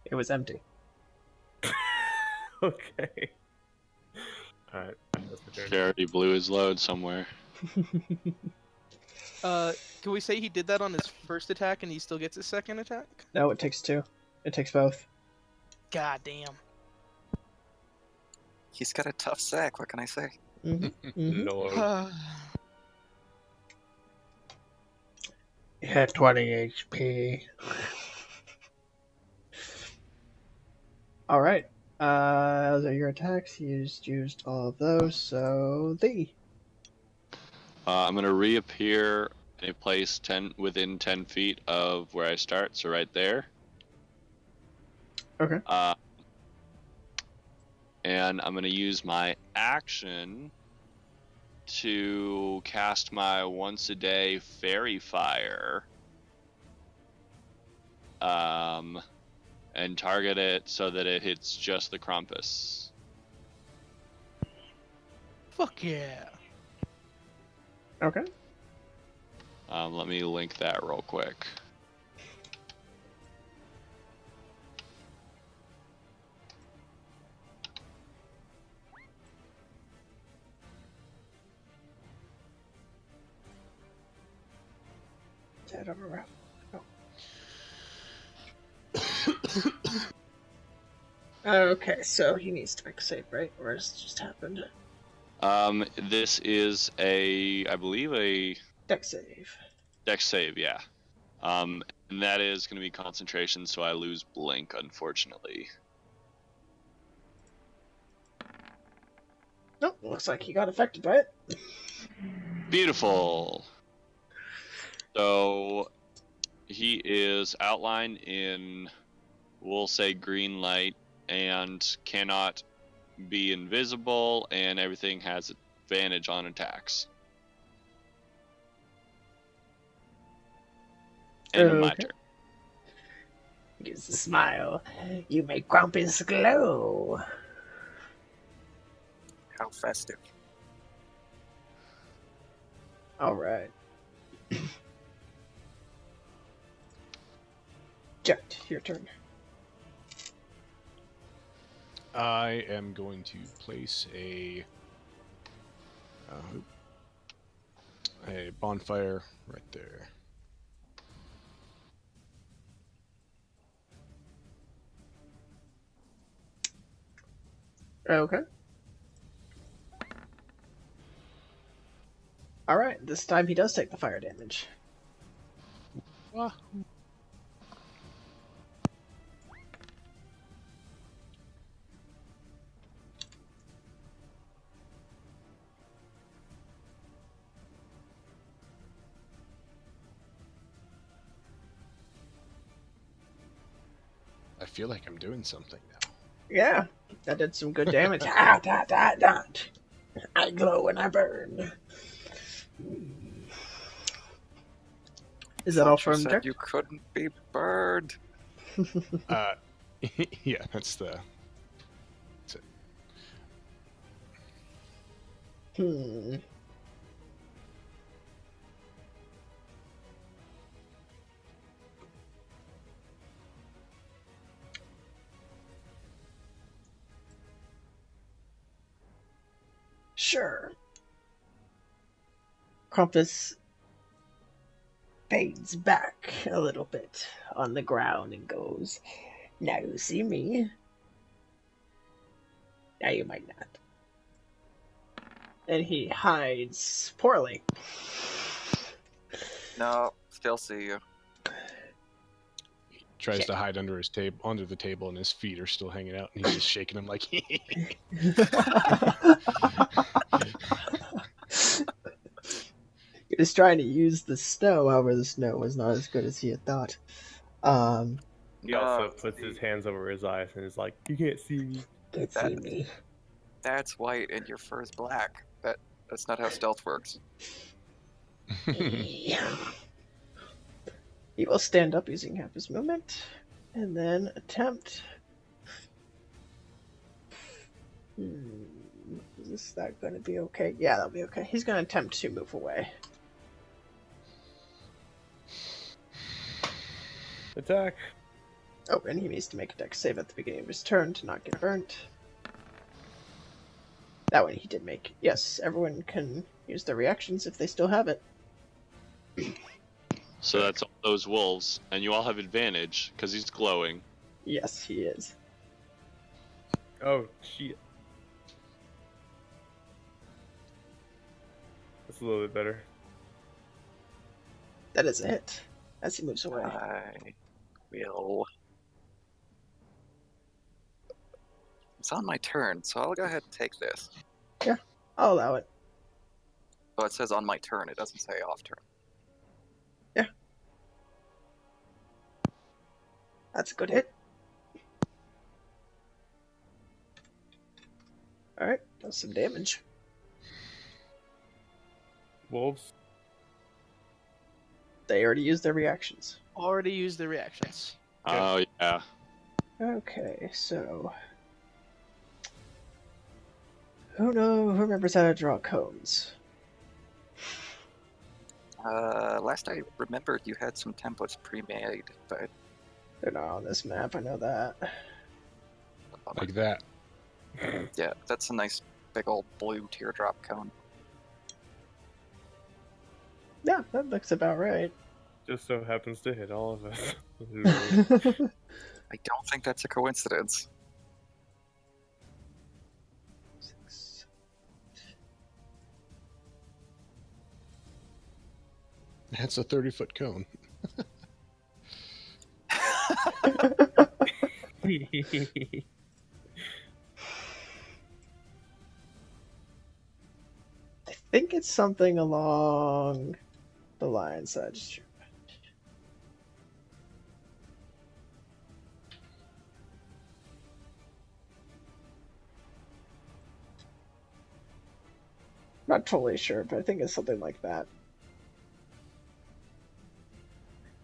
It was empty. Okay. Alright, that's my turn. He already blew his load somewhere. Can we say he did that on his first attack and he still gets his second attack? No, it takes 2. It takes both. God damn. He's got a tough sack. What can I say? Lord. He had 20 HP. Alright. Those are your attacks. You used all of those, so thee. I'm gonna reappear in a place within 10 feet of where I start, so right there. Okay. And I'm gonna use my action to cast my once a day fairy fire. And target it so that it hits just the Krampus. Fuck yeah. Okay. Let me link that real quick. Okay, so he needs to make a save, right? Or has it just happened? This is I believe a Dex save. dex save, yeah. And that is going to be concentration, so I lose blink, unfortunately. Nope, looks like he got affected by it. Beautiful. So he is outlined in, we'll say, green light, and cannot be invisible, and everything has advantage on attacks. End of my turn. Gives a smile. You make Krampus glow. How festive. Alright. Jet, your turn. I am going to place a bonfire right there. Okay. Alright, this time he does take the fire damage. I feel like I'm doing something now. Yeah, that did some good damage. I glow when I burn. Is that all Thought you from said Dirk? you couldn't be burned. Yeah, that's it. Hmm. Sure. Krampus fades back a little bit on the ground and goes, "Now you see me. Now you might not." And he hides poorly. No, still see you. Tries Yeah. to hide under under the table, and his feet are still hanging out, and he's just shaking them like. He was trying to use the snow, however, the snow was not as good as he had thought. He also No, puts his see, hands over his eyes and is like, "You can't see me." Can't That- see me. that's white and your fur is black. That's not how stealth works. He will stand up using half his movement, and then attempt. Is that going to be okay? Yeah, that'll be okay. He's going to attempt to move away. Attack. Oh, and he needs to make a dex save at the beginning of his turn to not get burnt. That one he did make. Yes, everyone can use their reactions if they still have it. So that's all those wolves, and you all have advantage because he's glowing. Yes, he is. Oh, shit. That's a little bit better. That is a hit. As he moves away. I will. It's on my turn, so I'll go ahead and take this. I'll allow it. Oh, it says on my turn. It doesn't say off turn. That's a good hit. Alright, that's some damage. Wolves. They already used their reactions. Already used the reactions. Oh yeah. Okay, so who remembers how to draw cones? Last I remembered, you had some templates pre-made, but They're not on this map, I know that. Like that. yeah, that's a nice big old blue teardrop cone. Yeah, that looks about right. Just so happens to hit all of us. I don't think that's a coincidence. That's a 30-foot cone. I think it's something along the lines that I just drew. Not totally sure, but I think it's something like that.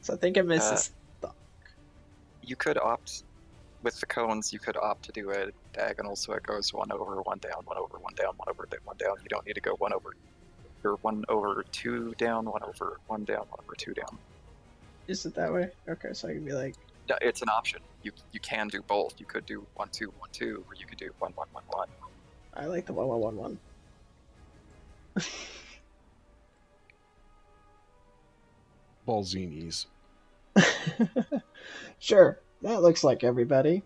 So I think it misses. You could opt, with the cones, you could opt to do a diagonal so it goes 1 over, 1 down, 1 over, 1 down, 1 over, 1 down. You don't need to go 1 over, or 1 over 2 down, 1 over 1 down, 1 over 2 down. Is it that way? Okay, so I can be like, No, it's an option. You can do both. You could do 1 2 1 2, or you could do 1 1 1 1. I like the 1 1 1 1. Ballzinis. Sure, that looks like everybody.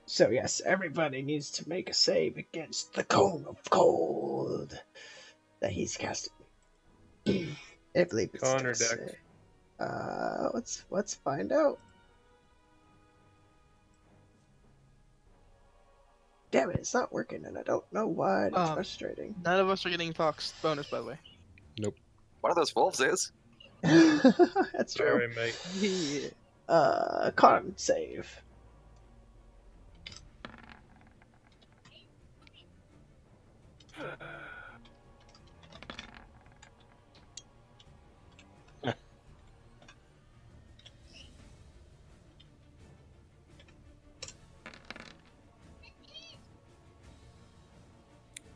So yes, everybody needs to make a save against the cone of cold that he's casting. I believe it's Con or dex dex? save. Let's find out. Damn it, it's not working, and I don't know why. It's frustrating. None of us are getting Fox bonus, by the way. One of those wolves is. That's true. Sorry, mate. Yeah. Con save.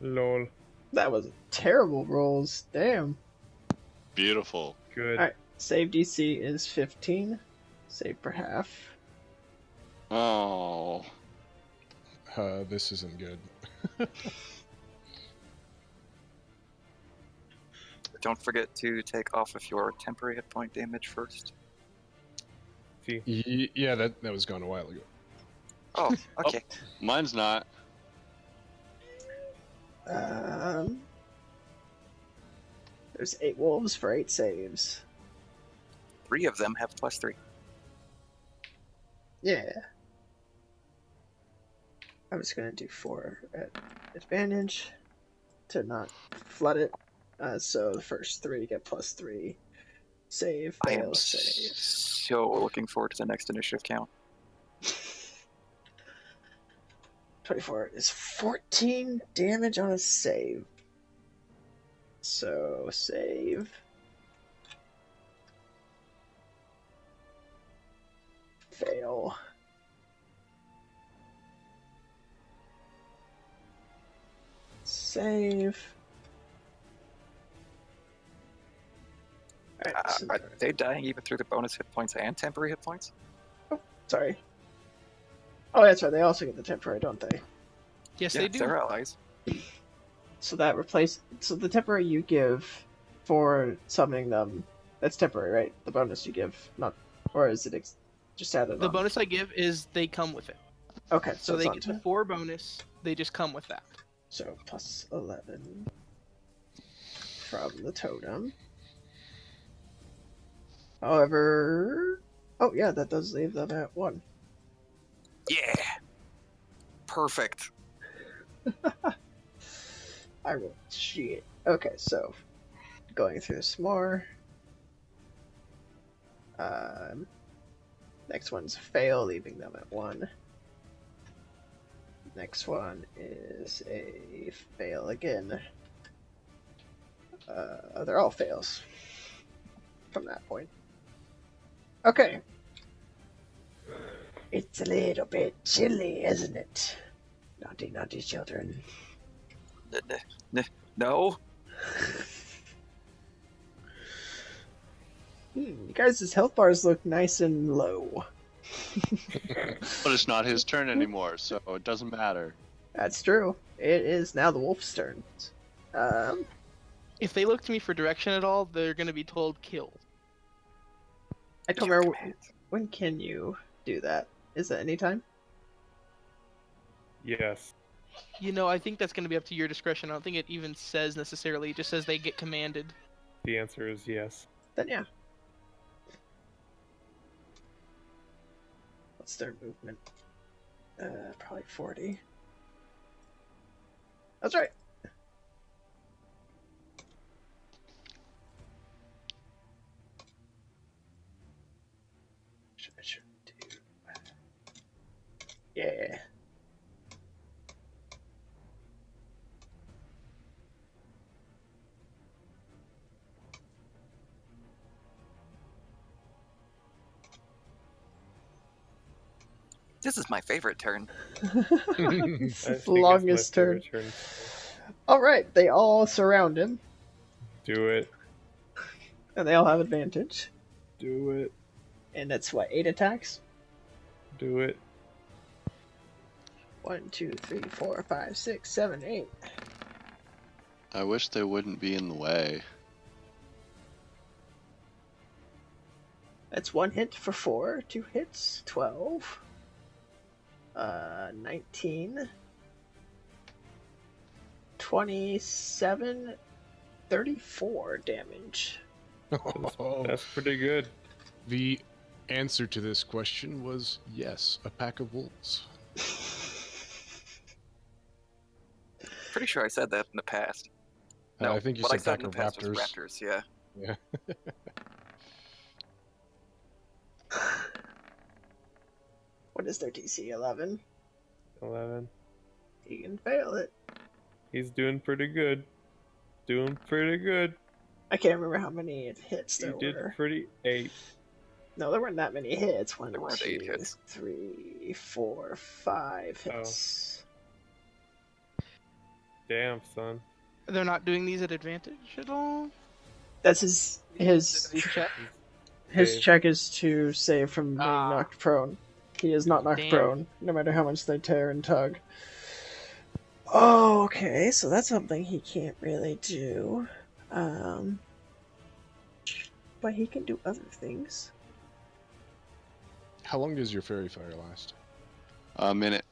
Lol. That was terrible rolls. Damn. Beautiful. Good. Alright, save DC is 15. Save per half. Oh. This isn't good. Don't forget to take off of your temporary hit point damage first. See? Yeah, that was gone a while ago. Oh, okay. Mine's not. There's 8 wolves for 8 saves. 3 of them have +3. Yeah. I'm just gonna do 4 at advantage to not flood it. So the first 3 get +3. Save, I fail, am save. so looking forward to the next initiative count. 24 is 14 damage on a save. So save. Fail. Save. Alright, so Are they dying even through the bonus hit points and temporary hit points? sorry. Oh, that's right. They also get the temporary, don't they? Yes, Yeah, they do. they're allies. So that so the temporary you give for summoning them, that's temporary, right? The bonus you give, not, or is it just added The on? bonus I give is they come with it. Okay, So it's they on get to- the 4 bonus. They just come with that. So plus 11 from the totem. However, oh yeah, that does leave them at 1. Yeah! Perfect. I rolled shit. Okay, so going through this more. Next one's fail, leaving them at 1. Next one is a fail again. They're all fails from that point. Okay. It's a little bit chilly, isn't it? Naughty, naughty children. No? You guys' health bars look nice and low. But it's not his turn anymore, so it doesn't matter. That's true. It is now the wolf's turn. If they look to me for direction at all, they're going to be told kill. I don't remember when can you do that? Is it anytime? Yes. You know, I think that's going to be up to your discretion. I don't think it even says necessarily. It just says they get commanded. The answer is yes. Then yeah. What's their movement? Probably 40. That's right. Should do. Yeah. This is my favorite turn. It's I the think longest it's my turn. favorite turn. Alright, they all surround him, Do it. and they all have advantage. Do it. And that's what, 8 attacks? Do it. 1, 2, 3, 4, 5, 6, 7, 8. I wish they wouldn't be in the way. That's 1 hit for 4, 2 hits, 12. 19. 27, 34 damage. That's pretty good. The answer to this question was yes, a pack of wolves. Pretty sure I said that in the past. No, I think you what I said said pack in of the past was raptors. raptors, yeah. Yeah. What is their DC? 11? 11. He can fail it. He's doing pretty good. Doing pretty good. I can't remember how many hits He there did were. pretty 8. No, there weren't that many hits. 1, There weren't 8 hits. 3, 4, 5 hits. Damn, son. They're not doing these at advantage at all. That's his These check. his Save. check is to save from being Ah. knocked prone. He is not knocked Damn. prone, no matter how much they tear and tug. Oh, okay, so that's something he can't really do. But he can do other things. How long does your fairy fire last? A minute.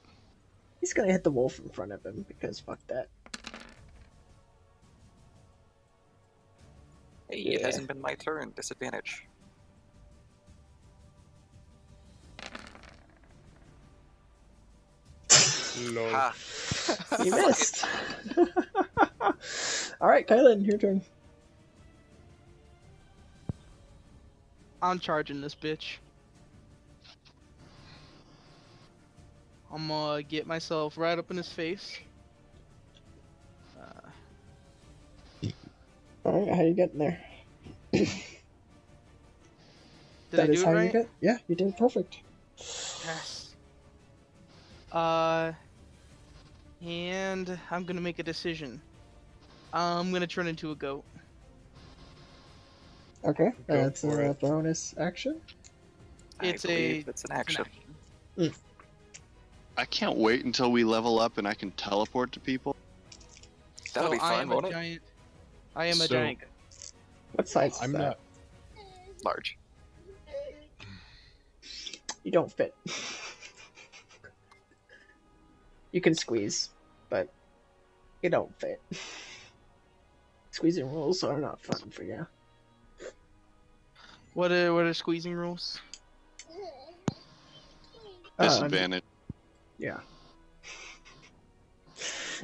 He's gonna hit the wolf in front of him, because fuck that. Hey, Yeah. it hasn't been my turn. Disadvantage. Lol. Ha! You missed! Alright, Kylan, your turn. I'm charging this bitch. I'm gonna get myself right up in his face. Alright, how you getting there? Did That I is do how it you right? get. Yeah, you did perfect. Yes. And I'm gonna make a decision. I'm gonna turn into a goat. Okay, Go that's for a it. bonus action. It's I believe it's an action. I can't wait until we level up and I can teleport to people. That'll So be I fun, am won't a it? giant. I am a So- giant. What size is I'm that? not. Large. You don't fit. You can squeeze, but you don't fit. Squeezing rules are not fun for you. What are squeezing rules? Disadvantage. Yeah.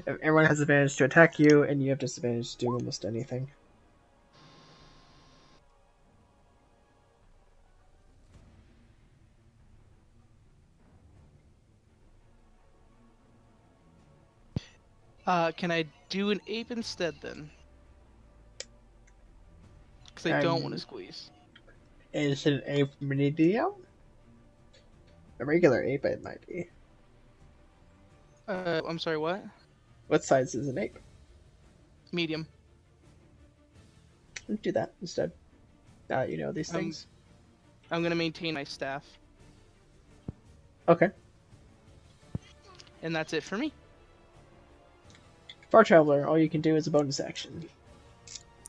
Everyone has advantage to attack you, and you have disadvantage to do almost anything. Can I do an ape instead then? Because I don't want to squeeze. Is it an ape medium? A regular ape, it might be. I'm sorry, what? What size is an ape? Medium. Let's do that instead. Now that you know these Um, things. I'm gonna maintain my staff. Okay. And that's it for me. Far Traveler, all you can do is a bonus action.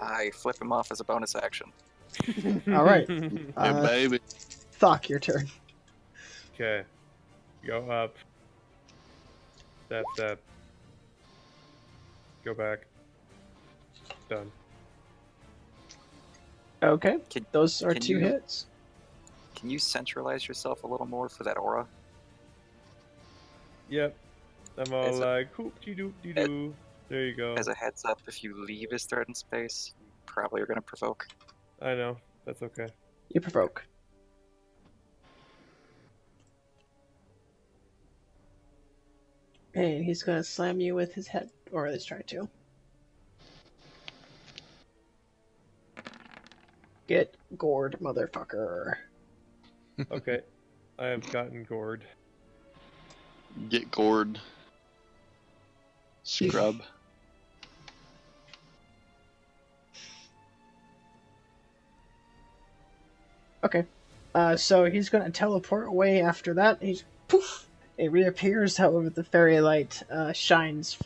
I flip him off as a bonus action. Alright. Hey, baby. Thok, your turn. Okay. Go up. Step, step. Go back. Done. Okay. Can- Those are can 2 you- hits. Can you centralize yourself a little more for that aura? Yep. I'm all As a- like, hoop-de-doop-de-doo. There you go. As a heads up, if you leave his threatened space, you probably are going to provoke. I know. That's okay. You provoke. And he's gonna slam you with his head, or at least try to. Get gored, motherfucker. Okay. I have gotten gored. Get gored. Scrub. Okay. So he's gonna teleport away after that. He's poof! It reappears, however, the fairy light shines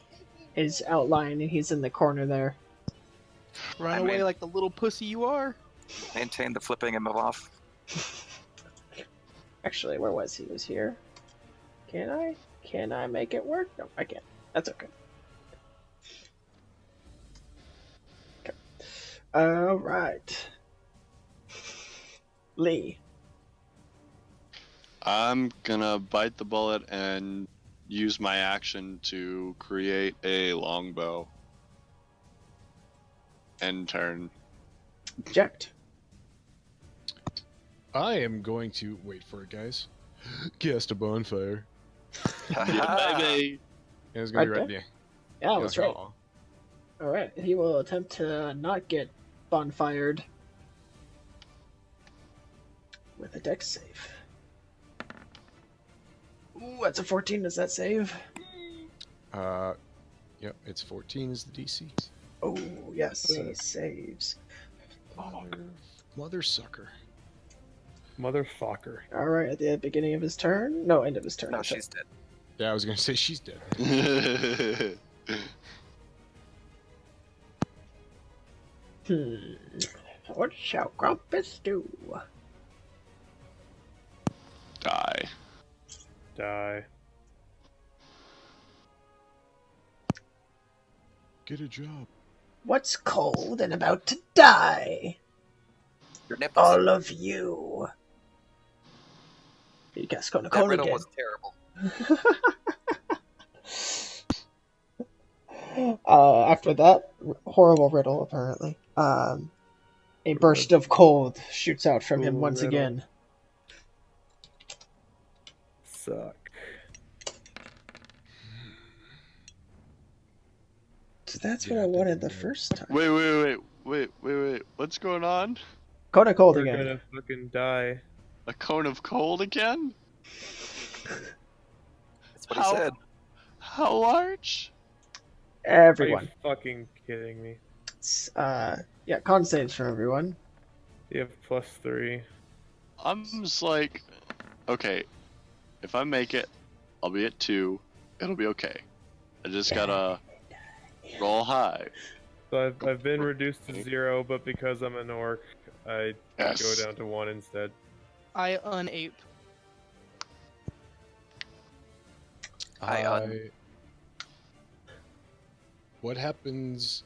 his outline, and he's in the corner there. Run I away mean- like the little pussy you are. Maintain the flipping him off. Actually, where was he? He was here. Can I? Can I make it work? No, I can't. That's okay. Okay. Alright. Lee. I'm gonna bite the bullet and use my action to create a longbow. End turn. Eject. I am going to wait for it, guys. Cast a bonfire. Yeah, baby. And it's gonna Right be right. Yeah, that's right. Aw. Alright, he will attempt to not get bonfired with a dex save. Ooh, that's a 14. Does that save? Yep, it's 14 is the DC. Oh, yes, he saves. Mother sucker. Motherfucker. All right, at the beginning of his turn. No, end of his turn. No, I'm sorry. she's dead. Yeah, I was gonna say she's dead. What shall Grumpus do? Die. Die. Get a job. What's cold and about to die? Your nipples. All of you. You guys gonna That call riddle again. was terrible. After that horrible riddle, apparently, a burst of cold shoots out from him Cool once riddle. again. Suck. So that's Yeah, what I I think wanted I'm the gonna- first time. Wait. What's going on? Cone of cold We're again. gonna fucking die. A cone of cold again? That's what he said. How large? Everyone. Are you fucking kidding me? It's, yeah, con saves for everyone. You have +3. I'm just like, okay, if I make it, I'll be at 2. It'll be okay. I just gotta roll high. So I've been reduced to 0, but because I'm an orc, I Yes. go down to 1 instead. I unape. What happens?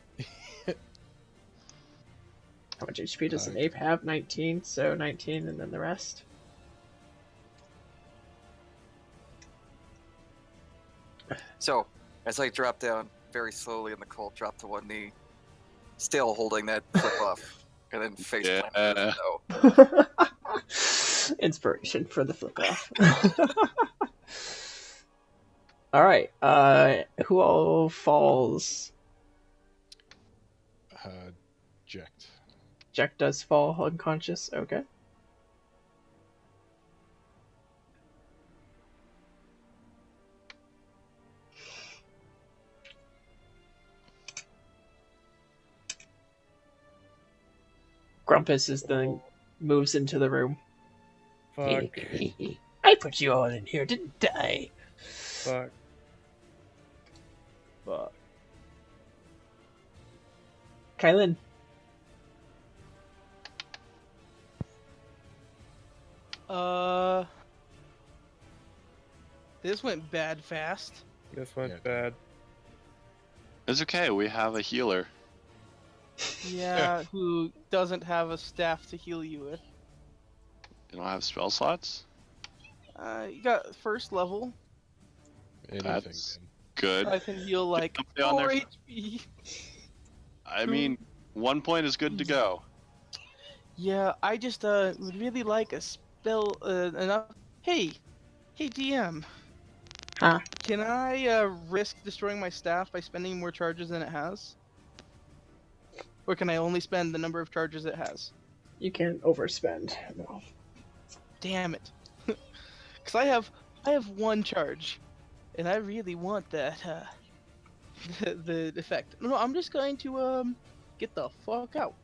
How much HP does an ape have? 19, so 19 and then the rest. So, as I drop down very slowly in the cold, drop to one knee, still holding that flip off, and then face plant Yeah. no. Inspiration for the flip off. Alright, who all falls? Ject. Jack does fall unconscious, okay. Grumpus is then moves into the room. Fuck. I put you all in here, didn't I? Fuck. Fuck. Kylan. This went bad fast. This went Yeah. bad. It's okay, we have a healer. Yeah, who doesn't have a staff to heal you with? You don't have spell slots? You got first level. Anything. That's- man. Good. I can heal like Somebody on 4 there- HP. I mean, 1 point is good to go. Yeah, I just would really like a spell enough. Hey DM. Huh? Can I risk destroying my staff by spending more charges than it has? Or can I only spend the number of charges it has? You can't overspend. No. Damn it. Cause I have 1 charge. And I really want that the effect. No, I'm just going to get the fuck out.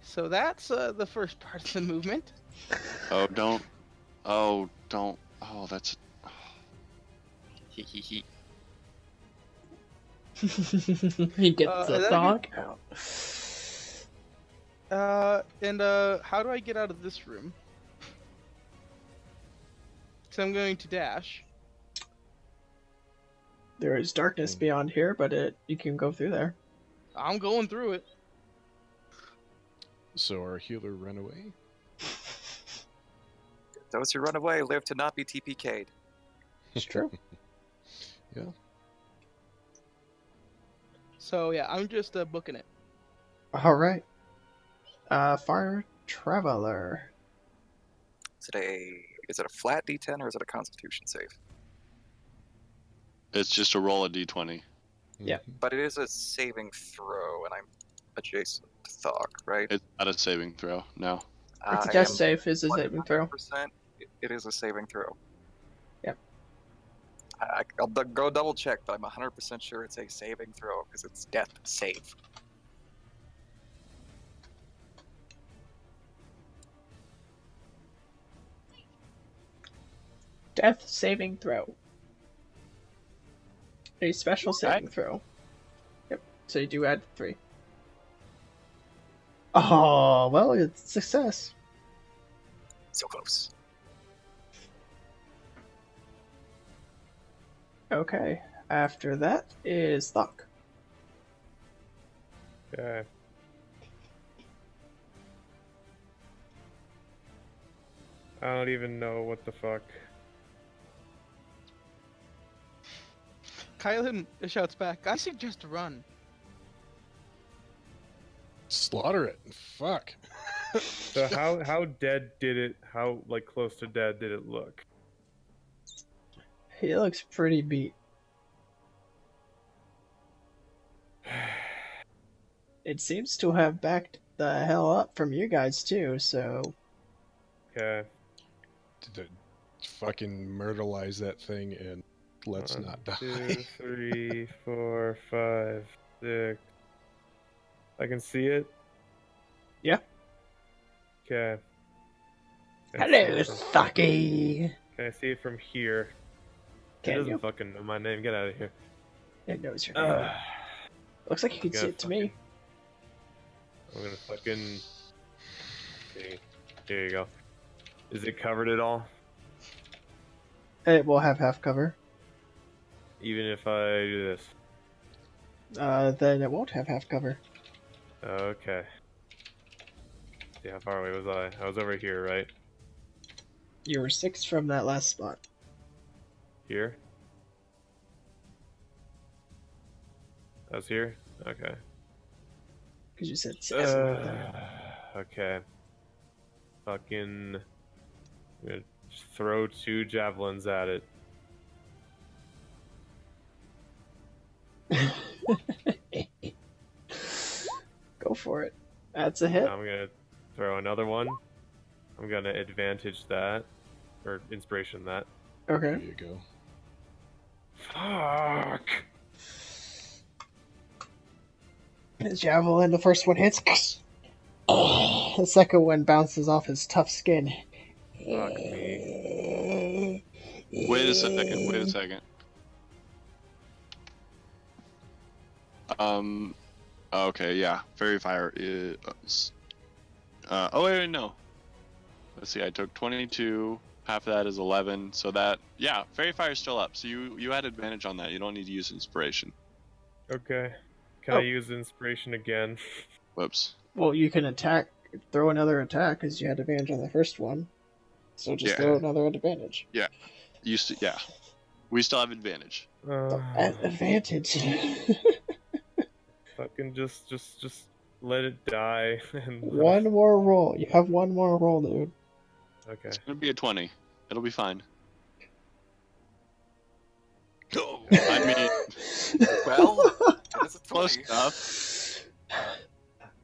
So that's the first part of the movement. Oh, don't. Oh, that's. He. He gets the that dog out. And how do I get out of this room? So I'm going to dash. There is darkness beyond here, but you can go through there. I'm going through it. So our healer ran away. Those who run away live to not be TPK'd. It's true. Yeah. So yeah, I'm just booking it. All right. Fire Traveler. Is it a flat D10 or is it a Constitution save? It's just a roll of d20. Yeah. Mhm. But it is a saving throw, and I'm adjacent to Thok, right? It's not a saving throw, no. It's I a death am save is a saving throw. 100%. It is a saving throw. I'll go double check, but I'm 100% sure it's a saving throw because it's death save. Death saving throw. A special saving throw. Yep. So you do add 3. Oh, well, it's success. So close. Okay. After that is Thok. Okay. I don't even know what the fuck. Kylan shouts back, I suggest run. Slaughter it. Fuck. So how dead did it? How like close to dead did it look? He looks pretty beat. It seems to have backed the hell up from you guys too, so Okay. To fucking myrtleize that thing and let's 1, not die. 2, 3, 4, 5, 6. I can see it. yeah. Okay. Hello, Thucky. Can I see it from here? Can it doesn't you? fucking know my name. Get out of here. It knows your name. Looks like you can see it to me. I'm gonna fucking. Okay. Here you go. Is it covered at all? It will have half cover. Even if I do this? Then it won't have half cover. Okay. See, how far away was I? I was over here, right? You were 6 from that last spot. Here? I was here? Okay. Because you said 6. Okay. Fucking. I'm gonna throw 2 javelins at it. Go for it. That's a hit. I'm gonna throw another one. I'm gonna advantage that. Or inspiration that. Okay. There you go. Fuck! His javelin, the first one hits. The second one bounces off his tough skin. Fuck me. Wait a second. Okay, yeah. Fairy Fire is... oh, wait, no. Let's see, I took 22. Half of that is 11. So that... Yeah, Fairy Fire's still up. So you had advantage on that. You don't need to use Inspiration. Okay. Can I use inspiration again? Whoops. Well, you can attack, throw another attack because you had advantage on the first one. So just throw another advantage. Yeah. Yeah. We still have advantage. Advantage. Fucking just let it die. And One more roll. You have one more roll, dude. Okay. It's gonna be a 20. It'll be fine. I mean, Well, it is a 20. close enough.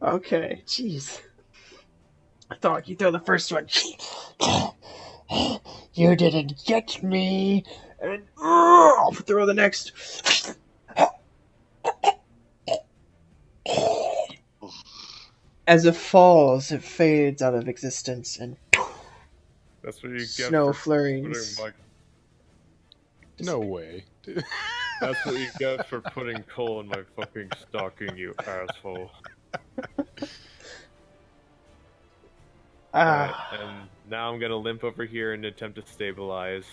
Okay, jeez. I thought you throw the first one. You didn't get me. And I'll throw the next. As it falls, it fades out of existence, and That's what you get snow for flurries. putting No way. That's what you get for putting coal in my fucking stocking, you asshole. Alright, and now I'm gonna limp over here and attempt to stabilize.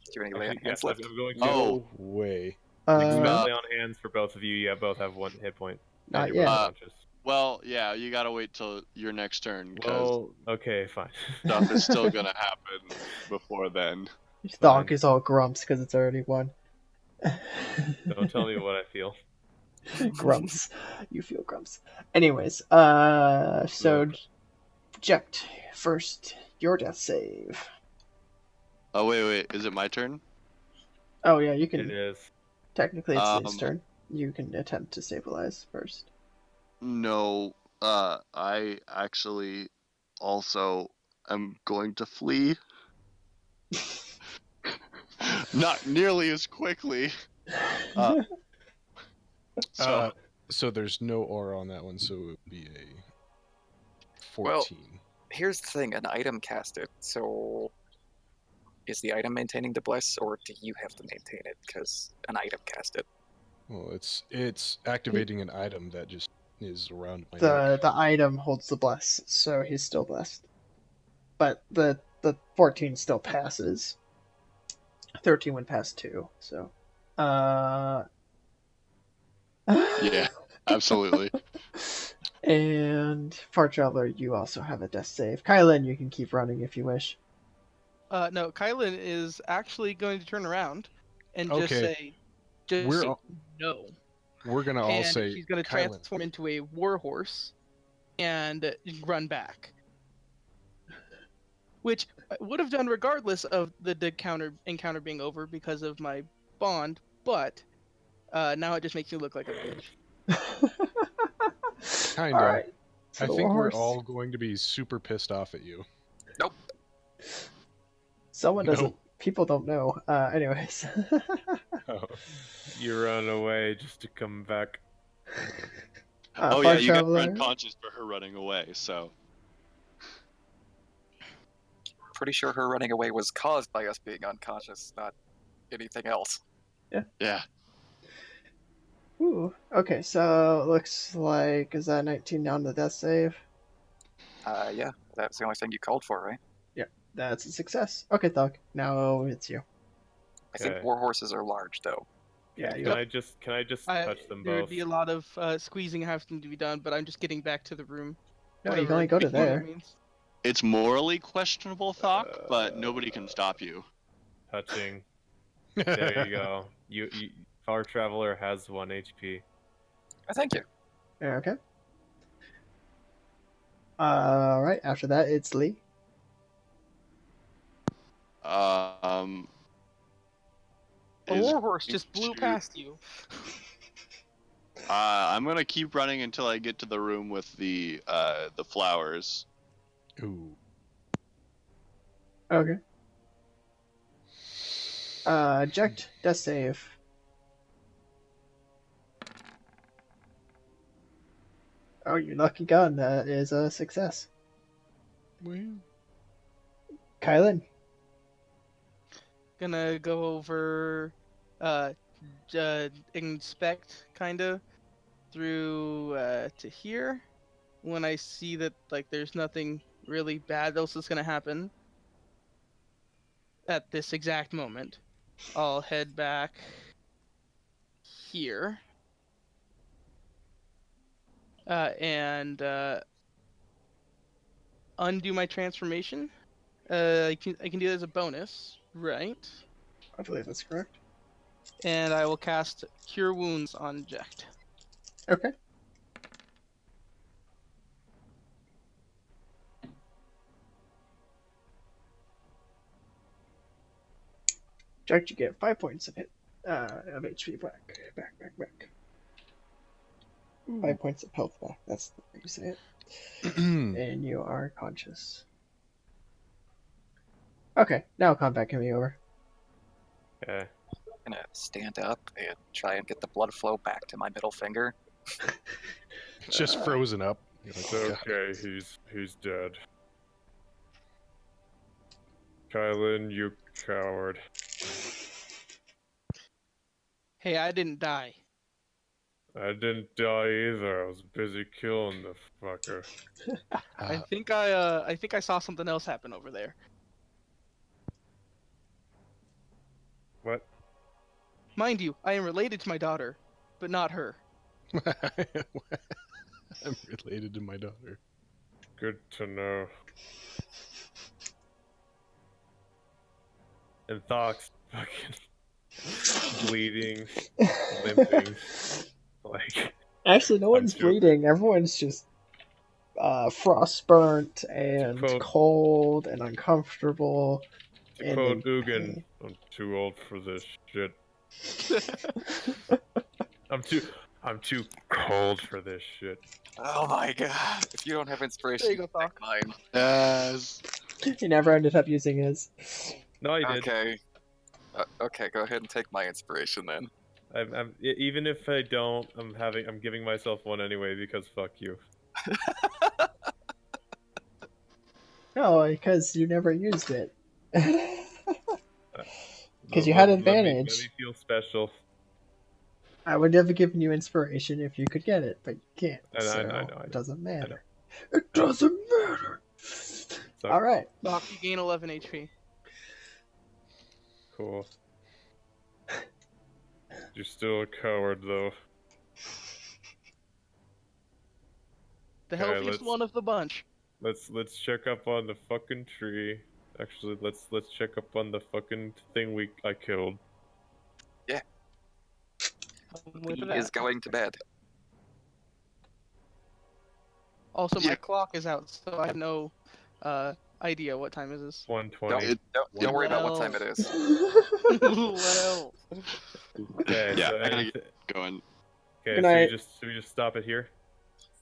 Do you have any Yes, hands left? I'm going to. Oh. No way. Lay on hands for both of you. Yeah, both have 1 hit point. Not And you're both yet. conscious. Well, yeah, you gotta wait till your next turn, because Well, okay, fine. stuff is still gonna happen before then. Thok is all grumps because it's already won. Don't tell me what I feel. Grumps. You feel grumps. Anyways, so Look. Project first your death save. Oh, wait, is it my turn? Oh yeah, you It can. is. Technically, it's his turn. You can attempt to stabilize first. No, I actually also am going to flee. Not nearly as quickly. Uh, so So there's no aura on that one, so it would be a 14. Well, here's the thing: an item cast it. So, is the item maintaining the bless, or do you have to maintain it? Because an item cast it. Well, it's activating an item that just is around my The neck. the item holds the bless, so he's still blessed. But the 14 still passes. 13 would pass too. So, yeah, absolutely. And Far Traveler, you also have a death save. Kylan, you can keep running if you wish. No, Kylan is actually going to turn around and just Okay. say, We're say all- no. We're gonna all And say she's going to Kylan. transform into a warhorse and run back. Which I would have done regardless of the encounter being over because of my bond, but now it just makes you look like a bitch. Kinda. All right. So I the think we're warhorse- all going to be super pissed off at you. Nope. Someone doesn't. No. People don't know. Anyways. Oh. You run away just to come back. Oh Far yeah, you guys Traveler. were unconscious for her running away, so Pretty sure her running away was caused by us being unconscious, not anything else. yeah. Ooh. Okay, so it looks like is that 19 down to death save? Yeah, that's the only thing you called for, right? That's a success. Okay, Thug. Now it's you. I think Okay. war horses are large, though. Yeah, Can you. I just touch them There would both? be a lot of squeezing having to be done, but I'm just getting back to the room. No, you can Whatever only go to that there. means. It's morally questionable, Thok, but nobody can stop you. Touching. There you go. You Far Traveler has 1 HP. Thank you. Okay. Alright, after that, it's Lee. A is warhorse just blew to- past you. I'm gonna keep running until I get to the room with the flowers. Ooh. Okay. Eject, death save. Oh, your lucky gun. That is a success. Kylan. Gonna go over, inspect kinda through to here. When I see that like there's nothing really bad else that's gonna happen at this exact moment, I'll head back here. And undo my transformation. I can do that as a bonus, right? I believe that's correct. And I will cast Cure Wounds on Jecht. Okay. Eject, you get 5 points of of HP back. Back. 5 points of health back. That's the way you say it. And you are conscious. Okay, now combat can be over. Okay. I'm gonna stand up and try and get the blood flow back to my middle finger. Just frozen up. You're like, It's "God." okay. He's dead. Kylan, you coward. Hey, I didn't die. I didn't die either. I was busy killing the fucker. I think I saw something else happen over there. What? Mind you, I am related to my daughter, but not her. I'm related to my daughter. Good to know. And Thok's fucking bleeding, limping. Like, Actually, no one's joking. bleeding. Everyone's just frostburnt and quote- cold and uncomfortable. to And quote in Ugin, pain. I'm too old for this shit. I'm too cold for this shit. Oh my god! If you don't have inspiration, There you go, Thok. take mine. Yes. He never ended up using his. No, I did. Okay. Okay, go ahead and take my inspiration then. Even if I don't, I'm giving myself one anyway because fuck you. No, because you never used it. Because you Let had let me advantage. feel special. I would have given you inspiration if you could get it, but you can't, I so know. it doesn't know. matter. It doesn't matter. So All right. Doc, you gain 11 HP. cool. You're still a coward, though. The Okay, healthiest one of the bunch. Let's check up on the fucking tree. Actually, let's check up on the fucking thing I killed. With He that. is going to bed. Also, Yeah. my clock is out, so I have no idea what time is this. 120. Don't worry about what time it is. Well, Okay, Yeah, so I gotta get going. okay, Good so night. we just stop it here.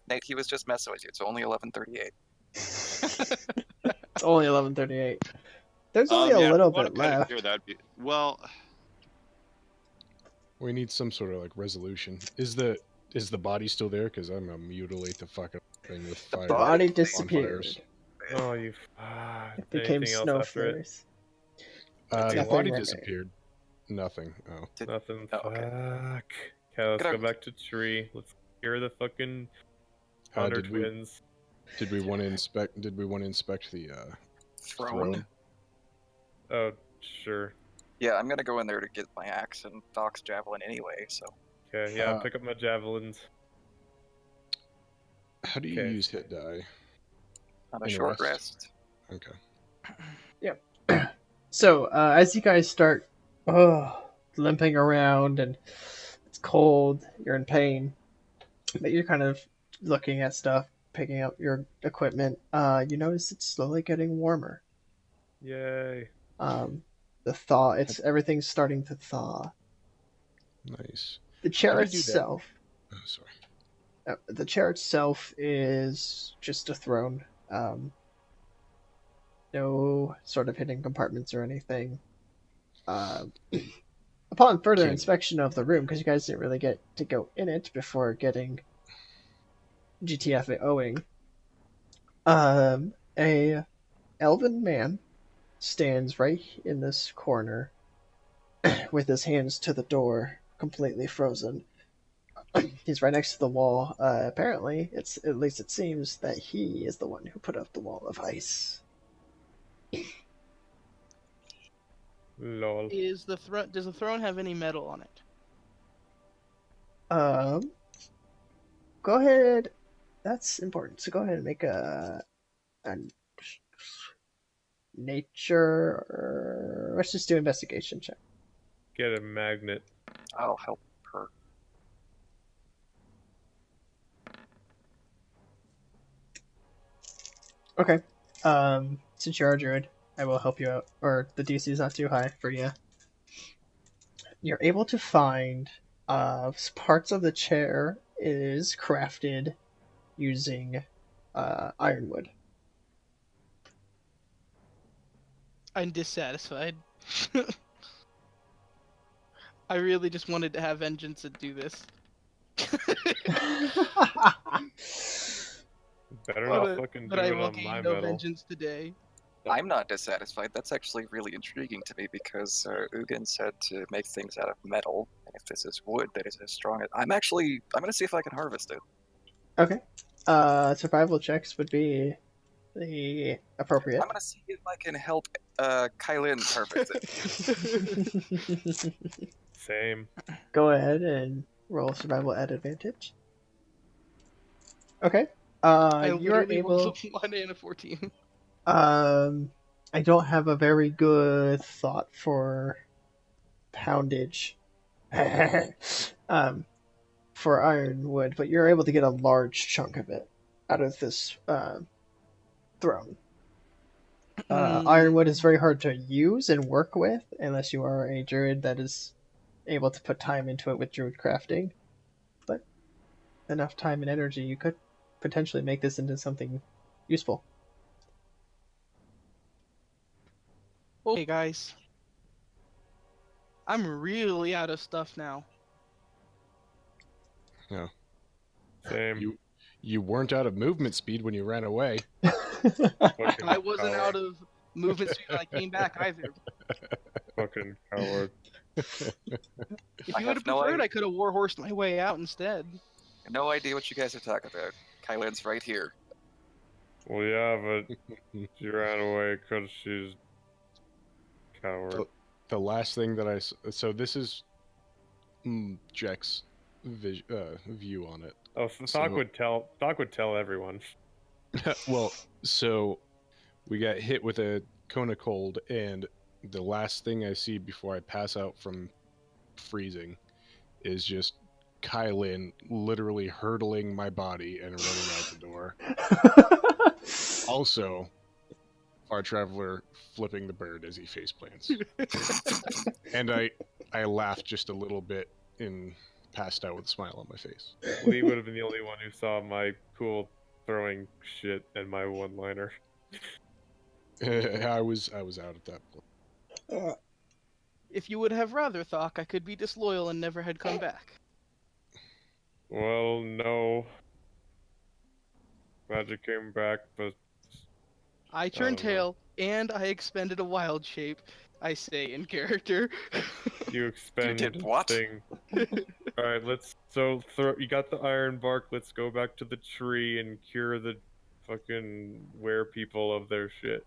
Nate, he was just messing with you. It's only 11:38. It's only 11:38. There's only a Yeah, little if you wanna bit cut it left. here, that'd be well. We need some sort of like resolution. Is the body still there? Because I'm gonna mutilate the fucking thing with The fire. Body body disappeared. Oh, you. It became anything else snow after it? fairies. The Nothing body remained. disappeared. Nothing. Oh. Nothing. Oh, okay. Fuck. Okay, let's Get go out. back to tree. Let's hear the fucking Thunder Did we Twins. did we want to inspect? Did we want to inspect the Throne. Oh, sure. Yeah, I'm gonna go in there to get my axe and Doc's javelin anyway. So Okay, yeah, Uh, pick up my javelins. How do you Okay. use hit die? on a In a short rest. rest. Okay. So, as you guys start limping around and it's cold, you're in pain, but you're kind of looking at stuff, picking up your equipment, you notice it's slowly getting warmer. Yay. Everything's starting to thaw. Nice. The chair How do you do that? itself, Oh, sorry. the chair itself is just a throne. No sort of hidden compartments or anything. Upon further Can- inspection of the room, because you guys didn't really get to go in it before getting GTFOing, a elven man stands right in this corner with his hands to the door, completely frozen. He's right next to the wall. Apparently, at least it seems that he is the one who put up the wall of ice. Lol. does the throne have any metal on it? Go ahead. That's important. So go ahead and make a nature. Or let's just do investigation check. Get a magnet. I'll help her. Okay. Since you're a druid, I will help you out. Or the DC is not too high for you. You're able to find parts of the chair is crafted using ironwood. I'm dissatisfied. I really just wanted to have vengeance and do this. Better not fucking do but I it will on my gain no metal. vengeance today. I'm not dissatisfied. That's actually really intriguing to me because Ugin said to make things out of metal, and if this is wood that is as strong as I'm gonna see if I can harvest it. Okay. Survival checks would be the appropriate. I'm gonna see if I can help Kylin harvest it. Same. Go ahead and roll survival at advantage. Okay. I You are literally able. rolled a 1 and a 14. I don't have a very good thought for poundage. For ironwood, but you're able to get a large chunk of it out of this throne. Ironwood is very hard to use and work with unless you are a druid that is able to put time into it with druid crafting. But enough time and energy, you could potentially make this into something useful. Okay, guys. I'm really out of stuff now. No, Same. you weren't out of movement speed when you ran away. Fucking I wasn't coward. out of movement speed when I came back either. Fucking coward. If I you would have have no preferred, idea. I could have warhorsed my way out instead. No idea what you guys are talking about. Kylan's right here. Well, yeah, but she ran away because she's coward. The last thing that so this is Jack's view on it. Oh, so Thok would tell everyone. Well, so we got hit with a cone of cold, and the last thing I see before I pass out from freezing is just Kylin literally hurtling my body and running out the door. Also, our traveler flipping the bird as he face plants. And I laughed just a little bit and passed out with a smile on my face. Lee would have been the only one who saw my cool throwing shit and my one-liner. I was out at that point. If you would have rather, Thok, I could be disloyal and never had come back. Well, no. Magic came back, but I turned don't know. tail, and I expended a wild shape. I say in character. you expend did what? thing. Alright, you got the iron bark, let's go back to the tree and cure the fucking people of their shit.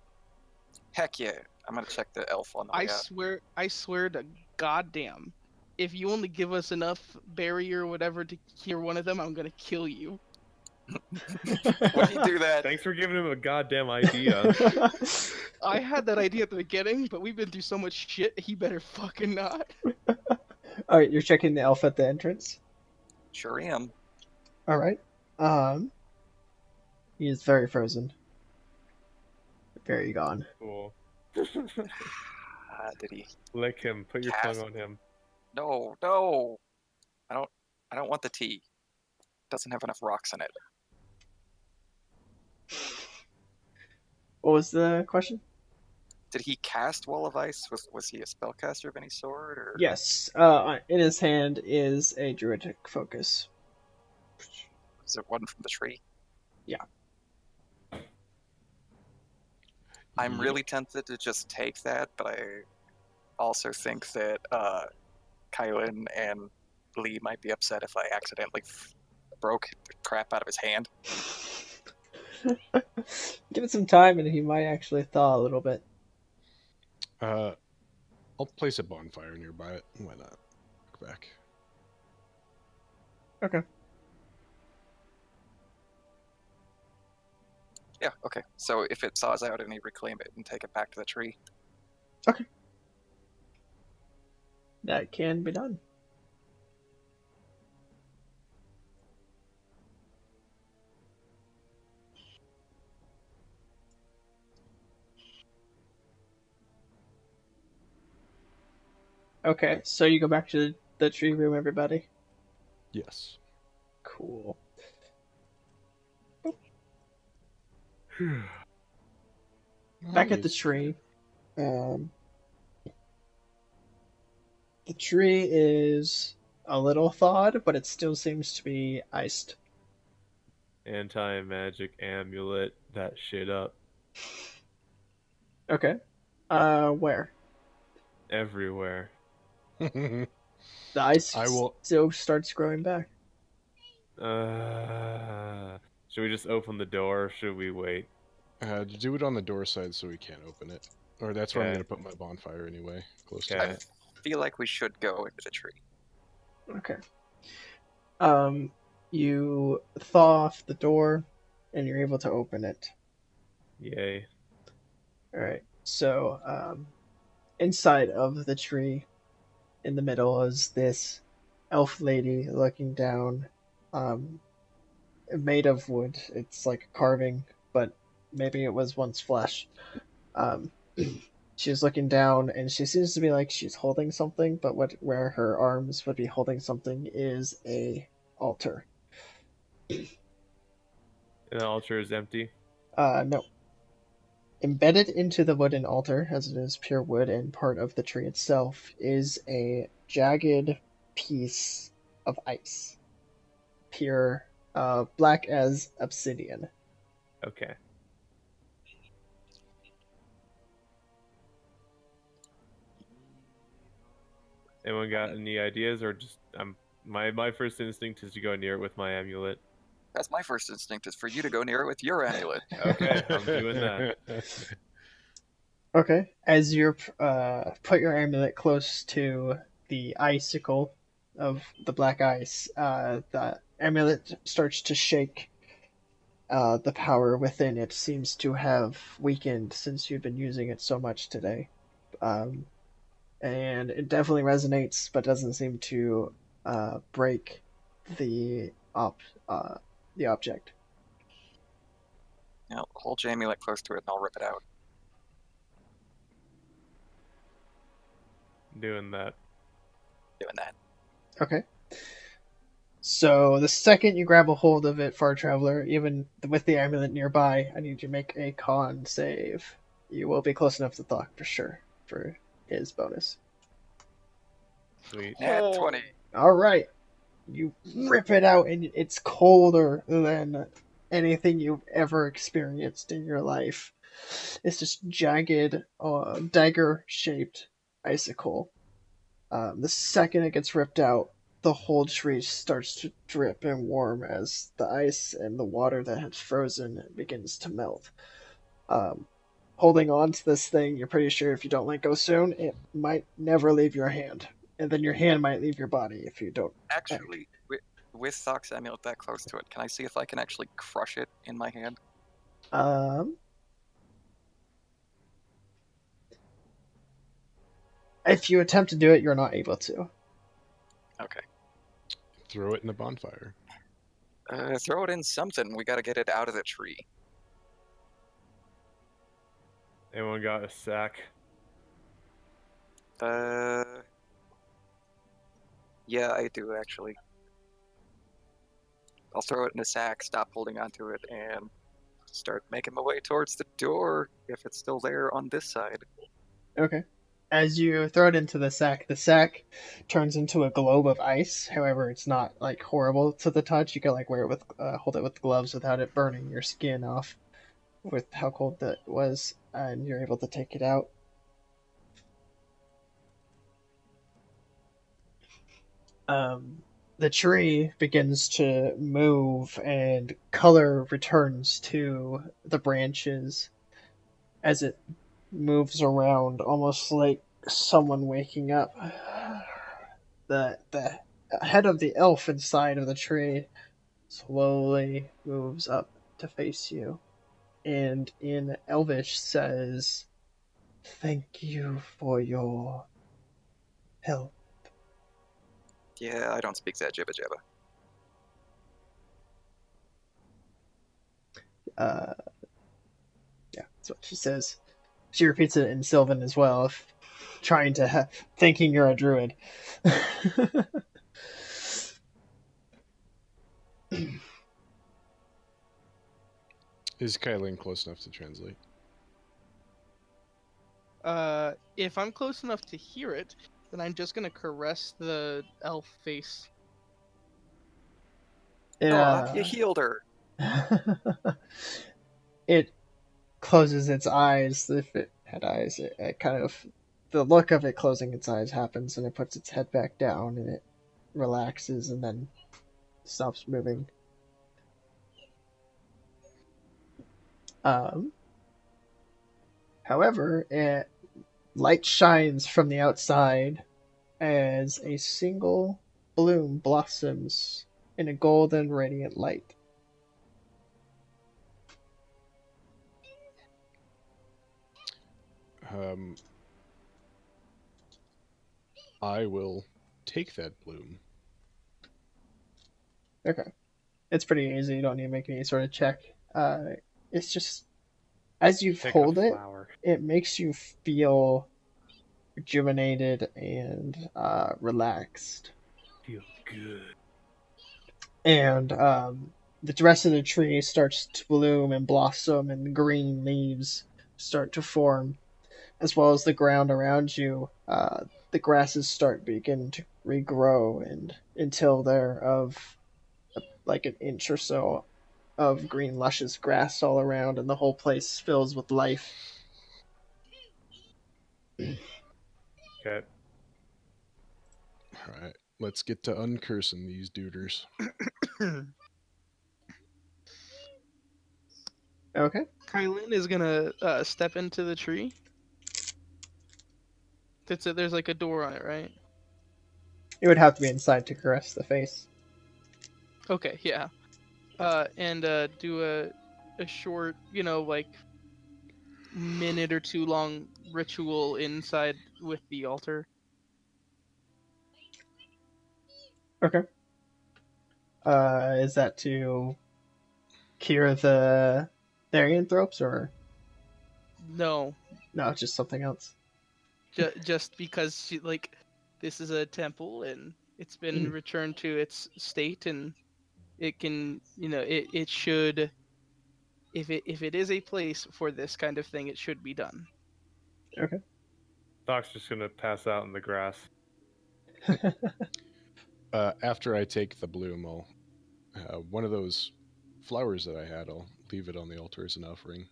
Heck yeah. I'm gonna check the elf on the way out. I swear to goddamn, if you only give us enough berry or whatever to cure one of them, I'm gonna kill you. When you do that, Thanks for giving him a goddamn idea. I had that idea at the beginning, but we've been through so much shit, he better fucking not. Alright, you're checking the elf at the entrance? sure am. Alright. He is very frozen. Very gone. Cool. Did he? Lick him. Put your Cast. tongue on him. No. I don't want the tea. Doesn't have enough rocks in it. What was the question? Did he cast Wall of Ice? Was he a spellcaster of any sort? Or Yes. In his hand is a druidic focus. is it one from the tree? Yeah. I'm really tempted to just take that, but I also think that Kylan and Lee might be upset if I accidentally broke the crap out of his hand. Give it some time and he might actually thaw a little bit. I'll place a bonfire nearby it. Why not? Look back. Okay. Yeah, okay. So if it saws out, and reclaim it and take it back to the tree. That can be done. Okay, so you go back to the tree room, everybody? Yes. Cool. Back at the tree. The tree is a little thawed, but it still seems to be iced. Anti-magic amulet that shit up. Okay. Where? Everywhere. The ice still starts growing back. Should we just open the door or should we wait? Do it on the door side so we can't open it. Or that's where I'm Okay. going to put my bonfire anyway. Close to Okay. it. I feel like we should go into the tree. Okay. You thaw off the door, and you're able to open it. Yay. Alright, so, inside of the tree, in the middle, is this elf lady looking down, made of wood. It's like a carving, but maybe it was once flesh. She's looking down, and she seems to be like she's holding something, but where her arms would be holding something is a altar. And the altar is empty. No. Embedded into the wooden altar, as it is pure wood and part of the tree itself, is a jagged piece of ice. Pure, black as obsidian. Okay. Anyone got any ideas, or just my first instinct is to go near it with my amulet. That's my first instinct, is for you to go near it with your amulet. Okay, I'm doing that. Okay. As you put your amulet close to the icicle of the black ice, the amulet starts to shake. The power within it seems to have weakened since you've been using it so much today. And it definitely resonates, but doesn't seem to break the the object. Now, hold your amulet close to it and I'll rip it out. Doing that. Doing that. Okay. So the second you grab a hold of it, Far Traveler, even with the amulet nearby, I need you to make a con save. You will be close enough to Thok for sure for his bonus. Sweet. Nat 20. All right. You rip it out, and it's colder than anything you've ever experienced in your life. It's just jagged, dagger-shaped icicle. The second it gets ripped out, the whole tree starts to drip and warm as the ice and the water that had frozen begins to melt. Holding on to this thing, you're pretty sure if you don't let go soon, it might never leave your hand. And then your hand might leave your body if you don't. Actually, with Thok's amulet that close to it, can I see if I can actually crush it in my hand? If you attempt to do it, you're not able to. Okay. Throw it in the bonfire. Throw it in something. We gotta get it out of the tree. Anyone got a sack? Yeah, I do actually. I'll throw it in a sack, stop holding onto it, and start making my way towards the door if it's still there on this side. Okay. As you throw it into the sack turns into a globe of ice. However, it's not like horrible to the touch. You can like wear it with, hold it with gloves without it burning your skin off with how cold that was, and you're able to take it out. The tree begins to move and color returns to the branches as it moves around, almost like someone waking up. The head of the elf inside of the tree slowly moves up to face you, and in Elvish says, "Thank you for your help." Yeah, I don't speak that jibba jabba. Yeah, that's what she says. She repeats it in Sylvan as well, trying to thinking you're a druid. Is Kylan close enough to translate? If I'm close enough to hear it, then I'm just gonna caress the elf face. Aw, you healed her. It closes its eyes. If it had eyes, it kind of, the look of it closing its eyes happens, and it puts its head back down, and it relaxes, and then stops moving. However, light shines from the outside as a single bloom blossoms in a golden radiant light. I will take that bloom. Okay. It's pretty easy. You don't need to make any sort of check. It's just, as you hold it, it makes you feel rejuvenated and relaxed. Feel good. And the rest of the tree starts to bloom and blossom, and green leaves start to form, as well as the ground around you. The grasses begin to regrow, and until they're of like an inch or so of green luscious grass all around, and the whole place fills with life. Okay. All right, let's get to uncursing these duders. Okay. Kylan is gonna step into the tree. There's like a door on it, right? It would have to be inside to caress the face. Okay, yeah. And do a short, like minute or two long ritual inside with the altar. Okay. Is that to cure the therianthropes, or No, no, just something else? just because this is a temple and it's been returned to its state, and it can, it should, if it is a place for this kind of thing, it should be done. Okay. Doc's just gonna pass out in the grass. After I take the bloom, I'll one of those flowers that I had. I'll leave it on the altar as an offering,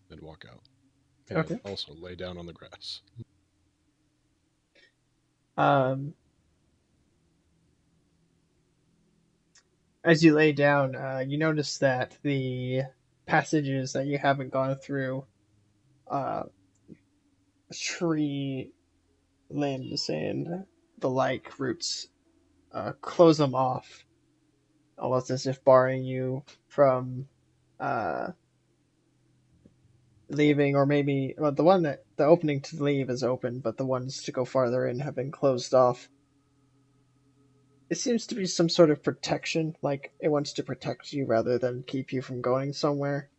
then walk out, and Okay. also lay down on the grass. Um, as you lay down, you notice that the passages that you haven't gone through, uh, tree limbs and the like roots, close them off, almost as if barring you from uh, leaving, or maybe the opening to leave is open, but the ones to go farther in have been closed off. It seems to be some sort of protection, like it wants to protect you rather than keep you from going somewhere.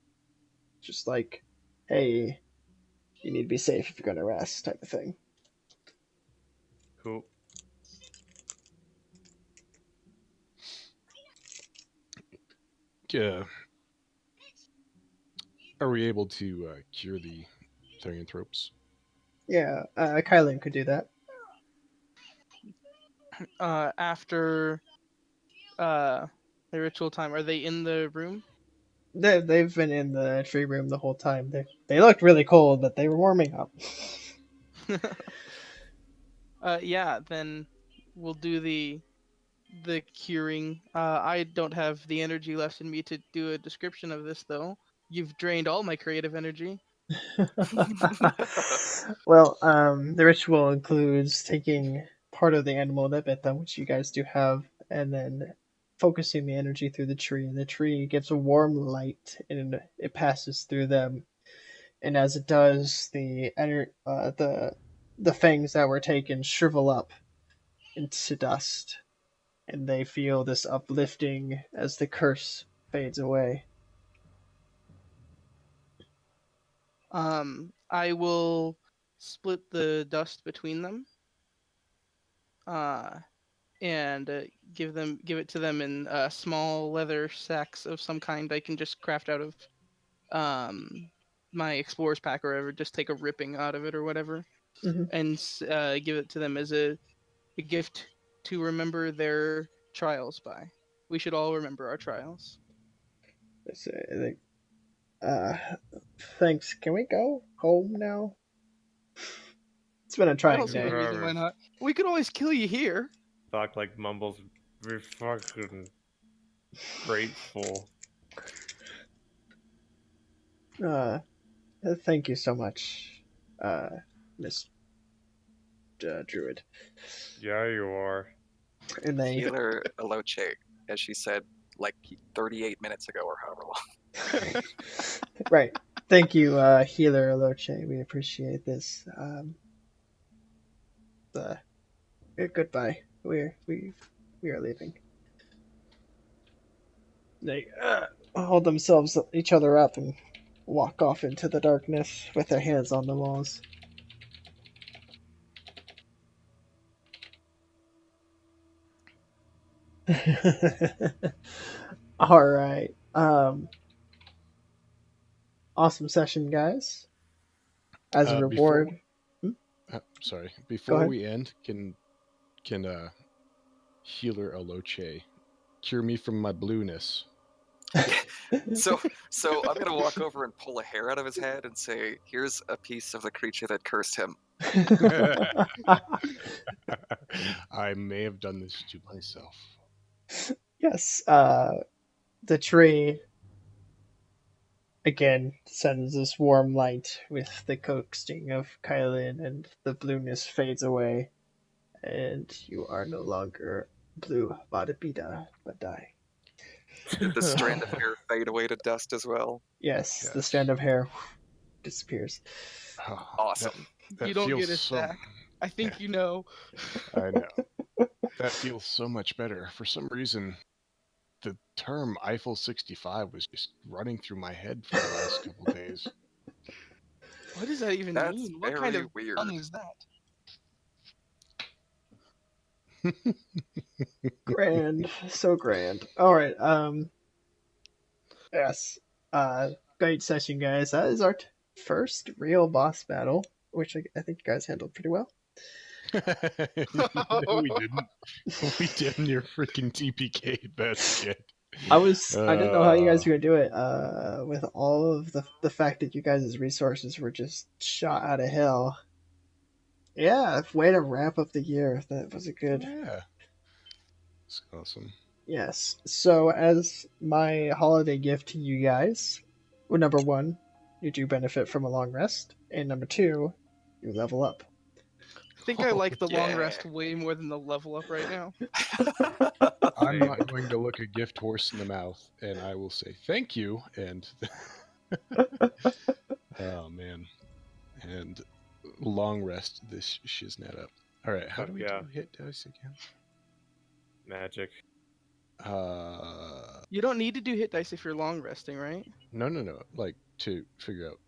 Just like, hey, you need to be safe if you're going to rest, type of thing. Cool. Are we able to cure the therianthropes? Yeah, Kylan could do that. After the ritual time, are they in the room? They've been in the tree room the whole time. They looked really cold, but they were warming up. Yeah, then we'll do the curing. I don't have the energy left in me to do a description of this, though. You've drained all my creative energy. Well, the ritual includes taking part of the animal that bit them, which you guys do have, and then focusing the energy through the tree. The tree gives a warm light, and it passes through them. And as it does, the fangs that were taken shrivel up into dust, and they feel this uplifting as the curse fades away. I will split the dust between them. Uh, and give it to them in small leather sacks of some kind I can just craft out of um my explorer's pack, or whatever. Just take a ripping out of it or whatever, Mm-hmm. and give it to them as a gift to remember their trials by. We should all remember our trials. They say, uh, thanks. Can we go home now? It's been a I don't trying see any day. reason why not. We could always kill you here. Doc like mumbles, "We're fucking grateful." Thank you so much, Miss Druid. Yeah, you are. And they Healer Aloche, as she said like 38 minutes ago or however long. right. Thank you, Healer Aloche. We appreciate this. Goodbye. We are leaving. They hold themselves each other up and walk off into the darkness with their hands on the walls. All right. awesome session, guys. As a Before reward, sorry, Go before ahead. we end, can healer Aloche cure me from my blueness? So I'm gonna walk over and pull a hair out of his head and say, "Here's a piece of the creature that cursed him." I may have done this to myself. Yes, the tree again sends this warm light with the coaxing of Kylan, and the blueness fades away, and you are no longer blue Badabida, but die. Did the strand of hair fade away to dust as well? Yes, the Yes. strand of hair disappears. Oh, Awesome. That You don't feels get it so. back. I think Yeah. you know. I know. That feels so much better. For some reason, the term Eiffel 65 was just running through my head for the last couple days. What does that even That's mean? What kind very of weird. pun is that? Grand, so grand. All right, yes, great session, guys. That is our first real boss battle, which I think you guys handled pretty well. No, we didn't. We damn near freaking TPK'd that skit. I didn't know how you guys Uh, were gonna do it, with all of the fact that you guys' resources were just shot out of hell. Yeah, way to wrap up the year. That was a good. yeah. It's awesome. Yes. So as my holiday gift to you guys, well, number one, you do benefit from a long rest, and number two, you level up. I think I like the long yeah. rest way more than the level up right now. I'm Same. not going to look a gift horse in the mouth, and I will say thank you. And oh man, and long rest this shiznit up. All right, how Fuck do we yeah. do hit dice again? Magic. You don't need to do hit dice if you're long resting, right? No. Like to figure out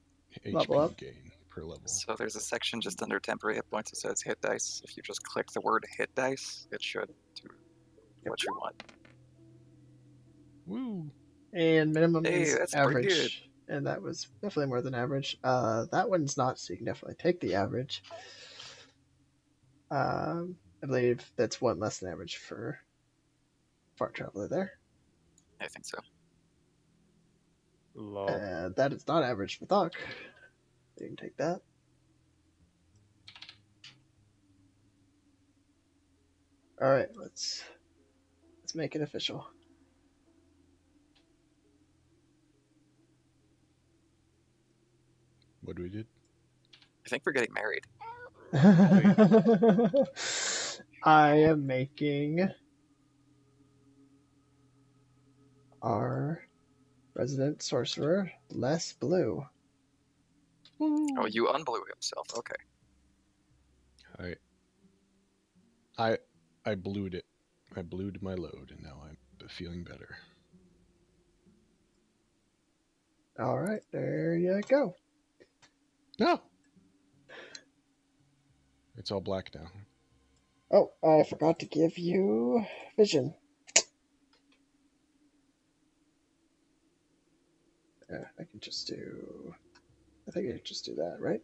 Level HP up. gain per level. So there's a section just under temporary hit points that says hit dice. If you just click the word hit dice, it should do what you want. Woo! And minimum Hey, is that's pretty good. average, and that was definitely more than average. That one's not, so you can definitely take the average. I believe that's one less than average for Far Traveler there. I think so. Lol. That is not average for Thok. You can take that. All right, let's make it official. What do we do? I think we're getting married. I am making our resident sorcerer less blue. Oh, you unblew himself. Okay. I blued it. I blued my load, and now I'm feeling better. All right, there you go. No, it's all black now. Oh, I forgot to give you vision. Yeah, I think I can just do that, right?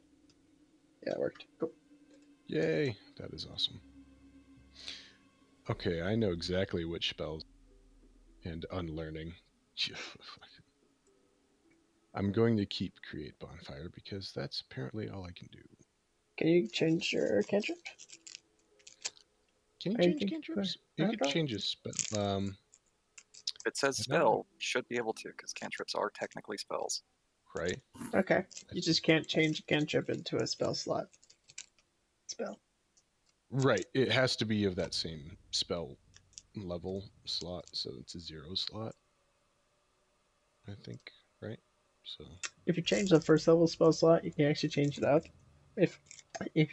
Yeah, it worked. Cool. Yay, that is awesome. Okay, I know exactly which spells and unlearning. I'm going to keep create bonfire because that's apparently all I can do. Can you change your cantrip? Can you Anything? change cantrips? You could change a spell. If it says I know. spell, you should be able to, because cantrips are technically spells. Right? Okay. You just can't change a cantrip into a spell slot. Spell. Right. It has to be of that same spell level slot, so it's a 0 slot. I think, right? So If you change the first level spell slot, you can actually change it out. If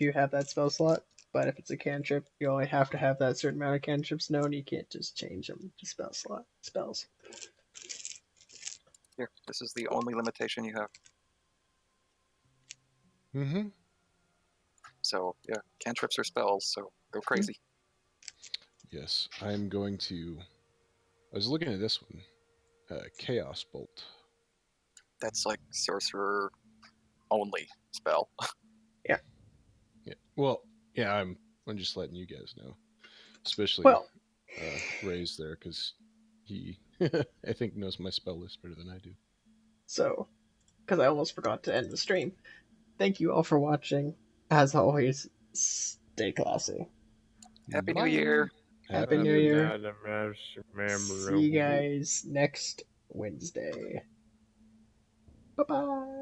you have that spell slot. But if it's a cantrip, you only have to have that certain amount of cantrips known. You can't just change them to spells. Here, this is the only limitation you have. Mm-hmm. So, yeah, cantrips are spells, so go crazy. Yes, I'm going to. I was looking at this one, Chaos Bolt. That's like sorcerer only spell. Yeah. Well, yeah, I'm just letting you guys know, especially Well, Ray's there because he I think knows my spell list better than I do. so, because I almost forgot to end the stream, thank you all for watching. As always, stay classy. Happy New Bye. Year. Happy New Year. See you guys. guys next Wednesday. Bye bye.